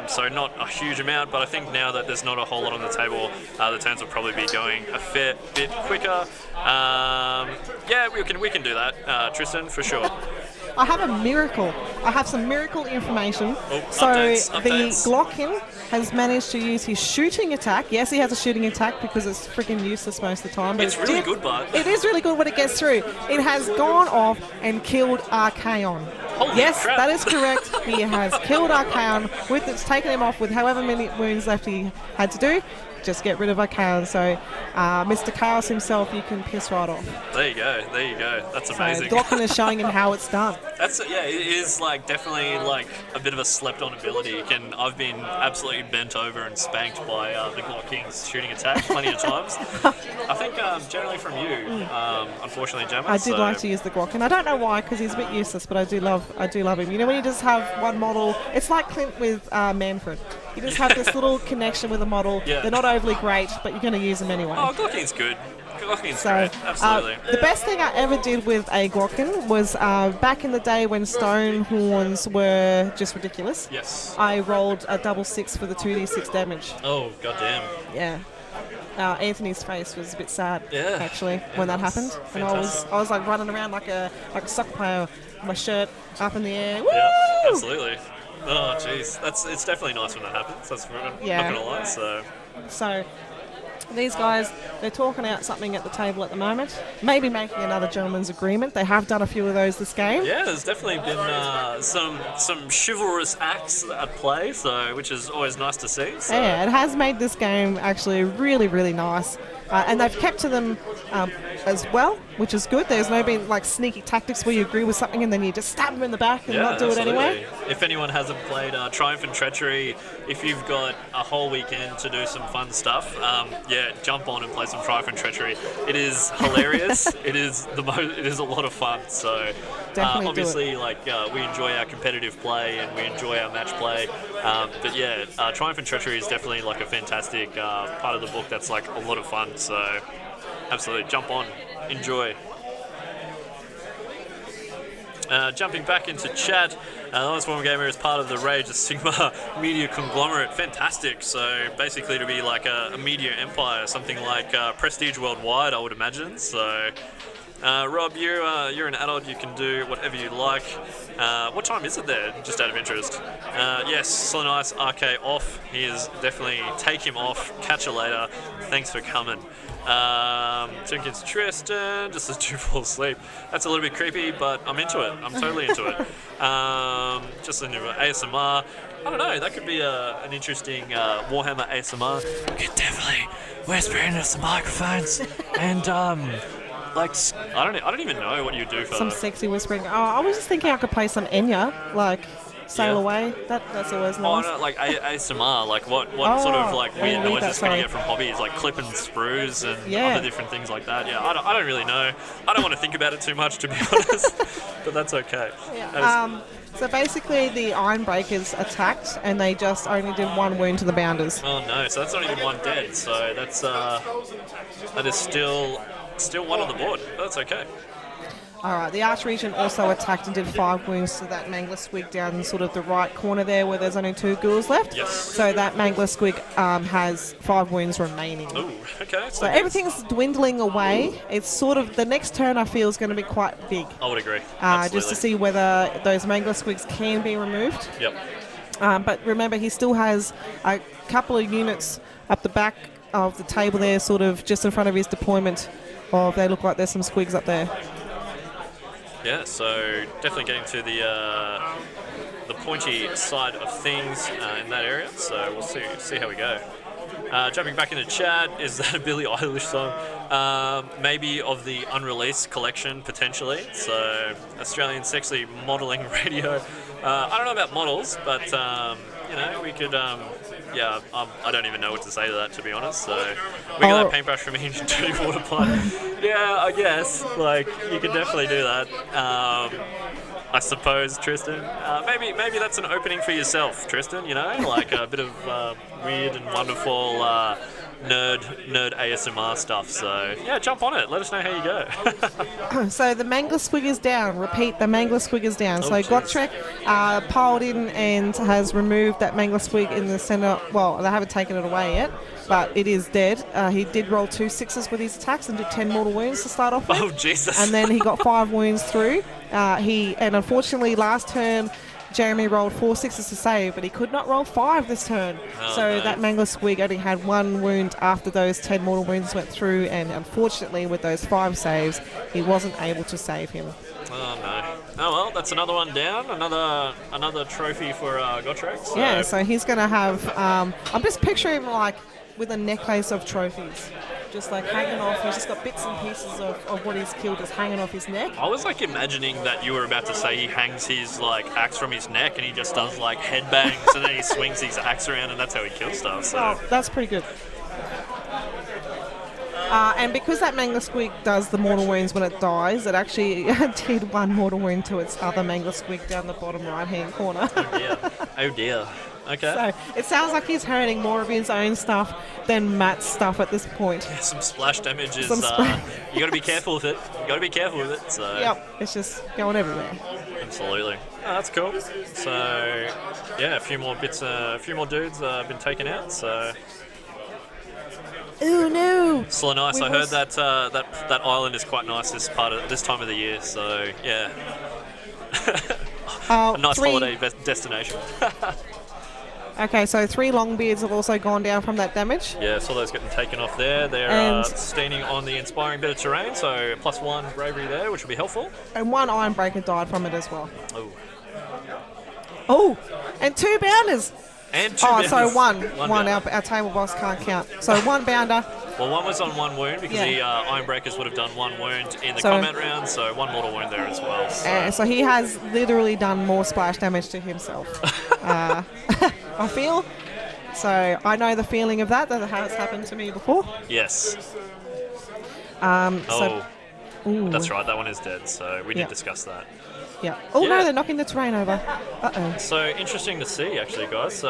so not a huge amount, but I think now that there's not a whole lot on the table, the turns will probably be going a fair bit quicker. We can do that, Tristan, for sure. I have a miracle. I have some miracle information. Updates. The Glockin has managed to use his shooting attack. Yes, he has a shooting attack because it's freaking useless most of the time. But It's really good, bud. It is really good when it gets through. It has gone off and killed Archaon. Holy yes, crap. that is correct. He has killed Archaon. It's taken him off with however many wounds left he had to do. Just get rid of Archaon. So, Mr. Chaos himself, you can piss right off. There you go. That's amazing. So, Glockin is showing him how it's done. It is definitely a bit of a slept-on ability. I've been absolutely bent over and spanked by the Glock King's shooting attack plenty of times. I think generally from you, unfortunately, Gemma. I did like to use the Glockin. I don't know why, because he's a bit useless, but I do love him. You know, when you just have one model, it's like Clint with Manfred. You just have this little connection with a model. Yeah. They're not overly great, but you're going to use them anyway. Oh, Glocking's good. Glocking's great. Absolutely. The best thing I ever did with a Glockin was back in the day when stone horns were just ridiculous. Yes. I rolled a double 6 for the 2d6 damage. Oh, goddamn. Yeah. Anthony's face was a bit sad, Yeah. actually, when that happened. Fantastic. And I was like running around like a soccer player with my shirt up in the air. Woo! Yeah, absolutely. Oh, jeez. It's definitely nice when that happens. That's not going to lie, so... So, these guys, they're talking out something at the table at the moment. Maybe making another gentleman's agreement. They have done a few of those this game. Yeah, there's definitely been some chivalrous acts at play, which is always nice to see. So. Yeah, it has made this game actually really, really nice. And they've kept to them as well, which is good. There's no been sneaky tactics where you agree with something and then you just stab them in the back and not do absolutely. it anyway. If anyone hasn't played Triumph and Treachery, if you've got a whole weekend to do some fun stuff, jump on and play some Triumph and Treachery. It is hilarious. It is a lot of fun. So Definitely obviously, we enjoy our competitive play and we enjoy our match play. Triumph and Treachery is definitely a fantastic part of the book that's a lot of fun. So absolutely, jump on, enjoy. Jumping back into chat, Honest Wargamer is part of the Rage of Sigma media conglomerate. Fantastic. So basically to be a media empire, something like Prestige Worldwide, I would imagine. So Rob, you're an adult, you can do whatever you like. What time is it there, just out of interest? Yes, so nice, RK off. He is definitely, take him off, catch you later. Thanks for coming. Jenkins Tristan, just as you fall asleep. That's a little bit creepy, but I'm into it. I'm totally into it. Just a new ASMR. I don't know, that could be an interesting Warhammer ASMR. You could definitely whisper into some microphones and I don't even know what you do for some sexy whispering. Oh, I was just thinking I could play some Enya, Sail Away. That's always nice. Oh no, ASMR, what sort of weird noises can you get from hobbies, clipping sprues and other different things like that. Yeah, I don't really know. I don't want to think about it too much, to be honest, but that's okay. Yeah. So basically, the Ironbreakers attacked, and they just only did 1 wound to the Bounders. Oh no, so that's not even 1 dead. So that's that is still 1 on the board. That's okay. Alright, the Archregent also attacked and did 5 wounds to that Mangler Squig down in sort of the right corner there where there's only 2 ghouls left. Yes. So that Mangler Squig has 5 wounds remaining. Ooh, okay. So everything's dwindling away. It's sort of, the next turn I feel is going to be quite big. I would agree. Just to see whether those Mangler Squigs can be removed. Yep. But remember, he still has a couple of units up the back of the table there, sort of just in front of his deployment. They look like there's some squigs up there. Yeah, so definitely getting to the pointy side of things in that area. So we'll see how we go. Jumping back into chat, is that a Billie Eilish song? Maybe of the unreleased collection, potentially. So Australian Sexy Modelling Radio. I don't know about models, but we could. I don't even know what to say to that, to be honest. So we get that paintbrush from me and dirty water plug. Yeah, I guess. Like, you could definitely do that. I suppose, Tristan. Maybe that's an opening for yourself, Tristan. Like a bit of weird and wonderful nerd ASMR stuff. So yeah, jump on it. Let us know how you go. So the Mangler Squig is down. Repeat, the Mangler Squig is down. So geez. Gotrek piled in and has removed that Mangler Squig in the centre. Well, they haven't taken it away yet, but it is dead. He did roll 2 6s with his attacks and did 10 mortal wounds to start off with. Oh Jesus! And then he got 5 wounds through. And unfortunately last turn Jeremy rolled 4 6s to save, but he could not roll 5 this turn. So that Mangler Squig only had 1 wound after those 10 mortal wounds went through, and unfortunately with those 5 saves, he wasn't able to save him. Oh no. Oh well, that's another one down. Another trophy for Gotrek. So. Yeah, so he's going to have... I'm just picturing him like with a necklace of trophies. Just like hanging off, he's just got bits and pieces of what he's killed just hanging off his neck. I was like imagining that you were about to say he hangs his like axe from his neck and he just does like headbangs and then he swings his axe around and that's how he kills stuff. So that's pretty good. And because that Mangler Squig does the mortal wounds when it dies, it actually did 1 mortal wound to its other Mangler Squig down the bottom right-hand corner. Oh dear. Oh dear. Okay. So it sounds like he's hurting more of his own stuff than Matt's stuff at this point. Yeah, some splash damage is... you got to be careful with it. So. Yep, it's just going everywhere. Absolutely. Oh, that's cool. So, yeah, a few more dudes been taken out, so... Ooh, no! Still nice. I heard that island is quite nice this time of the year, so, yeah. A nice holiday destination. Okay, so 3 Longbeards have also gone down from that damage. Yeah, saw those getting taken off there. They're standing on the inspiring bit of terrain, so +1 bravery there, which will be helpful. And 1 Ironbreaker died from it as well. Oh. Oh, and 2 Bounders. And 2 Bounders. So one. Our table boss can't count. So 1 Bounder. Well, 1 was on 1 wound because the Ironbreakers would have done 1 wound in the combat round, so 1 mortal wound there as well. So he has literally done more splash damage to himself. I feel. So I know the feeling of that has happened to me before. Yes. That's right, that one is dead, so we did discuss that. Yeah. Oh no, they're knocking the terrain over. Uh-oh. So interesting to see, actually, guys. So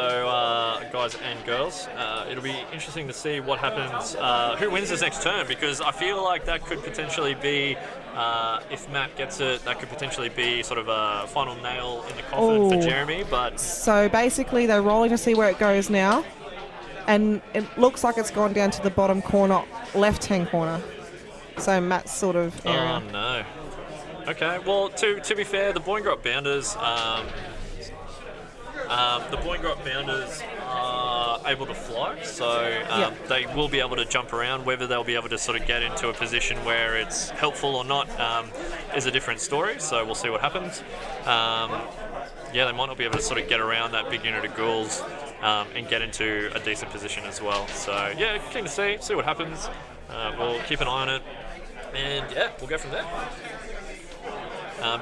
guys and girls, it'll be interesting to see what happens. Who wins this next turn? Because I feel like that could potentially be, if Matt gets it, that could potentially be sort of a final nail in the coffin for Jeremy. But so basically, they're rolling to see where it goes now, and it looks like it's gone down to the bottom corner, left-hand corner. So Matt's sort of area. Oh no. Okay, well, to be fair, the Boingrot Bounders, are able to fly, so they will be able to jump around. Whether they'll be able to sort of get into a position where it's helpful or not is a different story, so we'll see what happens. They might not be able to sort of get around that big unit of ghouls and get into a decent position as well. So, yeah, keen to see what happens. We'll keep an eye on it, and, we'll go from there.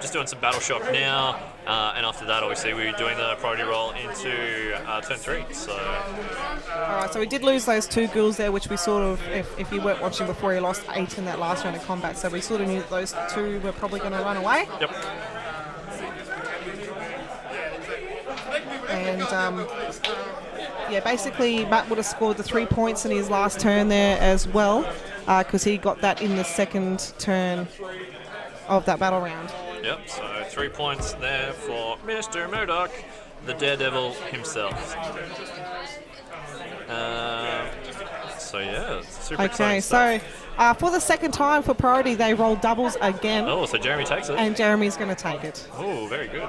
Just doing some battle shock now, and after that, obviously, we're doing the priority roll into turn 3. So, all right. So we did lose those 2 ghouls there, which we sort of, if you weren't watching before, he lost 8 in that last round of combat. So we sort of knew that those 2 were probably going to run away. Yep. And yeah, basically Matt would have scored the 3 points in his last turn there as well, because he got that in the second turn of that battle round. Yep, so 3 points there for Mr. Murdoch, the daredevil himself. So yeah, super Okay, exciting so stuff. for the second time for priority, they roll doubles again, Oh, so Jeremy takes it. and Jeremy's going to take it. Oh, very good.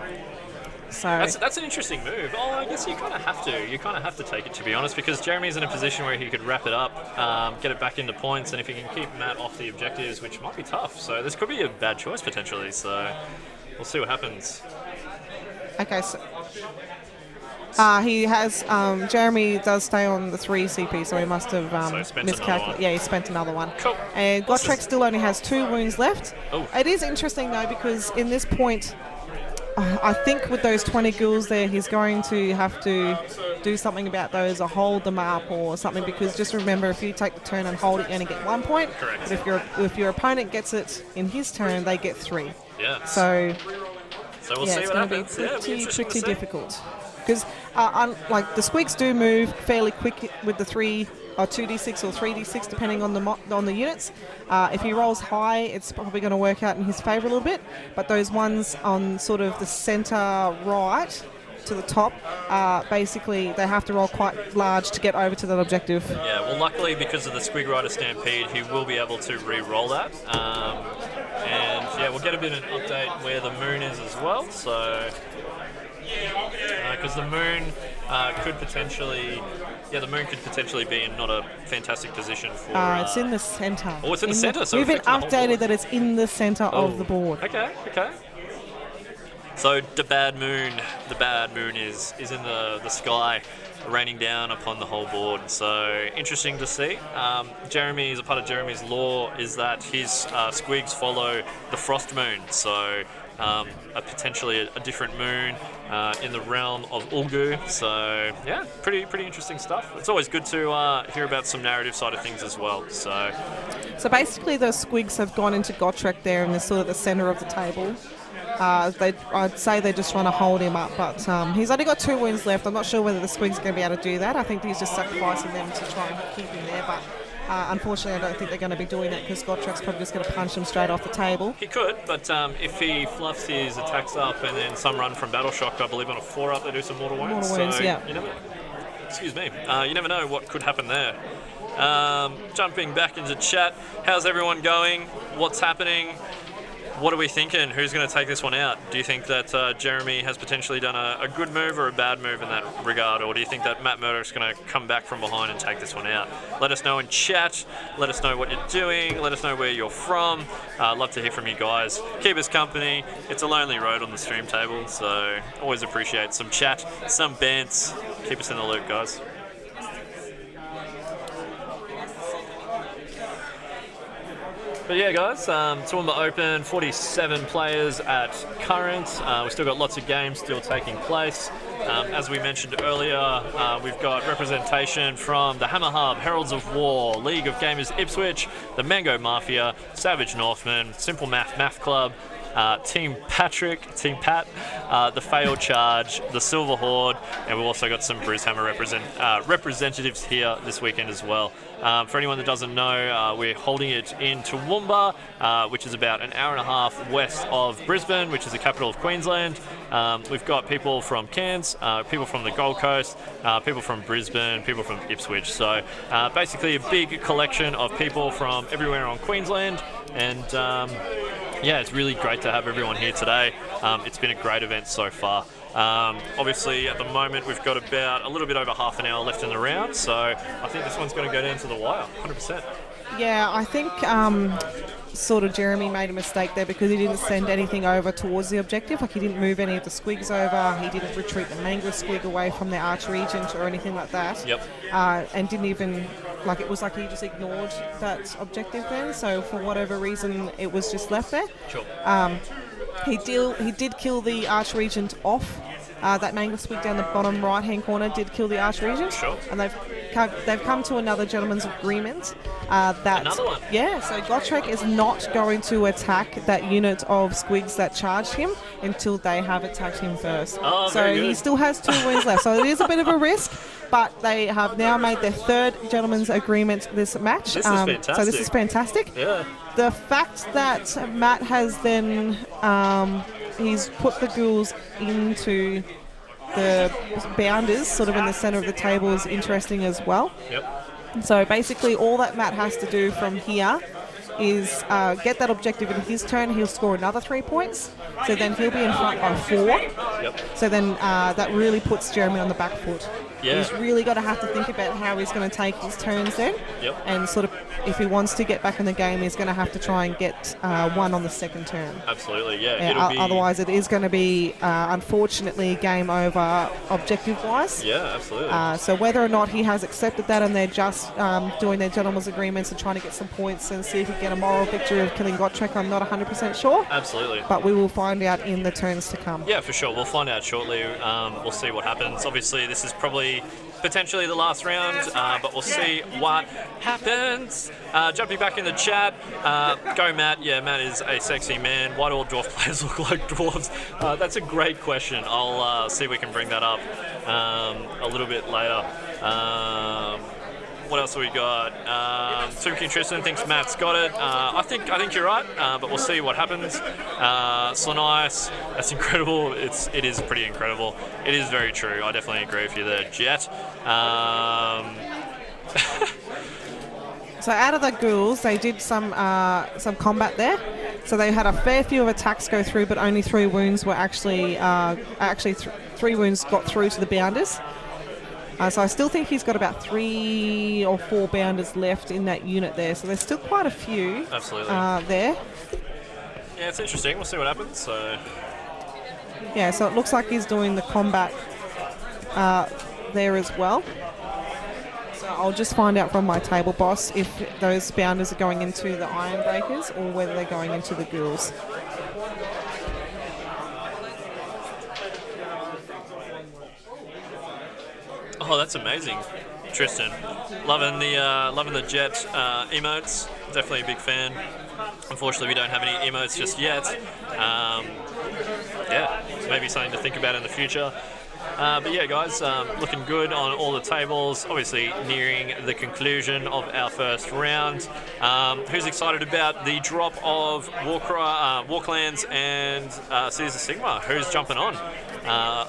So That's an interesting move. Oh, I guess you kind of have to. You kind of have to take it, to be honest, because Jeremy's in a position where he could wrap it up, get it back into points, and if he can keep Matt off the objectives, which might be tough. So this could be a bad choice potentially. So we'll see what happens. okay, so he has Jeremy does stay on the 3 CP, so he must have So he spent another miscalculated. one. Yeah, he spent another one. Cool. And What's Gotrek this? still only has 2 wounds left. Oh. It is interesting though, because in this point, I think with those 20 ghouls there, he's going to have to do something about those, or hold them up or something, because just remember, if you take the turn and hold it, you only get 1 point. Correct. But if your opponent gets it in his turn, they get 3. Yeah. So we'll yeah, see it's what going to be happens. Yeah, it'll be interesting to pretty see. difficult. Because like the Squigs do move fairly quick with the 3 or 2d6 or 3d6 depending on the units. If he rolls high, it's probably going to work out in his favour a little bit. But those ones on sort of the centre right to the top, basically they have to roll quite large to get over to that objective. Yeah, well, luckily because of the Squig Rider Stampede, he will be able to re-roll that. And yeah, we'll get a bit of an update where the moon is as well. So, because the moon could potentially be in not a fantastic position for. It's in the centre. Oh, it's in the centre, so we've been affecting the whole updated board. that it's in the centre of the board. Okay. So the bad moon is in the sky, raining down upon the whole board. So interesting to see. Jeremy, as a part of Jeremy's lore, is that his squigs follow the frost moon. So potentially a different moon in the realm of Ulgu. So yeah, pretty interesting stuff. It's always good to hear about some narrative side of things as well. So basically, those Squigs have gone into Gotrek there in the sort of the centre of the table. I'd say they just want to hold him up, but he's only got 2 wounds left. I'm not sure whether the Squigs are going to be able to do that. I think he's just sacrificing them to try and keep him there, but unfortunately I don't think they're going to be doing that, because Gotrek's probably just going to punch him straight off the table. he could, but if he fluffs his attacks up and then some run from Battle Shock, I believe on a 4-up they do some mortal wounds. Mortal wounds, so yeah. You never know what could happen there. Jumping back into chat, how's everyone going? What's happening? What are we thinking? Who's going to take this one out? Do you think that Jeremy has potentially done a good move or a bad move in that regard? Or do you think that Matt Murdoch's going to come back from behind and take this one out? Let us know in chat. Let us know what you're doing. Let us know where you're from. I'd love to hear from you guys. Keep us company. It's a lonely road on the stream table, so always appreciate some chat, some bants. Keep us in the loop, guys. But yeah, guys, Toowoomba Open, 47 players at current. We've still got lots of games still taking place. As we mentioned earlier, we've got representation from the Hammer Hub, Heralds of War, League of Gamers Ipswich, the Mango Mafia, Savage Northmen, Simple Math Club, Team Pat, the Failed Charge, the Silver Horde, and we've also got some Brucehammer representatives here this weekend as well. For anyone that doesn't know, we're holding it in Toowoomba, which is about an hour and a half west of Brisbane, which is the capital of Queensland. We've got people from Cairns, people from the Gold Coast, people from Brisbane, people from Ipswich. So basically a big collection of people from everywhere on Queensland, and yeah, it's really great to have everyone here today. It's been a great event so far. Obviously, at the moment, we've got about a little bit over half an hour left in the round, so I think this one's going to go down to the wire, 100%. Yeah, I think sort of Jeremy made a mistake there, because he didn't send anything over towards the objective. Like, he didn't move any of the Squigs over. He didn't retreat the Mango Squig away from the Arch Regent or anything like that. Yep. And didn't even, like, it was like he just ignored that objective then. So for whatever reason, it was just left there. Sure. He did kill the Arch Regent off. That Mango Squig down the bottom right-hand corner did kill the Arch Regent. Sure. And they've they've come to another gentleman's agreement. That Another one? Yeah, so Gotrek is not going to attack that unit of Squigs that charged him until they have attacked him first. Oh, so very he good. still has 2 wounds left. So it is a bit of a risk, but they have now made their 3rd gentleman's agreement this match. This is fantastic. So this is fantastic. Yeah. The fact that Matt has then he's put the ghouls into the bounders sort of in the center of the table is interesting as well. Yep. So basically all that Matt has to do from here is get that objective in his turn. He'll score another 3 points. So then he'll be in front by 4. Yep. So then that really puts Jeremy on the back foot. Yeah. He's really got to have to think about how he's going to take his turns then. Yep. And sort of, if he wants to get back in the game, he's going to have to try and get 1 on the 2nd turn. Absolutely. Yeah. It'll be. Otherwise, it is going to be, unfortunately, game over objective-wise. Yeah. Absolutely. So whether or not he has accepted that and they're just doing their gentleman's agreements and trying to get some points and see if he can get a moral victory of killing Gotrek, I'm not 100% sure. Absolutely. But we will find out in the turns to come. Yeah, for sure. We'll find out shortly. We'll see what happens. Obviously, this is probably potentially the last round, but we'll see what happens. Jumping back in the chat, go Matt. Yeah, Matt is a sexy man. Why do all dwarf players look like dwarves? That's a great question. I'll see if we can bring that up a little bit later. What else have we got? Toowoomba Tristan thinks Matt's got it. I think you're right, but we'll see what happens. Slanice, that's incredible. It is pretty incredible. It is very true. I definitely agree with you there, Jet. So out of the ghouls, they did some combat there. So they had a fair few of attacks go through, but only 3 wounds were actually 3 wounds got through to the bounders. So I still think he's got about 3 or 4 bounders left in that unit there. So there's still quite a few. Absolutely. There. Yeah, it's interesting. We'll see what happens. So. Yeah, so it looks like he's doing the combat there as well. So I'll just find out from my table boss if those bounders are going into the iron breakers or whether they're going into the ghouls. Oh, that's amazing, Tristan. Loving the Jet emotes. Definitely a big fan. Unfortunately, we don't have any emotes just yet. Yeah, maybe something to think about in the future. But yeah, guys, looking good on all the tables. Obviously, nearing the conclusion of our first round. Who's excited about the drop of Warclans and Cities of Sigmar? Who's jumping on?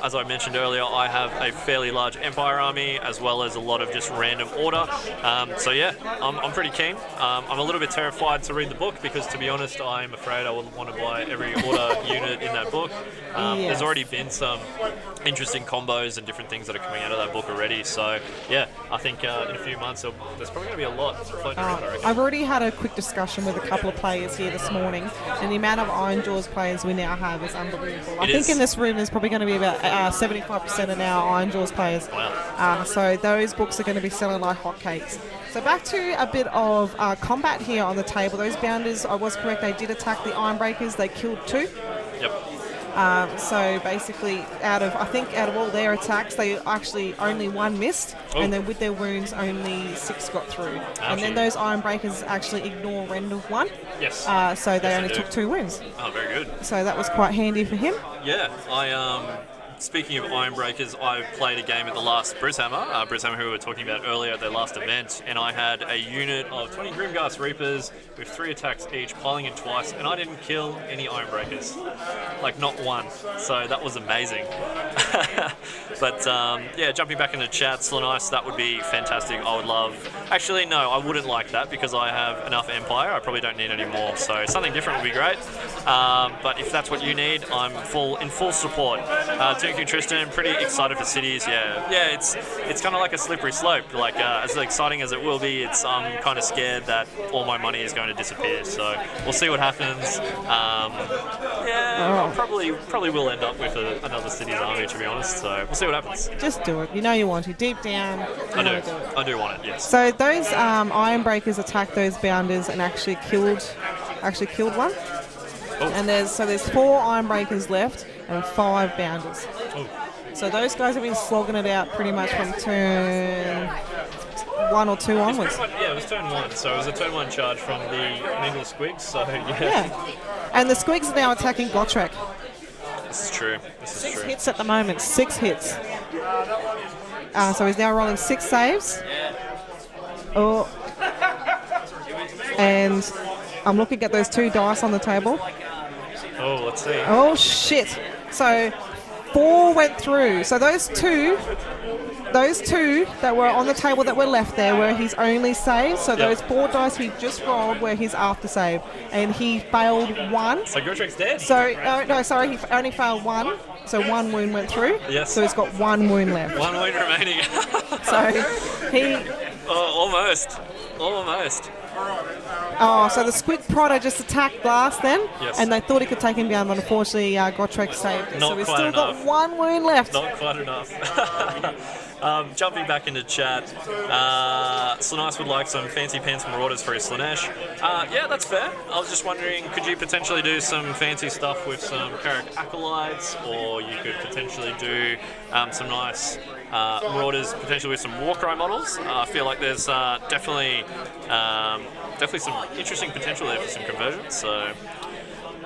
As I mentioned earlier, I have a fairly large Empire army as well as a lot of just random order. So yeah, I'm pretty keen. I'm a little bit terrified to read the book because, to be honest, I'm afraid I would want to buy every order unit in that book. There's already been some interesting combos and different things that are coming out of that book already. So yeah, I think in a few months there's probably going to be a lot floating around, I reckon. I've already had a quick discussion with a couple of players here this morning, and the amount of Iron Jaws players we now have is unbelievable. I think in this room there's probably going to be about 75% of our Iron Jaws players. Wow. So those books are going to be selling like hotcakes. So back to a bit of combat here on the table. Those bounders, I was correct, they did attack the Iron Breakers. They killed 2. Yep. So basically, out of all their attacks, they actually only 1 missed, and then with their wounds, only 6 got through. And then those Iron Breakers actually ignore rend of 1. Yes. So they only took 2 wounds. Oh, very good. So that was quite handy for him. Yeah, speaking of Iron Breakers, I played a game at the last Brishammer, who we were talking about earlier at their last event, and I had a unit of 20 Grimghast Reapers with 3 attacks each, piling in twice, and I didn't kill any Iron Breakers. Like, not one. So that was amazing. But, yeah, jumping back into chat, Slanice, that would be fantastic. I would love... Actually, no, I wouldn't like that because I have enough Empire. I probably don't need any more. So something different would be great. But if that's what you need, I'm in full support. Toowoomba Tristan, pretty excited for cities. Yeah, it's kind of like a slippery slope. Like as exciting as it will be, I'm kind of scared that all my money is going to disappear. So we'll see what happens. Yeah, probably will end up with another cities army, to be honest. So we'll see what happens. Just do it. You know you want to. Deep down, I do want it. Yes. So those Iron Breakers attacked those bounders and actually killed 1. Oh. And there's 4 Iron Breakers left and 5 bounders. Oh. So those guys have been slogging it out pretty much from turn 1 or 2 It's onwards. pretty much, yeah, it was turn 1, so it was a turn 1 charge from the Mangle Squigs, so yeah. Yeah. And the Squigs are now attacking Gotrek. This is true. This is 6 true. hits at the moment. 6 hits. So he's now rolling 6 saves. Oh. And I'm looking at those 2 dice on the table. Oh, let's see. Oh, shit. So 4 went through. So those two that were on the table that were left there were his only saves. So those 4 dice he just rolled were his after save. And he failed 1. So Gotrek's dead? So, no, sorry, he only failed 1. So 1 wound went through. Yes. So he's got 1 wound left. 1 wound remaining. So he... Oh, almost. Almost. Oh, so the Squig Prodder just attacked last then, Yes. and they thought he could take him down, but unfortunately Gotrek saved it. Not So he's quite still got enough. 1 wound left. Not quite enough. Jumping back into chat, Slaanesh would like some fancy pants Marauders for his Slaanesh. Yeah, that's fair. I was just wondering, could you potentially do some fancy stuff with some Carrick Acolytes, or you could potentially do some nice Marauders, potentially with some Warcry models? I feel like there's definitely some interesting potential there for some conversions. So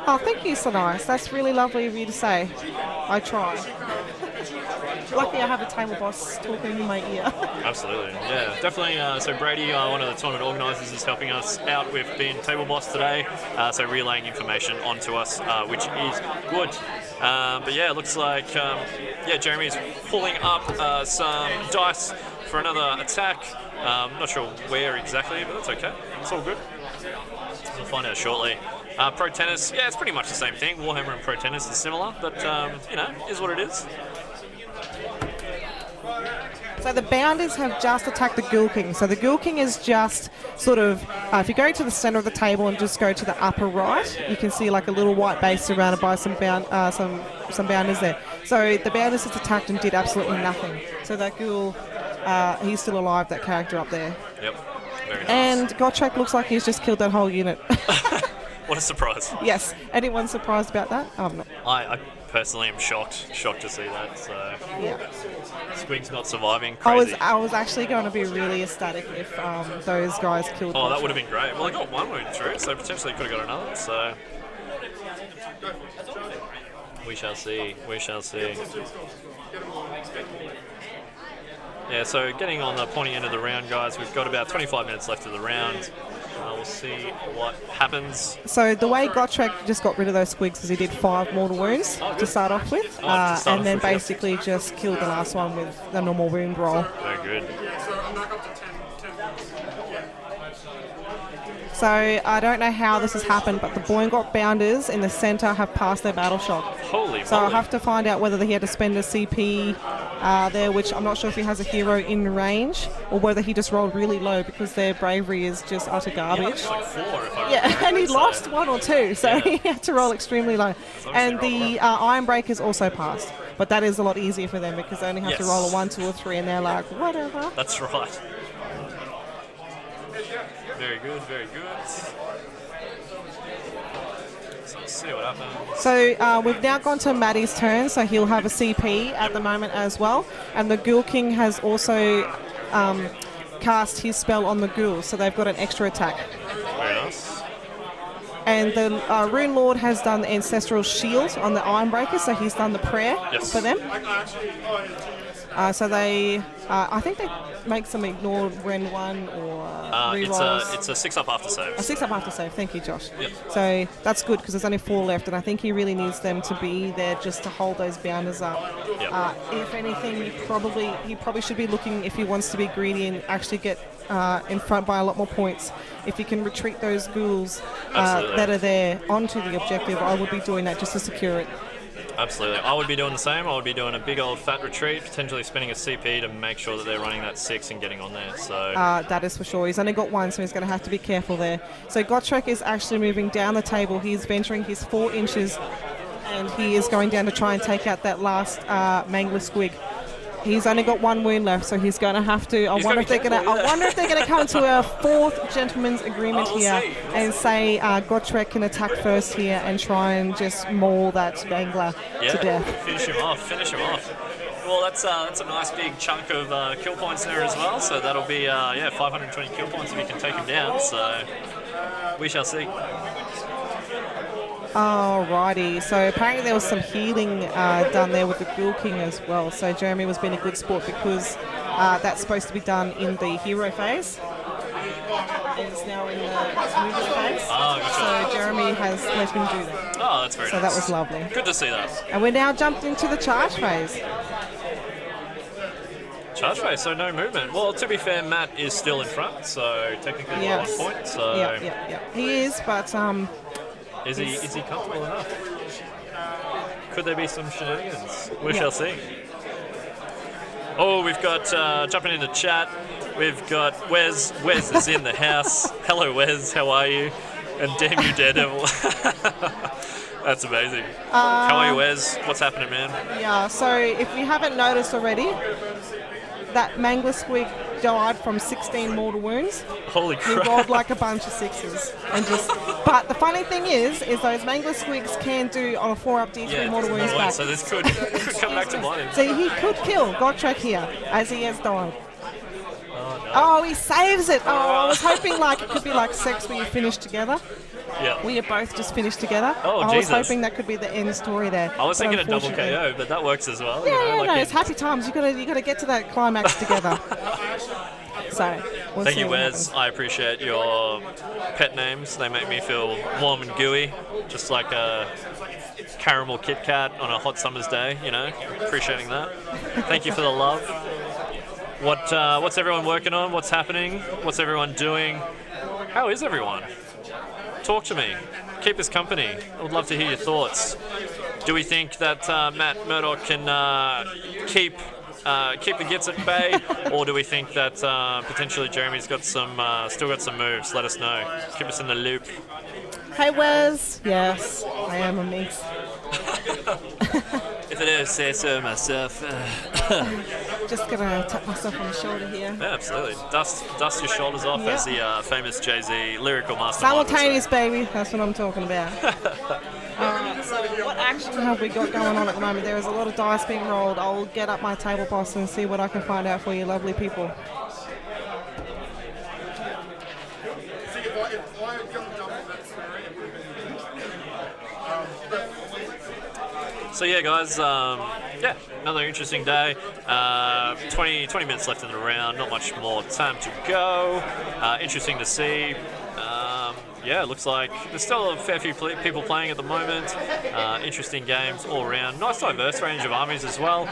Oh, thank you, Slaanesh. That's really lovely of you to say. I try. Lucky I have a table boss talking in my ear. absolutely, yeah, definitely. So Brady, one of the tournament organisers, is helping us out with being table boss today. So relaying information onto us, which is good. But yeah, it looks like Jeremy's pulling up some dice for another attack. Not sure where exactly, but that's okay. It's all good. We'll find out shortly. Pro Tennis, yeah, it's pretty much the same thing. Warhammer and Pro Tennis is similar, but is what it is. So the Bounders have just attacked the Ghoul King. So the Ghoul King is just sort of, if you go to the centre of the table and just go to the upper right, you can see like a little white base surrounded by some Bounders there. So the Bounders has attacked and did absolutely nothing. So that Ghoul, he's still alive, that character up there. Yep, very nice. And Gotrek looks like he's just killed that whole unit. What a surprise. Yes. Anyone surprised about that? I'm not. I personally am shocked to see that. So Yeah. Squig's not surviving. Crazy. I was actually going to be really ecstatic if those guys killed. Oh, that Gotrek. would have been great. Well, I got 1 wound through, so potentially could have got another. So we shall see. We shall see. Yeah, so getting on the pointy end of the round, guys. We've got about 25 minutes left of the round. We'll see what happens. So the way Gotrek just got rid of those Squigs is he did 5 mortal wounds to start off with, and then basically just killed the last one with the normal wound roll. Very good. So I don't know how this has happened, but the Boingot Bounders in the centre have passed their battle shock. Holy So I'll moly. have to find out whether he had to spend a CP there, which I'm not sure if he has a hero in range, or whether he just rolled really low because their bravery is just utter garbage. It's like 4 if I Yeah, remember and he so- lost 1 or 2, so Yeah. he had to roll extremely low. And obviously the Iron Breakers also passed, but that is a lot easier for them because they only have to Yes. roll a 1, 2, or 3, and they're like, whatever. That's right. Very good, very good. So let's see what happens. So we've now gone to Maddie's turn, so he'll have a CP at the moment as well. And the Ghoul King has also cast his spell on the Ghoul, so they've got an extra attack. Very nice. And the Rune Lord has done the Ancestral Shield on the Iron Breaker, so he's done the prayer Yes. for them. So they, I think they make some ignored when 1 or rerolls. It's a 6-up after save. A 6-up after save. Thank you, Josh. Yep. So that's good because there's only 4 left, and I think he really needs them to be there just to hold those Bounders up. Yep. If anything, he probably should be looking, if he wants to be greedy and actually get in front by a lot more points. If he can retreat those ghouls that are there onto the objective, I would be doing that just to secure it. Absolutely. I would be doing the same. I would be doing a big old fat retreat, potentially spending a CP to make sure that they're running that 6 and getting on there. So That is for sure. He's only got 1, so he's going to have to be careful there. So Gotrek is actually moving down the table. He's venturing his 4 inches, and he is going down to try and take out that last Mangler Squig. He's only got 1 wound left, so he's going to have to. I wonder if they're going to come to a 4th gentleman's agreement here and say Gotrek can attack first here and try and just maul that Mangler to death. Finish him off. Well, that's a nice big chunk of kill points there as well. So that'll be 520 kill points if you can take him down. So we shall see. Alrighty, so apparently there was some healing done there with the Ghoul King as well. So Jeremy was being a good sport because that's supposed to be done in the hero phase. It's now in the movie phase. Oh, gotcha. So Jeremy has let him do that. Oh, that's very So nice. that was lovely. Good to see that. And we're now jumped into the charge phase. Charge phase, so no movement. Well, to be fair, Matt is still in front, so technically we're Yes. on point. So Yeah. He is, but is he comfortable enough? Could there be some shenanigans? We shall see. Oh, we've got jumping in the chat. We've got Wes. Wes is in the house. Hello, Wes. How are you? And damn you, Daredevil. That's amazing. How are you, Wes? What's happening, man? yeah. So if you haven't noticed already, that Mangler Squig died from 16 mortal wounds. Holy He crap. rolled like a bunch of sixes and just. But the funny thing is those Mangler Squigs can do on a 4-up D3 mortal wounds back. So this could come back to bite him. So he could kill Gotrek here as he has died. Oh, he saves it. Oh, I was hoping like it could be like sex where you finish together. Yeah. We are both just finished together. Oh, I Jesus. was hoping that could be the end story there. I was but thinking a double unfortunately- KO, but that works as well. Yeah, no, in- it's happy times. You gotta get to that climax together. So we'll Thank see you, what Wes. happens. I appreciate your pet names. They make me feel warm and gooey, just like a caramel Kit Kat on a hot summer's day. Appreciating that. Thank you for the love. What's everyone working on? What's happening? What's everyone doing? How is everyone? Talk to me. Keep us company. I would love to hear your thoughts. Do we think that Matt Murdoch can keep the Gitz at bay, or do we think that potentially Jeremy's got still got some moves? Let us know. Keep us in the loop. Hey Wes. Yes, I am a minx. If I don't say so myself. Just gonna tap myself on the shoulder here. Yeah, absolutely. Dust your shoulders off, Yeah. as the famous Jay-Z lyrical mastermind would say. Simultaneous, baby. That's what I'm talking about. So what action have we got going on at the moment? There is a lot of dice being rolled. I'll get up my table boss and see what I can find out for you lovely people. See, if I jump on that scenario, So yeah, guys, another interesting day. 20 minutes left in the round, not much more time to go. Interesting to see. It looks like there's still a fair few people playing at the moment. Interesting games all around. Nice diverse range of armies as well,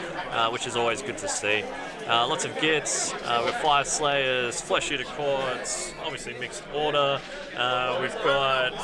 which is always good to see. Lots of Gits, we've Fire Slayers, Flesh Eater Courts, obviously mixed order. We've got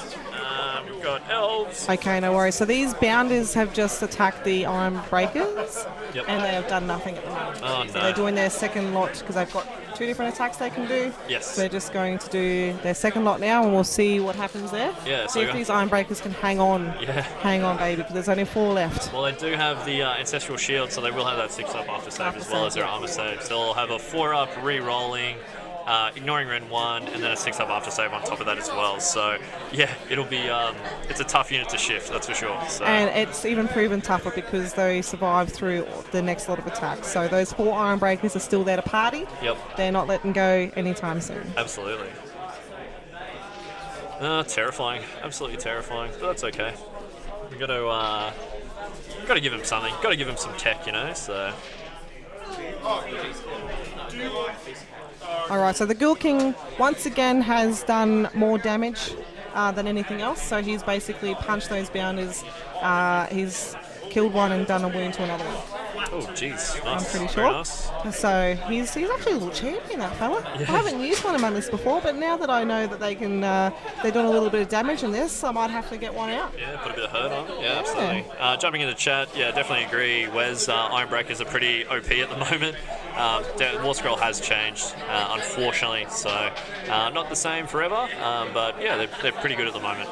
Elves. Okay, no worries. So these bounders have just attacked the Iron Breakers, Yep. and they have done nothing at the moment. Oh, So no. they're doing their second lot because they've got 2 different attacks they can do. Yes. So they're just going to do their second lot now, and we'll see what happens there. Yeah, See so if these Iron Breakers can hang on. Yeah. Hang on, baby, because there's only 4 left. Well, they do have the Ancestral Shield, so they will have that 6-up after save as well as their armor save. So they'll have a 4-up re-rolling, ignoring Ren 1, and then a 6-up after save on top of that as well. So, yeah, it'll be it's a tough unit to shift, that's for sure. So. And it's even proven tougher because they survived through the next lot of attacks. So those 4 Iron Breakers are still there to party. Yep, They're not letting go anytime soon. absolutely. Terrifying, absolutely terrifying, but that's okay. We've got to give him something, got to give him some tech, so... Alright, so the Ghoul King once again has done more damage than anything else. So he's basically punched those bounders. He's killed one and done a wound to another one. Oh, jeez, nice. I'm pretty Very sure. nice. So he's actually a little champion, that fella. I haven't used one of my lists before, but now that I know that they can, they're doing a little bit of damage in this, I might have to get one out. Yeah, put a bit of hurt on it. Yeah, absolutely. Jumping in the chat, yeah, definitely agree. Wes, Ironbreakers are pretty OP at the moment. War Scroll has changed, unfortunately, so not the same forever, but yeah, they're pretty good at the moment.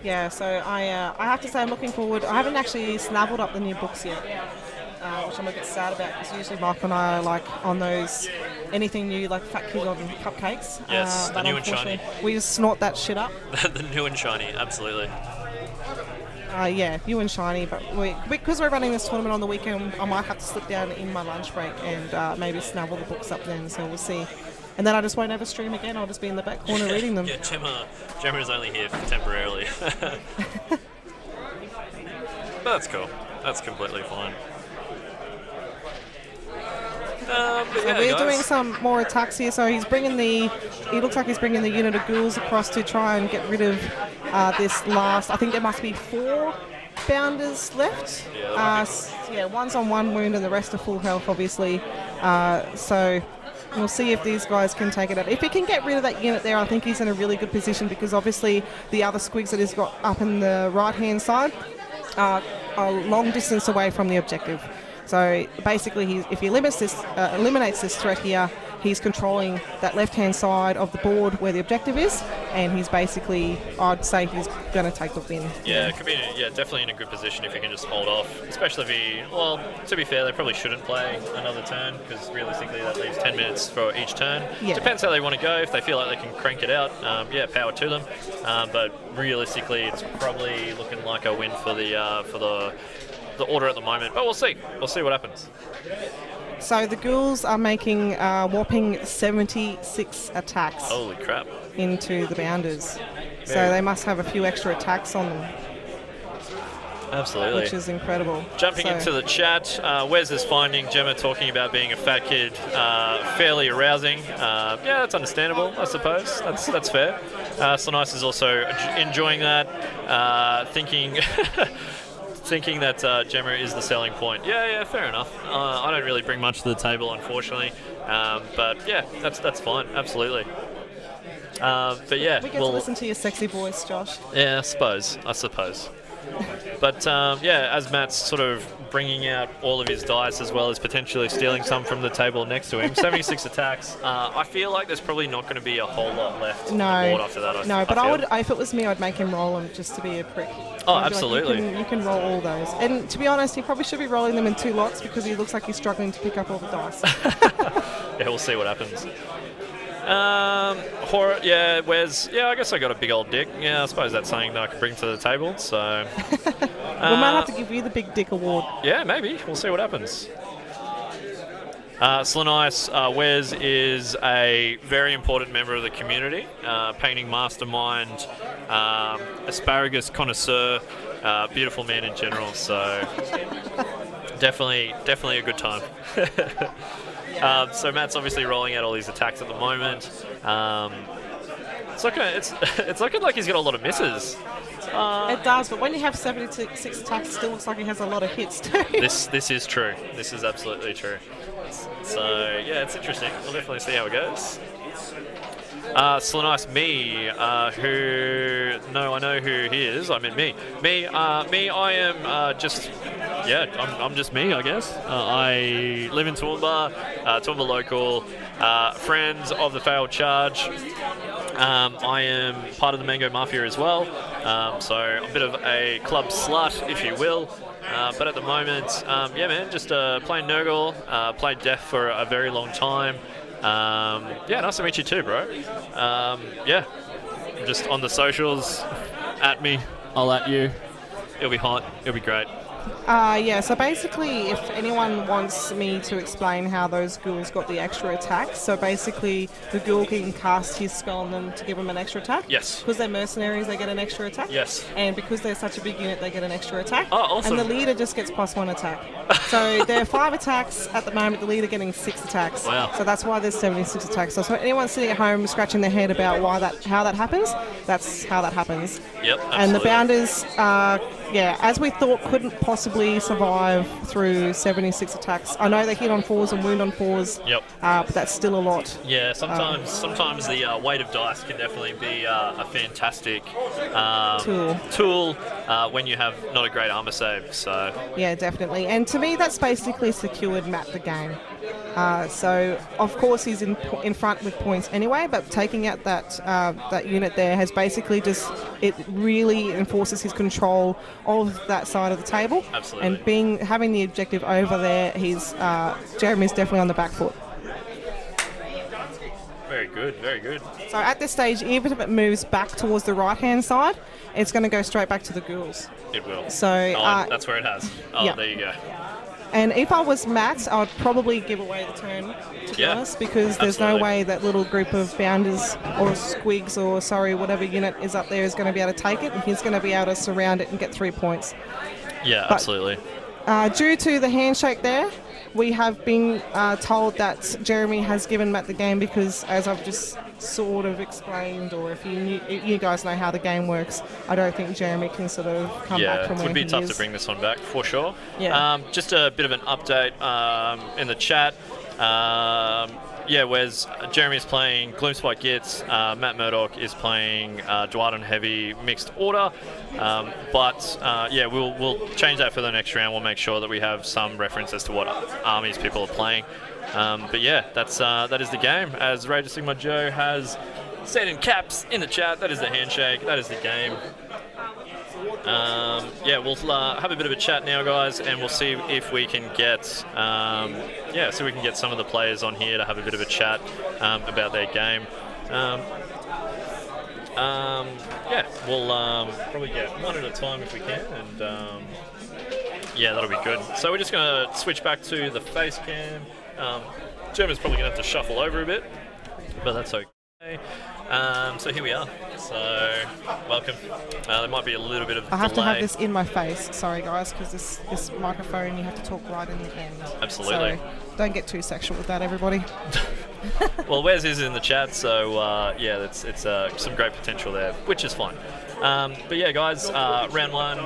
Yeah, so I have to say I'm looking forward. I haven't actually snabbled up the new books yet, which I'm a bit sad about because usually Mark and I are like on those anything new, like Fat Kid on Cupcakes. Yes, the but new and shiny. unfortunately, we just snort that shit up. The new and shiny, absolutely. Yeah, you and Shiny, but because we're running this tournament on the weekend, I might have to slip down in my lunch break and maybe snuggle the books up then, so we'll see. And then I just won't ever stream again, I'll just be in the back corner reading them. Yeah, Gemma is only here temporarily. But that's cool. That's completely fine. But So yeah, we're guys. doing some more attacks here. So he's bringing it looks like he's bringing the unit of ghouls across to try and get rid of this last. I think there must be 4 bounders left. Yeah, one's on 1 wound and the rest are full health, obviously. So we'll see if these guys can take it out. If he can get rid of that unit there, I think he's in a really good position because obviously the other squigs that he's got up in the right-hand side are a long distance away from the objective. So basically, if he eliminates this threat here, he's controlling that left-hand side of the board where the objective is, and he's basically, I'd say he's going to take the win. Yeah, it could be definitely in a good position if he can just hold off, especially if well, to be fair, they probably shouldn't play another turn because realistically that leaves 10 minutes for each turn. Yeah. Depends how they want to go. If they feel like they can crank it out, power to them. But realistically, it's probably looking like a win for the order at the moment, but we'll see. We'll see what happens. So the ghouls are making whopping 76 attacks Holy crap. into the bounders. So they must have a few extra attacks on them, Absolutely. which is incredible. Jumping So- into the chat, Wes is finding Gemma talking about being a fat kid fairly arousing. Yeah, that's understandable, I suppose. That's fair. Sonice is also enjoying that, thinking thinking that Gemma is the selling point. Yeah, fair enough. I don't really bring much to the table, unfortunately. But yeah, that's fine, absolutely. But yeah, We get to listen to your sexy voice, Josh. yeah, I suppose. But as Matt's sort of bringing out all of his dice as well as potentially stealing some from the table next to him, 76 attacks. I feel like there's probably not going to be a whole lot left on the board after that. But I I feel. would, if it was me, I'd make him roll them just to be a prick. Oh, I'd be like, absolutely. you can roll all those. And to be honest, he probably should be rolling them in 2 lots because he looks like he's struggling to pick up all the dice. Yeah, we'll see what happens. Horror, Wes. Yeah, I guess I got a big old dick. Yeah, I suppose that's something that I could bring to the table. So, We might have to give you the Big Dick Award. yeah, maybe we'll see what happens. Slanice, Wes is a very important member of the community, painting mastermind, asparagus connoisseur, beautiful man in general. So, definitely a good time. So Matt's obviously rolling out all these attacks at the moment. It's looking like he's got a lot of misses. It does, but when you have 76 attacks, it still looks like he has a lot of hits too. This is true. This is absolutely true. So yeah, it's interesting. We'll definitely see how it goes. Slanice, I know who he is. I mean me. I am I'm just me, I guess. I live in Toowoomba, Toowoomba local, friends of the failed charge. I am part of the Mango Mafia as well, so a bit of a club slut, if you will. But at the moment, just playing Nurgle, played Death for a very long time. Nice to meet you too, bro. Just on the socials, at me, I'll at you. It'll be hot, it'll be great. So basically, if anyone wants me to explain how those ghouls got the extra attack, so basically the ghoul can cast his spell on them to give them an extra attack. Yes. Because they're mercenaries, they get an extra attack. Yes. And because they're such a big unit, they get an extra attack. Oh, awesome. And the leader just gets +1 attack. So there are 5 attacks at the moment, the leader getting 6 attacks. Wow. So that's why there's 76 attacks. So anyone sitting at home scratching their head about how that happens, that's how that happens. Yep, absolutely. And the bounders, as we thought, couldn't possibly survive through 76 attacks. I know they hit on 4s and wound on 4s. Yep. But that's still a lot. Yeah, sometimes the weight of dice can definitely be a fantastic tool when you have not a great armor save. So Yeah, definitely. And to me, that's basically secured Matt the game. So of course he's in front with points anyway, but taking out that unit there has basically it really enforces his control of that side of the table. Absolutely. And having the objective over there, Jeremy's definitely on the back foot. Very good, very good. So at this stage, even if it moves back towards the right-hand side, it's going to go straight back to the ghouls. It will. So that's where it has. Oh, yeah. there you go. And if I was Matt, I would probably give away the turn, to be honest, because there's no absolutely. way that little group of bounders or squigs or, whatever unit is up there is going to be able to take it, and he's going to be able to surround it and get 3 points. Yeah, But, absolutely. Due to the handshake there, we have been told that Jeremy has given Matt the game because, as I've just sort of explained, or if you guys know how the game works, I don't think Jeremy can sort of come back from it where would be he tough is. to bring this one back, for sure. Yeah. Just a bit of an update in the chat. Whereas Jeremy's playing Gloomspite Gitz, Matt Murdoch is playing Dwarden Heavy Mixed Order. We'll change that for the next round. We'll make sure that we have some reference as to what armies people are playing. That is the game. As Rage of Sigma Joe has said in caps in the chat, that is the handshake, that is the game. We'll have a bit of a chat now, guys, and we'll see if we can get some of the players on here to have a bit of a chat about their game. We'll probably get one at a time if we can, and that'll be good. So we're just going to switch back to the face cam. Gemma's probably going to have to shuffle over a bit, but that's okay. So here we are. So welcome. There might be a little bit of delay. I have to have this in my face. Sorry, guys, because this microphone, you have to talk right in the end. Absolutely. So don't get too sexual with that, everybody. Well, Wes is in the chat, so it's some great potential there, which is fine. Guys, round one,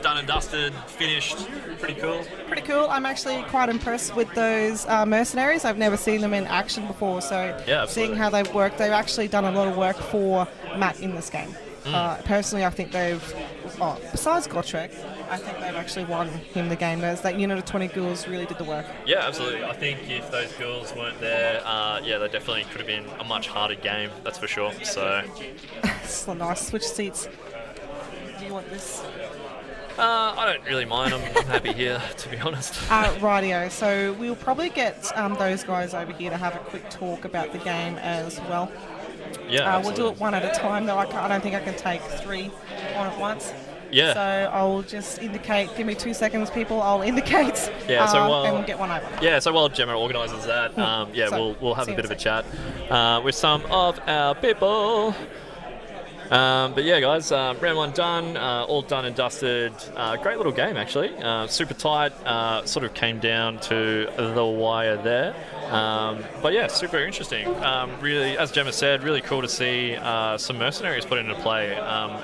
done and dusted, finished. Pretty cool. Pretty cool. I'm actually quite impressed with those mercenaries. I've never seen them in action before, so seeing how they've worked, they've actually done a lot of work for Matt in this game. Personally, I think besides Gotrek, I think they've actually won him the game. That unit of 20 ghouls really did the work. Yeah, absolutely. I think if those ghouls weren't there, they definitely could have been a much harder game, that's for sure. So, it's nice. Switch seats. Do you want this? I don't really mind. I'm happy here, to be honest. Rightio. So we'll probably get those guys over here to have a quick talk about the game as well. Yeah, we'll do it one at a time, though. I don't think I can take 3 on at once. Yeah. So I'll just indicate. Give me 2 seconds, people. I'll indicate. Yeah. And we'll get one over. Yeah. So while Gemma organises that, we'll have a bit of a chat with some of our people. Guys, round one done, all done and dusted. Great little game, actually. Super tight, sort of came down to the wire there. Super interesting. Really, as Gemma said, really cool to see some mercenaries put into play.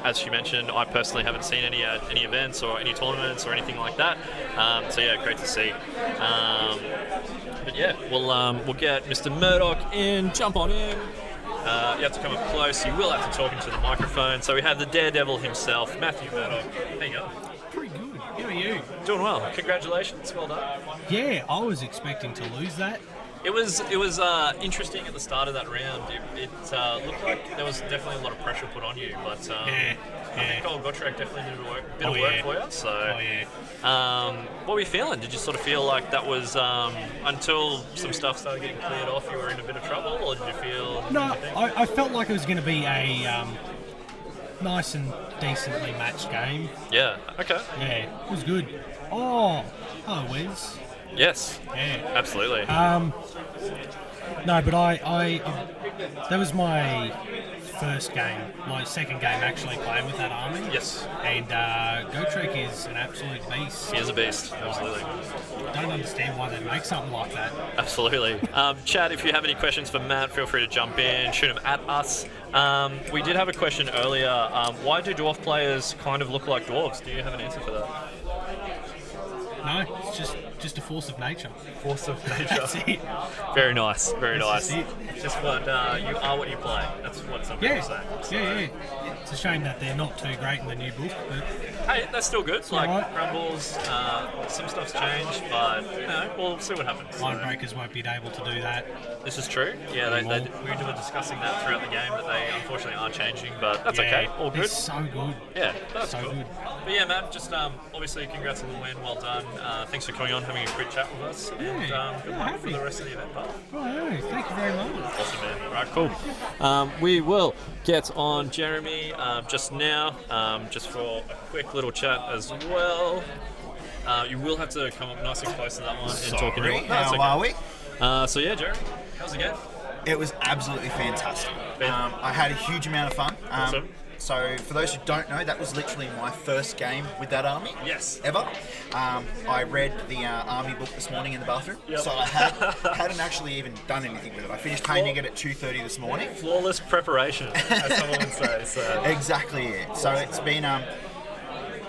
As she mentioned, I personally haven't seen any events or any tournaments or anything like that. Great to see. We'll get Mr. Murdoch in, jump on in. You have to come up close. You will have to talk into the microphone. So we have the daredevil himself, Matthew Murdoch. How you going? Pretty good. How are you? Doing well. Congratulations. Well done. Yeah, I was expecting to lose that. It was interesting at the start of that round. It looked like there was definitely a lot of pressure put on you, but I think old Gotrek definitely did a bit of work for you. So, what were you feeling? Did you sort of feel like that was until some stuff started getting cleared off, you were in a bit of trouble, or did you feel? No, I felt like it was going to be a nice and decently matched game. Yeah. Okay. Yeah, it was good. Oh, hello, Wes. Yes. Yeah. Absolutely. No, but I that was my first game, my second game actually playing with that army. Yes. And Gotrek is an absolute beast. He is a beast, absolutely. I don't understand why they make something like that. Absolutely. Chat, if you have any questions for Matt, feel free to jump in, shoot them at us. We did have a question earlier. Why do dwarf players kind of look like dwarves? Do you have an answer for that? No, it's just a force of nature. Force of nature. That's it. Very nice, very nice. That's It's just what you are what you play. That's what some people say. So, Yeah. It's a shame that they're not too great in the new book, but hey, that's still good. Like alright. Grumbles, some stuff's changed, but we'll see what happens. Linebreakers won't be able to do that. This is true. Yeah, we were discussing that throughout the game, that they unfortunately are changing, but that's okay. All good. It's so good. Yeah, that's So cool. good. But yeah, Matt, just obviously congrats on the win. Well done. Thanks for coming on. having a quick chat with us. And good luck for the rest of the event, pal. Oh, thank you very much. Awesome, man. All right, cool. We will get on Jeremy just now, just for a quick little chat as well. You will have to come up nice and close to that one and talk into it. How are we? So yeah, Jeremy, how's it going? It was absolutely fantastic. I had a huge amount of fun. Awesome. So for those who don't know, that was literally my first game with that army. Yes. Ever. I read the army book this morning in the bathroom, so I hadn't actually even done anything with it. I finished painting it at 2:30 this morning. Flawless preparation, as someone would say. So. Exactly it. So it's been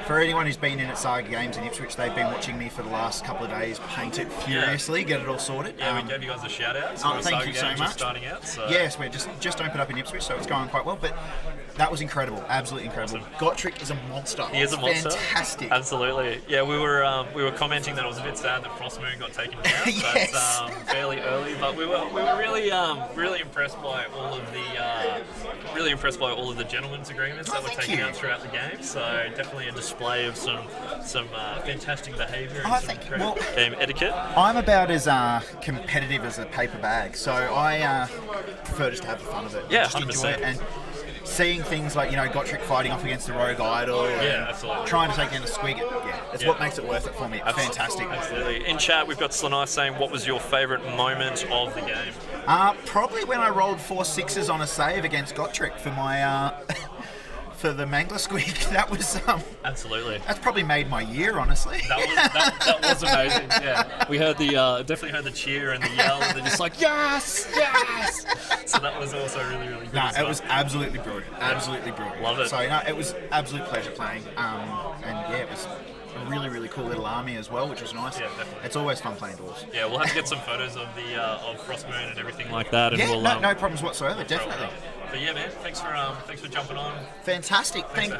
for anyone who's been in at Saga Games in Ipswich, they've been watching me for the last couple of days paint it furiously, get it all sorted. Yeah, we gave you guys a shout out. Oh, thank you so much. Starting out, so. Yes, we're just opened up in Ipswich, so it's going quite well. But that was incredible, absolutely incredible. Awesome. Gotrek is a monster. He is a monster. Fantastic. Absolutely. Yeah, we were commenting that it was a bit sad that Frostmoon got taken down. Yes. That's fairly early, but we were really impressed by all of the gentlemen's agreements that were taken out throughout the game. So definitely a display of some fantastic behaviour and some great game etiquette. I'm about as competitive as a paper bag, so I prefer just to have the fun of it. Yeah, just 100%. enjoy it. And seeing things like, Gotrek fighting off against the Rogue Idol, and absolutely. trying to take down the Squig, it's what makes it worth it for me. It's fantastic. Absolutely. In chat, we've got Slanai saying, what was your favourite moment of the game? Probably when I rolled 4 6s on a save against Gotrek for my for the Mangler Squig. That was absolutely. That's probably made my year, honestly. That was amazing. Yeah, we heard definitely heard the cheer and the yell, and they're just like yes. So that was also really good. No, it was absolutely brilliant. Absolutely brilliant. Love it. So it was absolute pleasure playing. And it was a really cool little army as well, which was nice. Yeah, definitely. It's always fun playing Dwarves. Yeah, we'll have to get some photos of the of Frostmoon and everything like that. And we'll, no problems whatsoever. Definitely. But yeah, man, thanks for jumping on. Fantastic. Thanks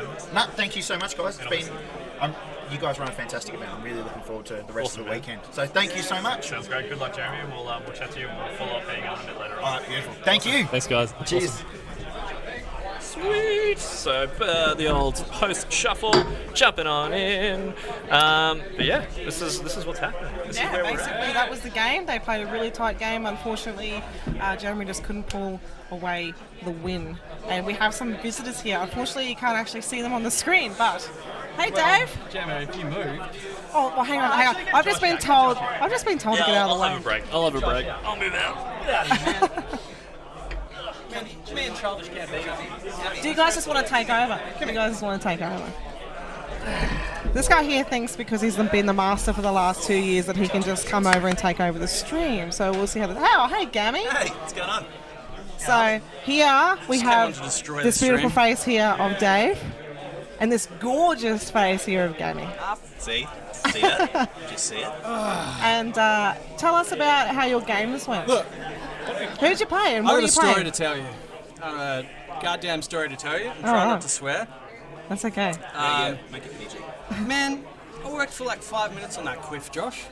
Thank you so much, guys. It's been. You guys run a fantastic event. I'm really looking forward to the rest of the weekend. So thank you so much. Sounds great. Good luck, Jeremy. And we'll chat to you and we'll follow up hanging on a bit later on. All right, beautiful. Thank you. Thanks, guys. Cheers. Awesome. Sweet. So the old host shuffle, jumping on in. But yeah, this is what's happening. This is where basically we're at. that was the game. They played a really tight game. Unfortunately, Jeremy just couldn't pull away the win. And we have some visitors here. Unfortunately, you can't actually see them on the screen. But hey, Dave. Jeremy, if you moved. Oh, well, hang on. I've just been told to get out of the way. I'll have a break. I'll move out. Me and Childish can't beat Do you guys just want to take over? This guy here thinks because he's been the master for the last 2 years that he can just come over and take over the stream. So we'll see how hey, Gammy. Hey, what's going on? So here we have destroy this the beautiful stream. face here of Dave and this gorgeous face here of Gammy. See that? Just see it. And tell us about how your games went. Look, who'd you play and I what are got a you story playing? to tell you. I got a goddamn story to tell you. I'm All trying right. not to swear. That's okay. Make it PG. Man, I worked for like 5 minutes on that quiff, Josh.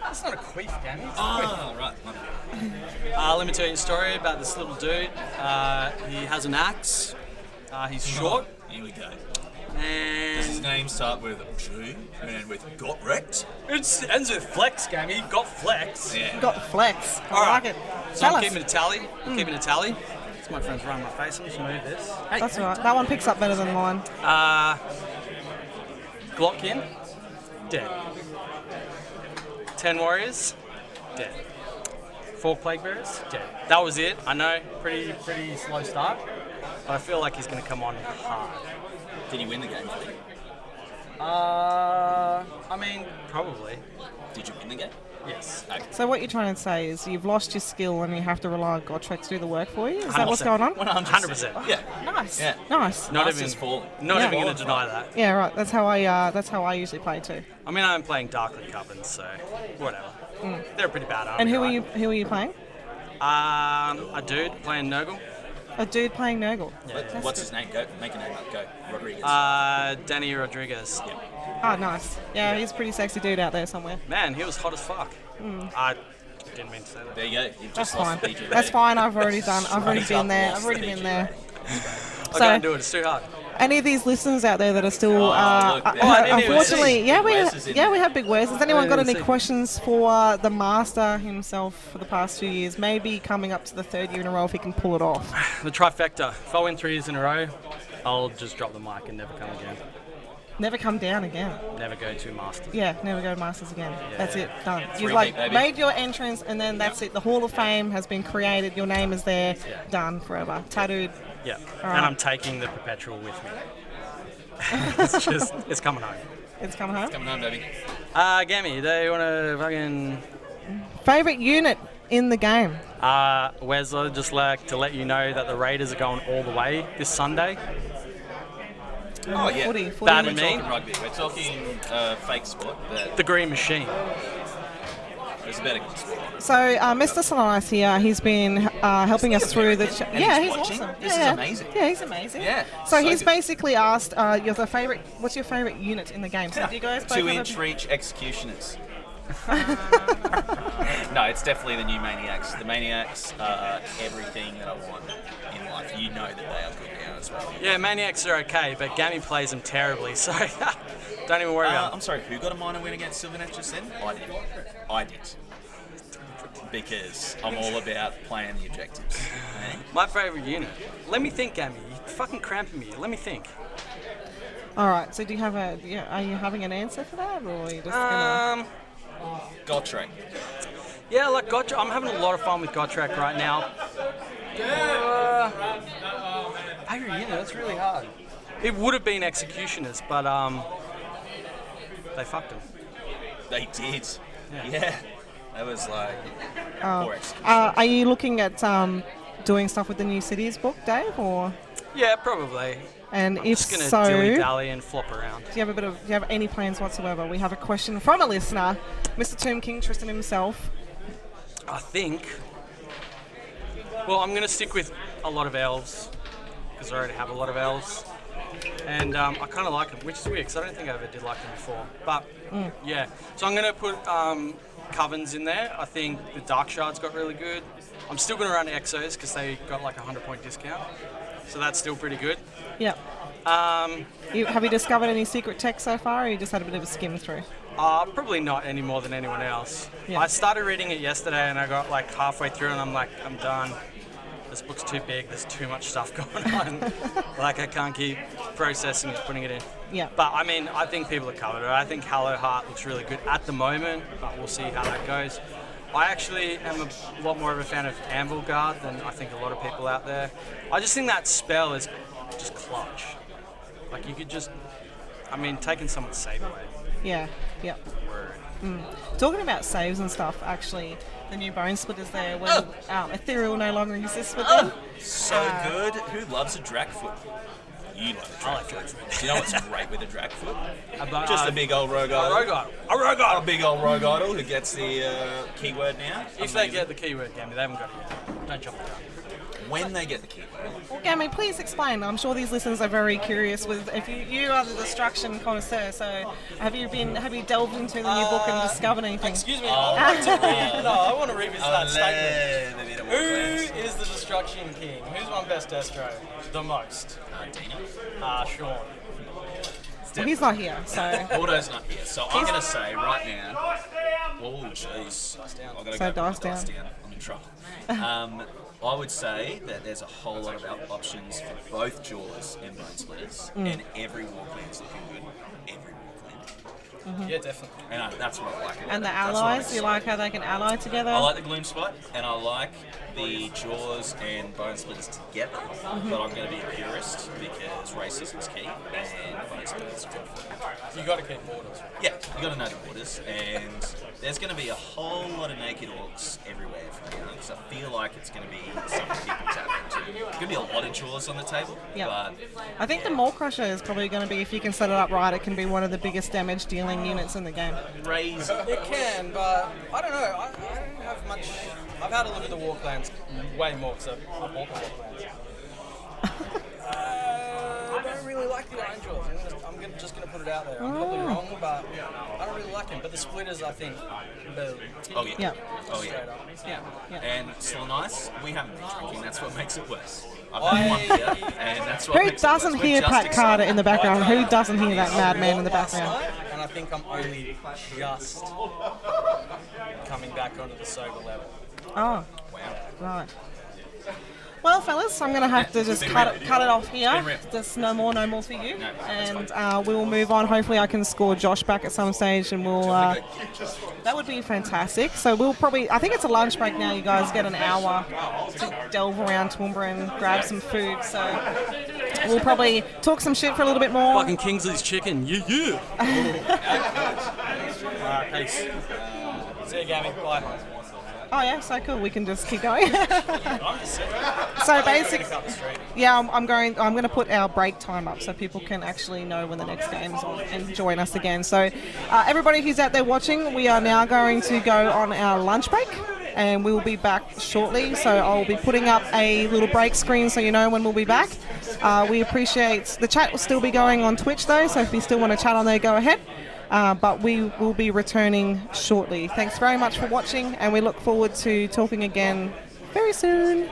That's not a quiff, Danny. It's a quiff. Oh, right. Let me tell you a story about this little dude. He has an axe. He's short. Here we go. Does his And name start with G and with Gotrek? it ends with flex, Gammy. Got flex. Yeah. Got flex. I All like right. it. So Tell I'm us. keeping a tally. Keeping a tally. This my friend's running my face. I'll just move this. Hey. That's all right. That one picks up better than mine. Glockin, dead. 10 warriors, dead. 4 plague bearers, dead. That was it. I know, pretty slow start, but I feel like he's going to come on hard. Did he win the game for you? I mean, probably. Did you win the game? Yes. So what you're trying to say is you've lost your skill and you have to rely on Gotrek to do the work for you? Is that what's going on? 100%. Yeah. Nice. Yeah. Nice. Not Masters even falling. Not Yeah. even going to deny that. Yeah, right. That's how I usually play too. I mean, I'm playing Darkly Covens, so whatever. They're a pretty bad army. And who right? are you playing? A dude playing Nurgle. A dude playing Nurgle. What's his name? Go. Make a name up. Go. Rodriguez. Danny Rodriguez. yeah. Oh, nice. Yeah, he's a pretty sexy dude out there somewhere. Man, he was hot as fuck. I didn't mean to say that. There you go. You've That's just fine. lost the PG. That's fine. I've already been there. Lost the PG. I can't do it. It's too hard. any of these listeners out there that are still, look, I didn't even unfortunately, see. yeah, Wes is in we have Big Wes. Has anyone I got didn't any see. questions for the master himself for the past 2 years? Maybe coming up to the 3rd year in a row if he can pull it off. The trifecta. If I win 3 years in a row, I'll just drop the mic and never come again. Never come down again. Never go to Masters. Yeah, never go to Masters again. That's it, done. You've Repeat, baby. made your entrance and then that's it. The Hall of Fame has been created. Your name is there. Yeah. Done forever. Tattooed. Yeah. All right. And I'm taking the perpetual with me. It's coming home. It's coming home. Coming home, baby. Gammy, do you want to fucking... Favourite unit in the game? Wes, I'd just like to let you know that the Raiders are going all the way this Sunday. Oh, yeah. Footy. Bad We're and talking mean. rugby. We're talking fake sport. The Green Machine. There's a better good sport. So, Mr. Salon's here. He's been helping us through the. And Yeah, he's he's watching. awesome. This is Yeah. amazing. Yeah, he's amazing. Yeah, So, so he's good. basically asked, what's your favourite unit in the game? So, do you guys both have 2-inch reach executioners. No, it's definitely the new Maniacs. The Maniacs are everything that I want in life. You know that they are good now as well. Yeah, Maniacs are okay, but Gammy plays them terribly, so don't even worry about I'm sorry, who got a minor win against Silvernet just then? I did. Because I'm all about playing the objectives. Eh? My favourite unit. Let me think, Gammy. You fucking cramping me. Let me think. All right. So, do you have are you having an answer for that, or are you just gonna? Gotrek. Yeah, like Gotrek. I'm having a lot of fun with Gotrek right now. Favourite unit? That's really hard. It would have been Executioners, but they fucked them. They did. Yeah. Yeah. That was like poor execution. Are you looking at doing stuff with the New Cities book, Dave, or? Yeah, probably. And I'm if just gonna so, dilly dally and flop around. do you have any plans whatsoever? We have a question from a listener, Mr. Tomb King Tristan himself. I think. Well, I'm gonna stick with a lot of elves because I already have a lot of elves, and I kind of like them, which is weird because I don't think I ever did like them before. But yeah, so I'm gonna put Covens in there. I think the Dark Shards got really good. I'm still gonna run Exos because they got like a 100-point discount, so that's still pretty good. Yeah. Have you discovered any secret tech so far, or you just had a bit of a skim through? Probably not any more than anyone else. Yeah. I started reading it yesterday and I got like halfway through and I'm like, I'm done. This book's too big, there's too much stuff going on. Like I can't keep processing it, putting it in. Yeah. But I mean, I think people are covered. I think Hallow Heart looks really good at the moment, but we'll see how that goes. I actually am a lot more of a fan of Anvil Guard than I think a lot of people out there. I just think that spell is just clutch. Like you could just, taking someone's save away. Yeah. Yeah. Word. Talking about saves and stuff, actually, the new Bone Splitters there, when Ethereal no longer exists with them. So good. Who loves a Dragfoot? You love a I like Dragfoot. Do you know what's great with a Dragfoot? About, Just a big old rogue a idol. rogue idol. A rogue idol. A big old rogue idol who gets the keyword now. If they Amazing. get the keyword, Gammy, they haven't got it yet. Don't jump the gun. When they get the keyword. Well, Gammy, please explain. I'm sure these listeners are very curious. With if you are the destruction connoisseur, so have you delved into the new book and discovered anything? Excuse me. I want to revisit that statement. Who is the destruction king? Who's won best Destro the most? Sean. Well, he's not here, so Auto's not here, so I'm going to say right now. Oh, jeez. I've got to So go dice for my dice down. down. I'm in trouble. I would say that there's a whole lot of options for both Jaws and Bone Splitters, and every Warclan's looking good. Every Warclan. Yeah, definitely. And that's what I like. and the That's what allies, I'm you like how they can ally together? I like the Gloomspite, and I like the Jaws and Bone Splitters together, but I'm going to be a purist because racism is key, and Bone Splitters are good. You got to keep borders. Yeah, you got to know the borders, and there's going to be a whole lot of naked orcs everywhere from now, because I feel like it's going to be something people tap into. There's going to be a lot of Jaws on the table, Yeah. but I think the Maw Crusher is probably going to be, if you can set it up right, it can be one of the biggest damage dealing units in the game. crazy. It can, but I don't know. I don't have much. I've had a look at the war clans way more because I bought the war clans. don't really like the orange ones. Just going to put it out there. I'm probably wrong, but I don't really like them. But the splitters, I think, boom. Oh yeah. Yeah. Oh yeah. Yeah. Yeah. And still nice. We haven't been drinking. That's what makes it worse. I've had one beer, and that's what Who makes doesn't it worse. hear We're just Pat Carter excited. in the background? Who doesn't hear that madman in the Last background? night, and I think I'm only just coming back onto the sober level. Oh, right. Well, fellas, I'm going to have to just cut it off here. Just no more for you. And we will move on. Hopefully I can score Josh back at some stage and we'll... that would be fantastic. So we'll probably... I think it's a lunch break now. You guys get an hour to delve around Toowoomba and grab some food. So we'll probably talk some shit for a little bit more. Fucking Kingsley's chicken. Yeah. Alright, peace. See you, Gabby. Bye. Oh yeah, so cool. We can just keep going. So basically, yeah, I'm going to put our break time up so people can actually know when the next game's on and join us again. So everybody who's out there watching, we are now going to go on our lunch break. And we will be back shortly. So I'll be putting up a little break screen so you know when we'll be back. We appreciate the chat will still be going on Twitch though. So if you still want to chat on there, go ahead. But we will be returning shortly. Thanks very much for watching, and we look forward to talking again very soon.